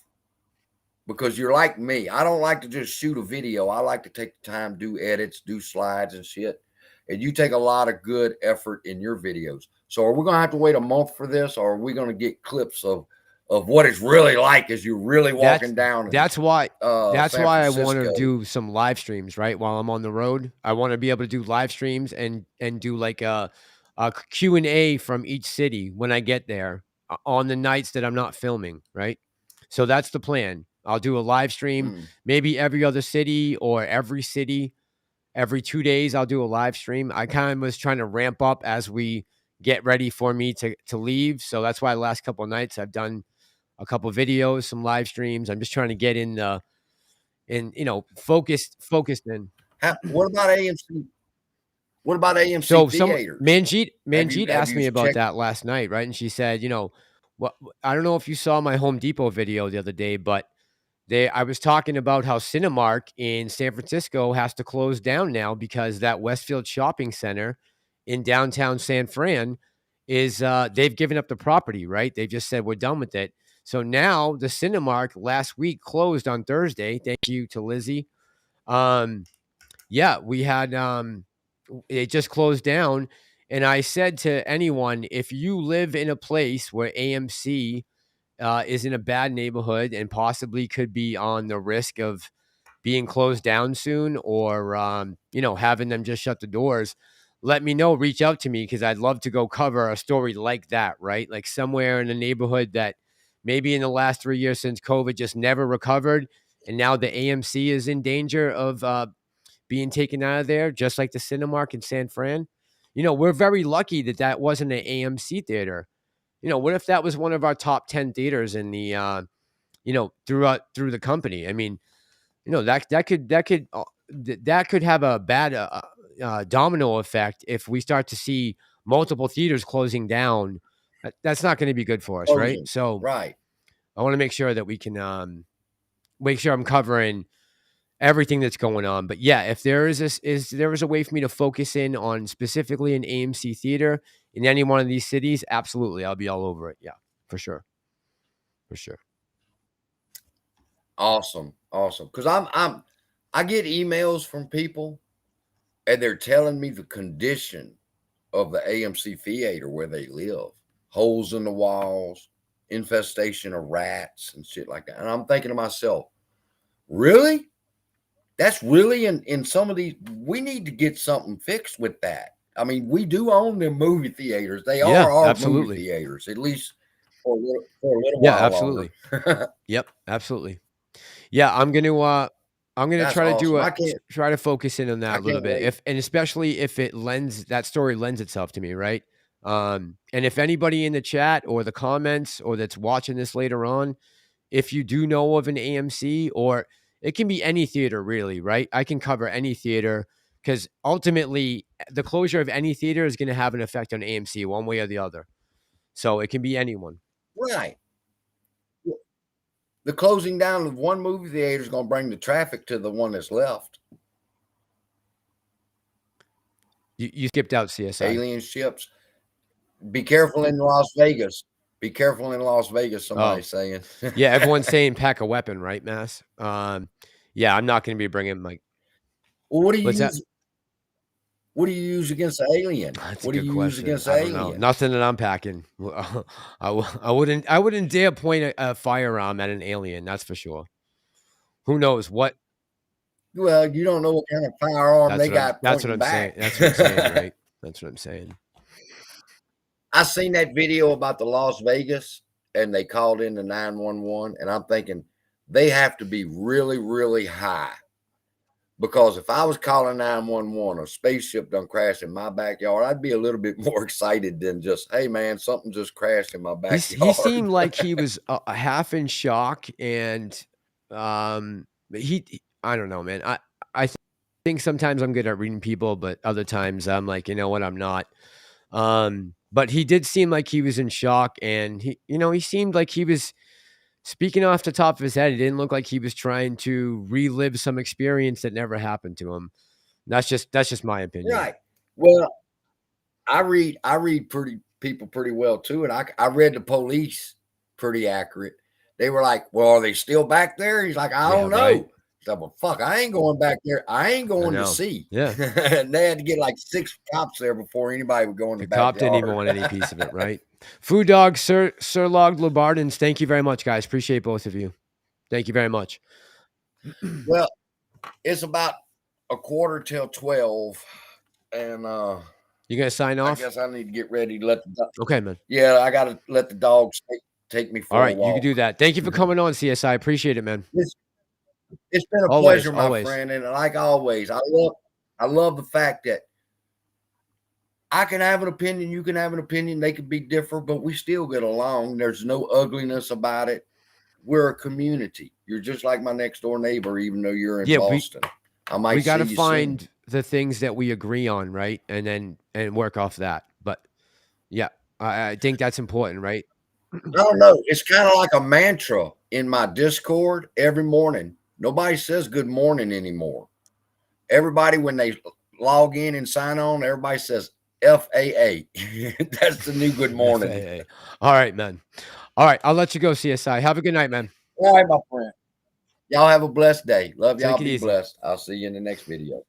because you're like me. I don't like to just shoot a video. I like to take the time, do edits, do slides and shit. And you take a lot of good effort in your videos. So are we going to have to wait a month for this, or are we going to get clips of what it's really like as you're really walking down? That's why I want to Francisco? do some live streams, right? While I'm on the road, I want to be able to do live streams and do like a Q&A from each city when I get there on the nights that I'm not filming, right? So that's the plan. I'll do a live stream, maybe every other city or every city. Every 2 days, I'll do a live stream. I kind of was trying to ramp up as we get ready for me to leave. So that's why the last couple of nights I've done a couple of videos, some live streams. I'm just trying to get in focused in. What about AMC? What about AMC So theaters? Manjeet asked me about checked? that last night, right? And she said, what I don't know if you saw my Home Depot video the other day, but I was talking about how Cinemark in San Francisco has to close down now because that Westfield shopping center in downtown San Fran is they've given up the property, right? They've just said we're done with it. So now the Cinemark last week closed on Thursday. Thank you to Lizzie. Yeah, we had it just closed down. And I said to anyone, if you live in a place where AMC is in a bad neighborhood and possibly could be on the risk of being closed down soon, or having them just shut the doors, let me know. Reach out to me because I'd love to go cover a story like that, right? Like somewhere in a neighborhood that maybe in the last 3 years since COVID just never recovered, and now the AMC is in danger of being taken out of there, just like the Cinemark in San Fran. We're very lucky that wasn't an AMC theater. What if that was one of our top 10 theaters in the, through the company? I mean, that could have a bad domino effect if we start to see multiple theaters closing down. That's not going to be good for us, right? So Right. I want to make sure that we can make sure I'm covering everything that's going on. But yeah, if there is a way for me to focus in on specifically an AMC theater in any one of these cities, absolutely, I'll be all over it. Yeah, for sure. Awesome. Because I get emails from people, and they're telling me the condition of the AMC theater where they live, holes in the walls, infestation of rats and shit like that. And I'm thinking to myself, really? That's really in some of these. We need to get something fixed with that. I mean, we do own them movie theaters. They are our absolutely. movie theaters, at least for a little Yeah, while absolutely. longer. Yep, absolutely. Yeah, I'm gonna That's try to awesome. try to focus in on that I a little can't bit. wait. And especially if that story lends itself to me, right? And if anybody in the chat or the comments or that's watching this later on, if you do know of an AMC, or it can be any theater really, right? I can cover any theater because ultimately the closure of any theater is going to have an effect on AMC one way or the other. So it can be anyone. Right. The closing down of one movie theater is going to bring the traffic to the one that's left. You skipped out CSI. Alien ships. Be careful in Las Vegas. Be careful in Las Vegas, somebody's saying. Yeah, everyone's saying pack a weapon, right, Mass? Yeah, I'm not going to be bringing my. Well, what do you What's use? that? What do you use against the alien? That's What a do good you use question. against the I don't know. alien? Nothing that I'm packing. I wouldn't dare point a firearm at an alien. That's for sure. Who knows what? Well, you don't know what kind of firearm they got pointing back. Saying. That's what I'm saying, right? That's what I'm saying. I seen that video about the Las Vegas, and they called in the 911, and I'm thinking they have to be really, really high. Because if I was calling 911, a spaceship done crashed in my backyard, I'd be a little bit more excited than just, hey, man, something just crashed in my backyard. He seemed like he was half in shock, and I don't know, man. I think sometimes I'm good at reading people, but other times I'm like, you know what, I'm not. But he did seem like he was in shock, and he seemed like he was Speaking off the top of his head, it didn't look like he was trying to relive some experience that never happened to him. That's just my opinion. Right. Well, I read people pretty well too, and I read the police pretty accurate. They were like, "Well, are they still back there?" He's like, "I don't know." Right. He's like, "Well, fuck, I ain't going back there. I ain't going to know. see." Yeah. And they had to get like 6 cops there before anybody would go in the The cop didn't even backyard. want any piece of it, right? Food Dog, Sir Log Lobardens, thank you very much, guys. Appreciate both of you. Thank you very much. Well, it's about a quarter till 12, and You gonna sign I off? guess I need to get ready to let the Okay, man. yeah, I got to let the dogs take me for All a right, walk. you can do that. Thank you for coming on, CSI. Appreciate it, man. It's been a Always, pleasure, my always. friend, and like always, I love the fact that I can have an opinion, you can have an opinion, they could be different, but we still get along. There's no ugliness about it. We're a community. You're just like my next door neighbor, even though you're in Boston. I might We got to see you find soon. the things that we agree on, right? And work off that. But yeah, I think that's important, right? I don't know. It's kind of like a mantra in my Discord every morning. Nobody says good morning anymore. Everybody, when they log in and sign on, everybody says FAA. That's the new good morning. FAA. All right, man. All right, I'll let you go, CSI. Have a good night, man. All right, my friend. Y'all have a blessed day. Love y'all. Take it Be easy. blessed. I'll see you in the next video.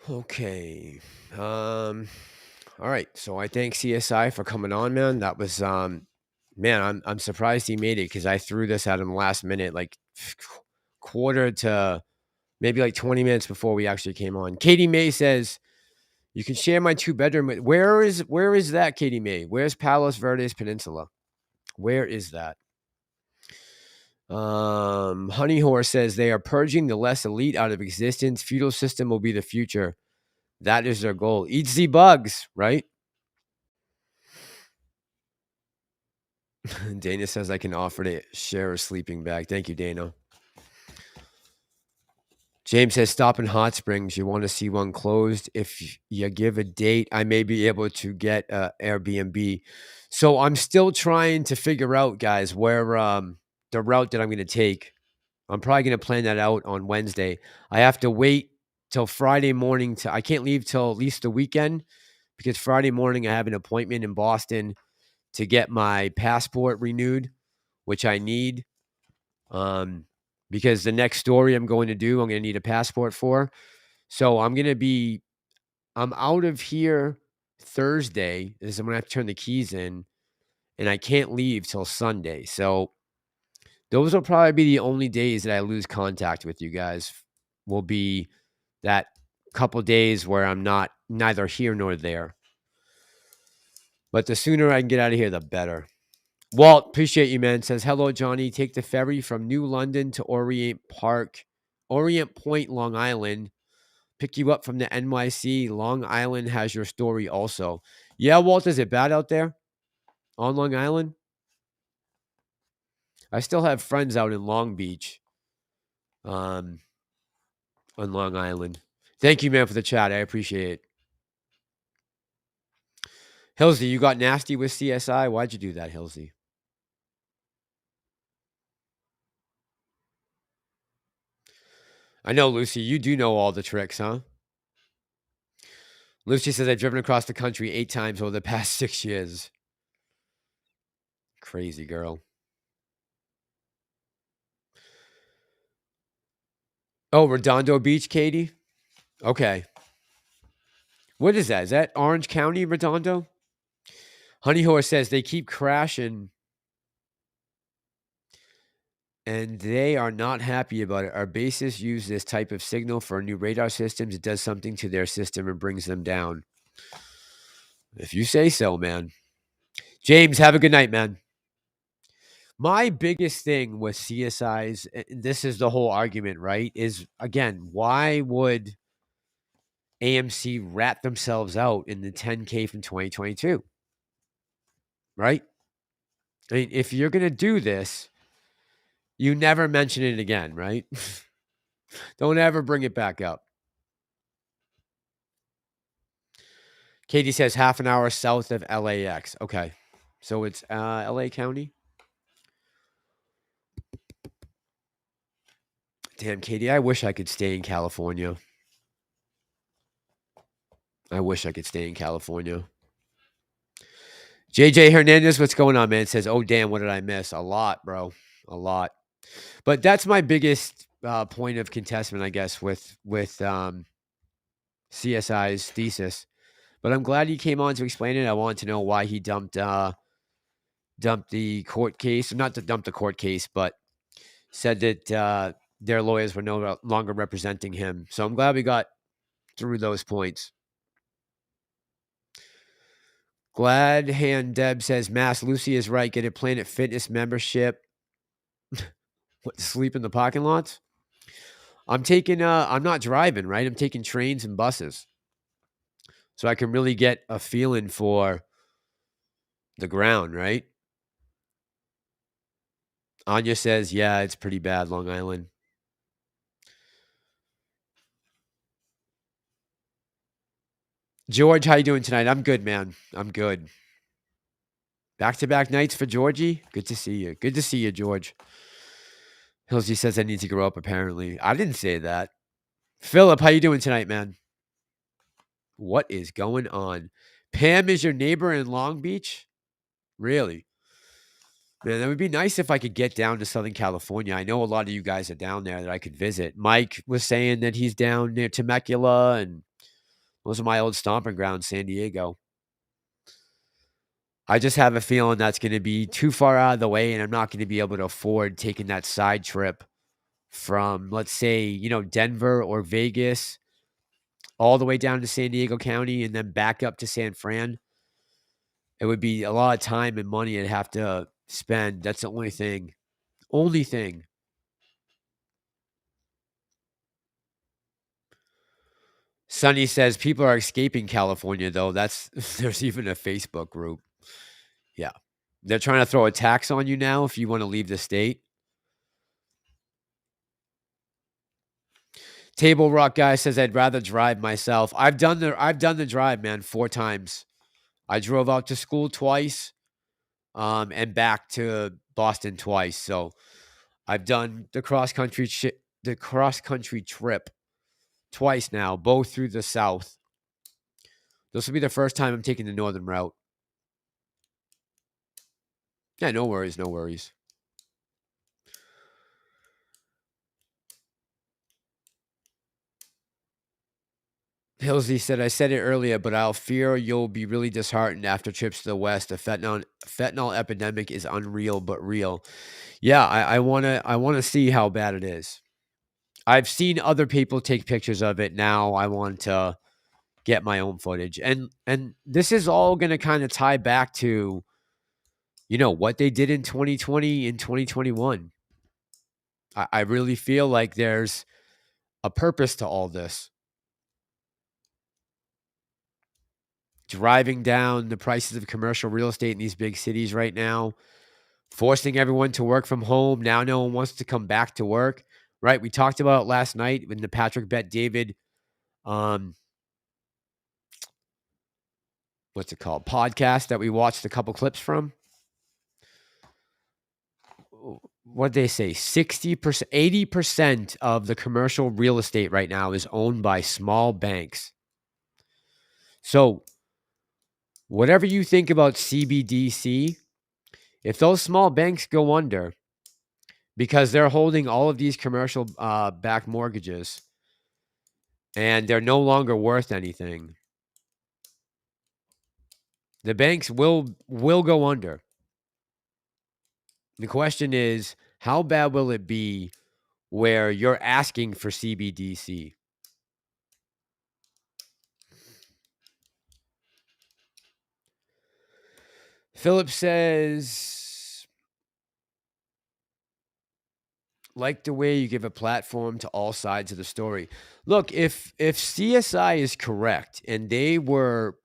Okay. All right. So I thank CSI for coming on, man. That was man, I'm surprised he made it because I threw this at him last minute, like quarter to maybe like 20 minutes before we actually came on. Katie May says, you can share my 2-bedroom. Where is that, Katie May? Where's Palos Verdes Peninsula? Where is that? Honey Horse says they are purging the less elite out of existence. Feudal system will be the future. That is their goal. Eat the bugs, right? Dana says I can offer to share a sleeping bag. Thank you, Dana. James says stop in Hot Springs. You want to see one closed? If you give a date, I may be able to get Airbnb. So I'm still trying to figure out, guys, where the route that I'm going to take. I'm probably going to plan that out on Wednesday. I have to wait till Friday morning. I can't leave till at least the weekend because Friday morning I have an appointment in Boston to get my passport renewed, which I need. Because the next story I'm going to do, I'm going to need a passport for. So I'm out of here Thursday. I'm going to have to turn the keys in, and I can't leave till Sunday. So those will probably be the only days that I lose contact with you guys. Will be that couple days where I'm neither here nor there. But the sooner I can get out of here, the better. Walt, appreciate you, man. Says, hello, Johnny. Take the ferry from New London to Orient Point, Long Island. Pick you up from the NYC. Long Island has your story also. Yeah, Walt, is it bad out there on Long Island? I still have friends out in Long Beach on Long Island. Thank you, man, for the chat. I appreciate it. Hilsey, you got nasty with CSI? Why'd you do that, Hilsey? I know, Lucy, you do know all the tricks, huh? Lucy says, I've driven across the country 8 times over the past 6 years. Crazy girl. Oh, Redondo Beach, Katie? Okay. What is that? Is that Orange County, Redondo? Honey Horse says they keep crashing and they are not happy about it. Our bases use this type of signal for new radar systems. It does something to their system and brings them down. If you say so, man. James, have a good night, man. My biggest thing with CSIs, this is the whole argument, right? Is, again, why would AMC rat themselves out in the 10K from 2022? Right? I mean, if you're going to do this, you never mention it again, right? Don't ever bring it back up. Katie says half an hour south of LAX. Okay. So it's LA County. Damn, Katie, I wish I could stay in California. I wish I could stay in California. JJ Hernandez, what's going on, man? Says, oh, damn, what did I miss? A lot, bro. A lot. But that's my biggest point of contestment, I guess, with CSI's thesis. But I'm glad he came on to explain it. I wanted to know why he dumped the court case. Not to dump the court case, but said that their lawyers were no longer representing him. So I'm glad we got through those points. Glad Hand Deb says, Mass, Lucy is right. Get a Planet Fitness membership. What, sleep in the parking lots? I'm taking, I'm not driving, right? I'm taking trains and buses. So I can really get a feeling for the ground, right? Anya says, yeah, it's pretty bad, Long Island. George, how you doing tonight? I'm good, man. I'm good. Back-to-back nights for Georgie? Good to see you. Good to see you, George. Hilsey says I need to grow up, apparently. I didn't say that. Philip, how you doing tonight, man? What is going on? Pam is your neighbor in Long Beach? Really? Man, that would be nice if I could get down to Southern California. I know a lot of you guys are down there that I could visit. Mike was saying that he's down near Temecula, and those are my old stomping grounds, San Diego. I just have a feeling that's going to be too far out of the way, and I'm not going to be able to afford taking that side trip from, let's say, Denver or Vegas all the way down to San Diego County and then back up to San Fran. It would be a lot of time and money I'd have to spend. That's the only thing. Only thing. Sonny says people are escaping California, though. There's even a Facebook group. Yeah. They're trying to throw a tax on you now if you want to leave the state. Table Rock guy says I'd rather drive myself. I've done the drive, man, 4 times. I drove out to school twice, and back to Boston twice. So I've done the cross country trip twice now, both through the South. This will be the first time I'm taking the northern route. Yeah, no worries, no worries. Hilsey said, I said it earlier, but I'll fear you'll be really disheartened after trips to the West. The fentanyl epidemic is unreal, but real. Yeah, I wanna see how bad it is. I've seen other people take pictures of it. Now I want to get my own footage. And this is all gonna kind of tie back to, what they did in 2020 and 2021. I really feel like there's a purpose to all this. Driving down the prices of commercial real estate in these big cities right now, forcing everyone to work from home. Now no one wants to come back to work, right? We talked about it last night in the Patrick Bet David, what's it called? Podcast that we watched a couple clips from. What did they say? 60%, 80% of the commercial real estate right now is owned by small banks. So whatever you think about CBDC, if those small banks go under because they're holding all of these commercial backed mortgages and they're no longer worth anything, the banks will go under. The question is, how bad will it be where you're asking for CBDC? Philip says, like the way you give a platform to all sides of the story. Look, if CSI is correct and if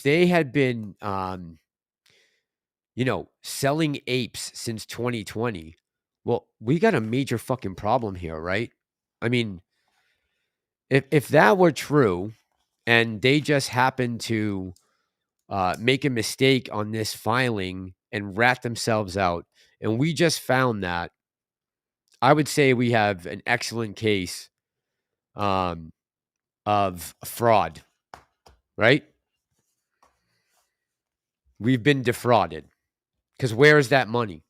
they had been, selling apes since 2020, well, we got a major fucking problem here, right? I mean, if that were true and they just happened to make a mistake on this filing and rat themselves out. And we just found that. I would say we have an excellent case of fraud, right? We've been defrauded because where is that money?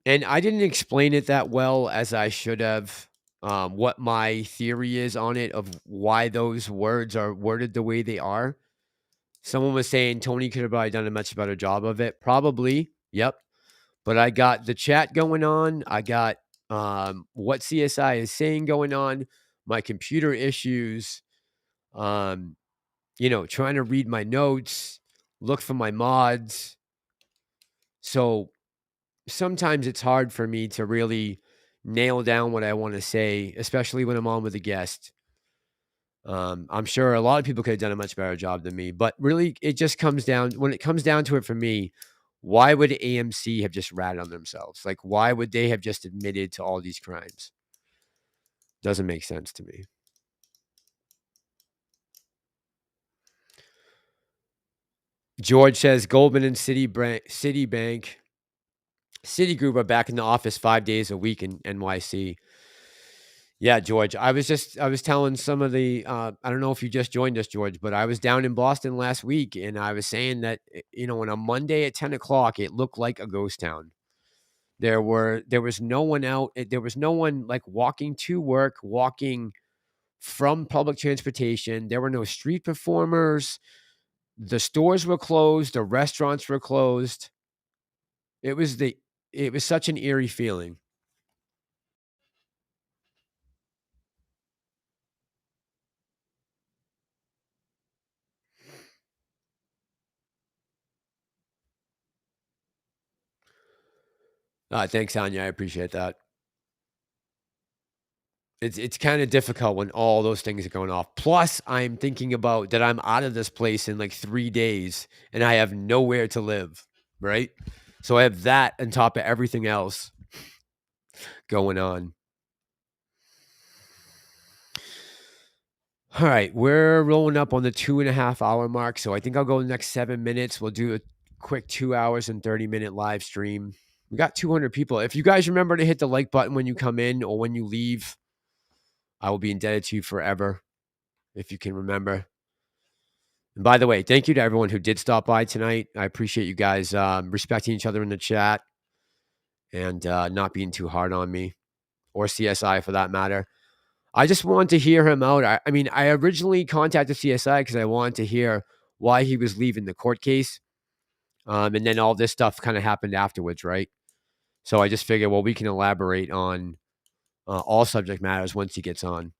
And I didn't explain it that well as I should have. What my theory is on it of why those words are worded the way they are. Someone was saying Tony could have probably done a much better job of it. Probably. Yep. But I got the chat going on. I got what CSI is saying going on, my computer issues, trying to read my notes, look for my mods. So sometimes it's hard for me to really nail down what I want to say, especially when I'm on with a guest. I'm sure a lot of people could have done a much better job than me, but really it just comes down, when it comes down to it for me, why would AMC have just ratted on themselves? Like, why would they have just admitted to all these crimes? Doesn't make sense to me. George says Goldman and Citigroup are back in the office 5 days a week in NYC. Yeah, George. I was telling some of the I don't know if you just joined us, George, but I was down in Boston last week and I was saying that on a Monday at 10 o'clock, it looked like a ghost town. There was no one out. There was no one like walking to work, walking from public transportation. There were no street performers. The stores were closed. The restaurants were closed. It was such an eerie feeling. Thanks, Anya. I appreciate that. It's kind of difficult when all those things are going off. Plus, I'm thinking about that I'm out of this place in like 3 days and I have nowhere to live, right? So I have that on top of everything else going on. All right, we're rolling up on the 2.5 hour mark. So I think I'll go the next 7 minutes. We'll do a quick 2 hours and 30-minute live stream. We got 200 people. If you guys remember to hit the like button when you come in or when you leave, I will be indebted to you forever if you can remember. And by the way, thank you to everyone who did stop by tonight. I appreciate you guys respecting each other in the chat and not being too hard on me or CSI for that matter. I just wanted to hear him out. I originally contacted CSI because I wanted to hear why he was leaving the court case. And then all this stuff kind of happened afterwards, right? So I just figured, well, we can elaborate on all subject matters once he gets on.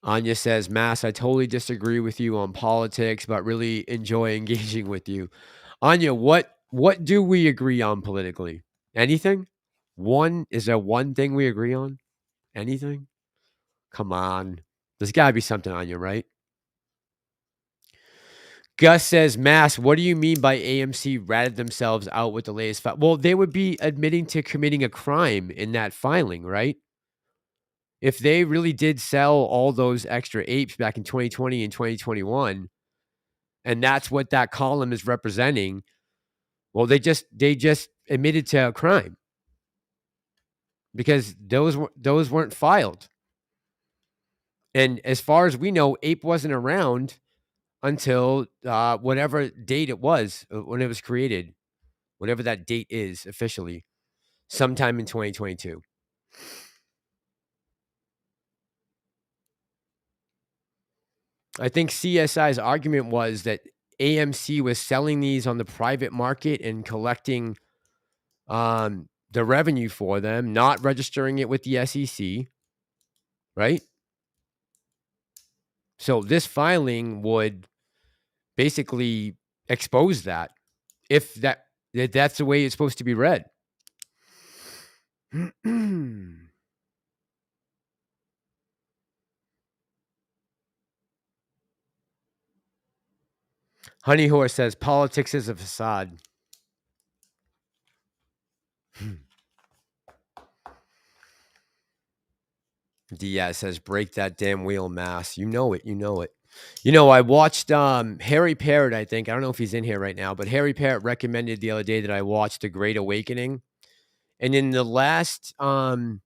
Anya says, Mass, I totally disagree with you on politics, but really enjoy engaging with you. Anya, what do we agree on politically? Anything? Is there one thing we agree on? Anything? Come on. There's got to be something, Anya, right? Gus says, Mass, what do you mean by AMC ratted themselves out with the latest file? Well, they would be admitting to committing a crime in that filing, right? If they really did sell all those extra apes back in 2020 and 2021, and that's what that column is representing, well, they just admitted to a crime because those weren't filed. And as far as we know, ape wasn't around until whatever date it was when it was created, whatever that date is officially, sometime in 2022. I think CSI's argument was that AMC was selling these on the private market and collecting the revenue for them, not registering it with the SEC, right? So this filing would basically expose that if that's the way it's supposed to be read. Honey Horse says politics is a facade. Diaz says break that damn wheel, Mass. You know it. You know it. You know, I watched Harry Parrott, I think. I don't know if he's in here right now, but Harry Parrott recommended the other day that I watch The Great Awakening. And in the last 5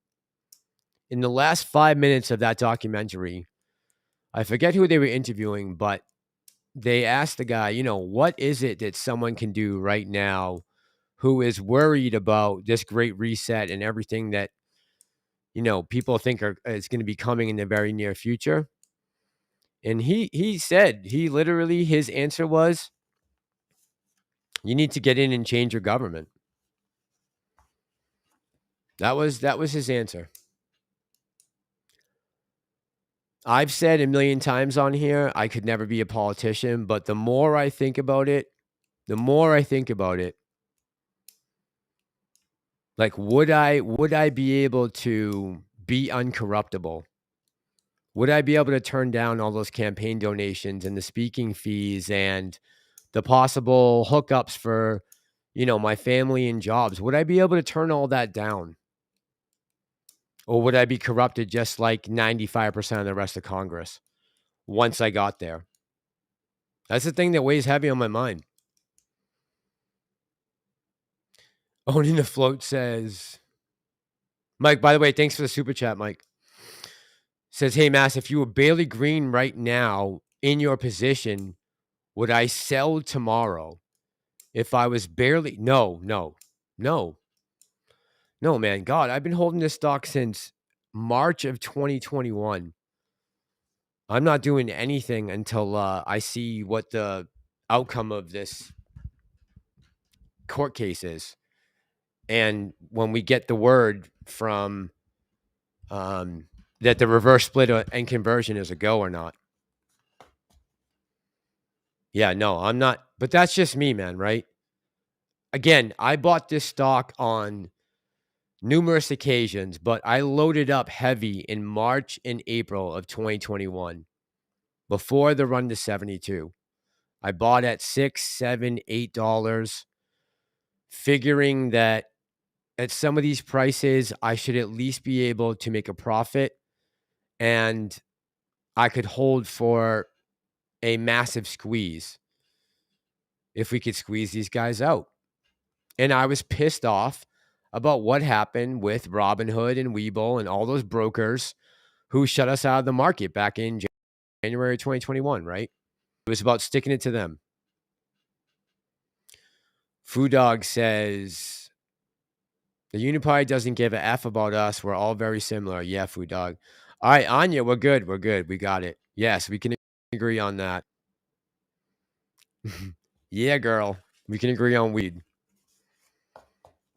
minutes of that documentary, I forget who they were interviewing, but they asked the guy, you know, what is it that someone can do right now who is worried about this great reset and everything that, you know, people think is going to be coming in the very near future? And he said, his answer was, you need to get in and change your government. That was his answer. I've said a million times on here, I could never be a politician, but the more I think about it, like, would I be able to be uncorruptible? Would I be able to turn down all those campaign donations and the speaking fees and the possible hookups for, you know, my family and jobs? Would I be able to turn all that down? Or would I be corrupted just like 95% of the rest of Congress once I got there? That's the thing that weighs heavy on my mind. Owning the Float says, Mike, by the way, thanks for the super chat, Mike. Says, hey, Mass, if you were Bailey Green right now in your position, would I sell tomorrow? If I was barely, no, man. God, I've been holding this stock since March of 2021. I'm not doing anything until I see what the outcome of this court case is. And when we get the word from that the reverse split and conversion is a go or not. Yeah, no, I'm not. But that's just me, man, right? Again, I bought this stock on numerous occasions, but I loaded up heavy in March and April of 2021 before the run to 72. I bought at $6, $7, $8, figuring that at some of these prices, I should at least be able to make a profit and I could hold for a massive squeeze if we could squeeze these guys out. And I was pissed off about what happened with Robinhood and Webull and all those brokers who shut us out of the market back in January 2021, right? It was about sticking it to them. Food Dog says, the Unipie doesn't give a F about us. We're all very similar. Yeah, Food Dog. All right, Anya, we're good. We're good. We got it. Yes, we can agree on that. Yeah, girl. We can agree on weed.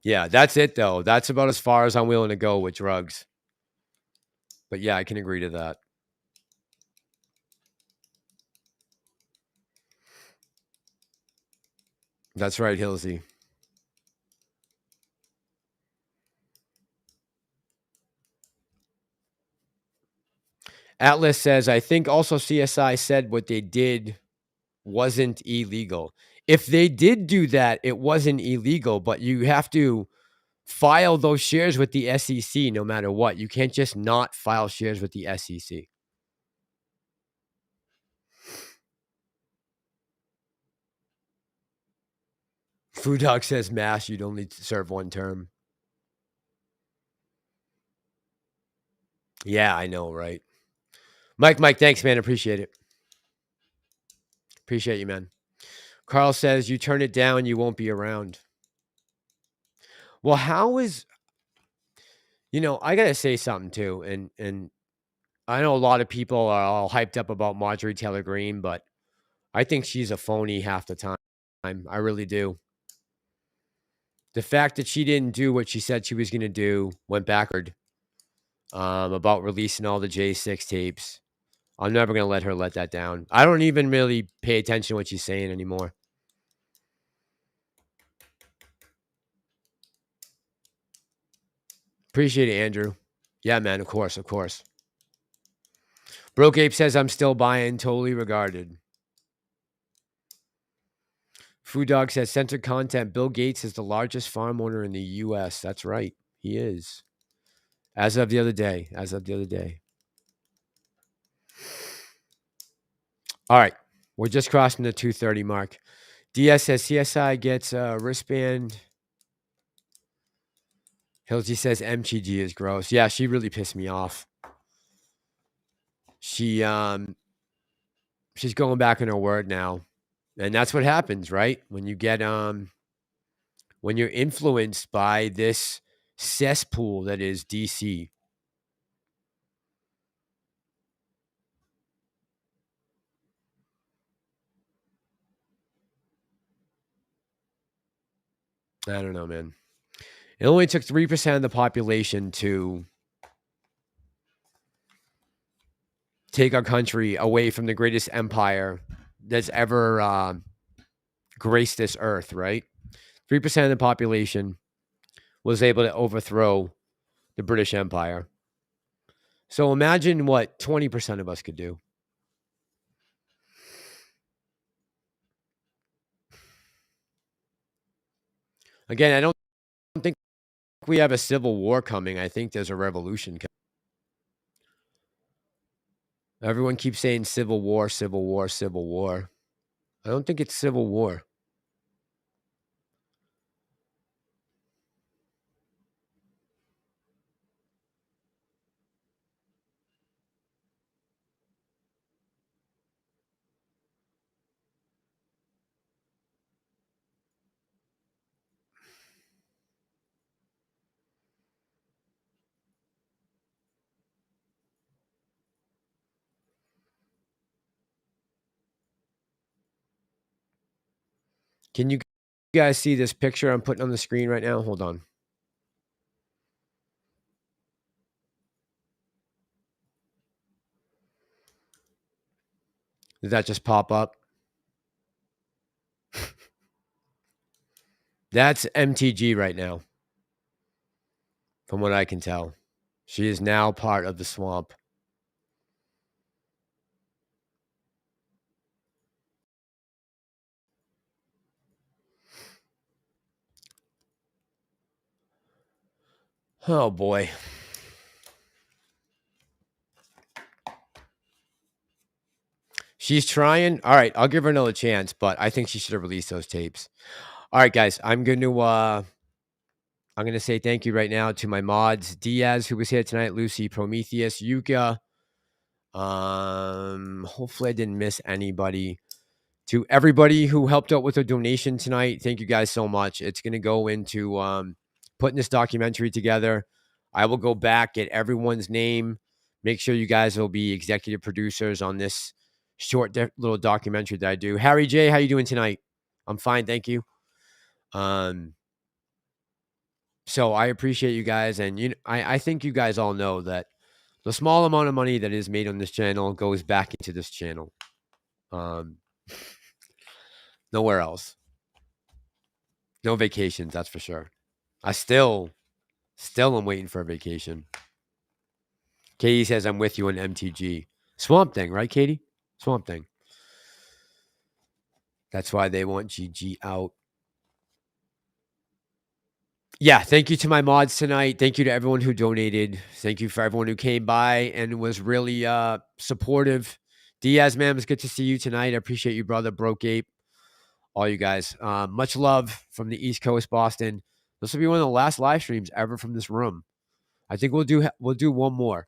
Yeah, that's it, though. That's about as far as I'm willing to go with drugs. But yeah, I can agree to that. That's right, Hillsy. Atlas says, I think also CSI said what they did wasn't illegal. If they did do that, it wasn't illegal, but you have to file those shares with the SEC no matter what. You can't just not file shares with the SEC. Food Dog says, Mass, you'd only serve one term. Yeah, I know, right? Mike, thanks, man. Appreciate it. Appreciate you, man. Carl says, you turn it down, you won't be around. Well, how is, you know, I got to say something too. And I know a lot of people are all hyped up about Marjorie Taylor Greene, but I think she's a phony half the time. I really do. The fact that she didn't do what she said she was going to do, went backward about releasing all the J6 tapes. I'm never going to let her let that down. I don't even really pay attention to what she's saying anymore. Appreciate it, Andrew. Yeah, man, of course. Broke Ape says, I'm still buying, totally regarded. Food Dog says, censored content. Bill Gates is the largest farm owner in the U.S. That's right. He is. As of the other day. All right. We're just crossing the 2:30 mark. DS says, CSI gets a wristband. Hilsey says, MTG is gross. Yeah, she really pissed me off. She's going back on her word now. And that's what happens, right? When you get when you're influenced by this cesspool that is DC. I don't know, man. It only took 3% of the population to take our country away from the greatest empire that's ever graced this earth, right? 3% of the population was able to overthrow the British Empire. So imagine what 20% of us could do. Again, I don't think we have a civil war coming. I think there's a revolution coming. Everyone keeps saying civil war, civil war, civil war. I don't think it's civil war. Can you guys see this picture I'm putting on the screen right now? Hold on. Did that just pop up? That's MTG right now. From what I can tell. She is now part of the swamp. Oh, boy. She's trying. All right, I'll give her another chance, but I think she should have released those tapes. All right, guys, I'm going to say thank you right now to my mods, Diaz, who was here tonight, Lucy, Prometheus, Yuka. Hopefully I didn't miss anybody. To everybody who helped out with a donation tonight, thank you guys so much. It's going to go into putting this documentary together. I will go back, get everyone's name, make sure you guys will be executive producers on this short little documentary that I do. Harry J, how you doing tonight? I'm fine, thank you. So I appreciate you guys, and I think you guys all know that the small amount of money that is made on this channel goes back into this channel. Nowhere else. No vacations, that's for sure. I still am waiting for a vacation. Katie says I'm with you on MTG. Swamp Thing, right, Katie? Swamp Thing. That's why they want GG out. Yeah, thank you to my mods tonight. Thank you to everyone who donated. Thank you for everyone who came by and was really supportive. Diaz, man, it was good to see you tonight. I appreciate you, brother. Broke Ape. All you guys. Much love from the East Coast, Boston. This will be one of the last live streams ever from this room. I think we'll do one more.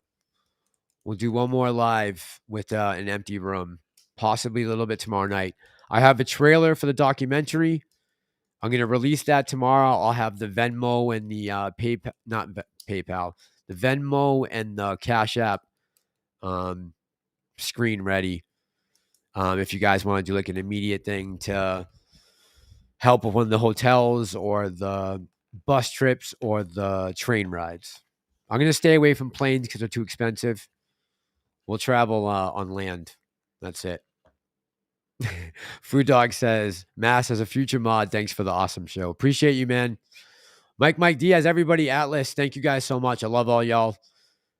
We'll do one more live with an empty room, possibly a little bit tomorrow night. I have a trailer for the documentary. I'm going to release that tomorrow. I'll have the Venmo and the PayPal, the Venmo and the Cashapp screen ready. If you guys want to do like an immediate thing to help with one of the hotels or the bus trips or the train rides. I'm going to stay away from planes because they're too expensive. We'll travel on land. That's it. Food Dog says, Mass as a future mod, thanks for the awesome show. Appreciate you, man. Mike Diaz, everybody, Atlas, thank you guys so much. I love all y'all.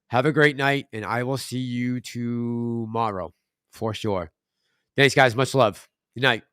Have a great night, and I will see you tomorrow for sure. Thanks, guys. Much love. Good night.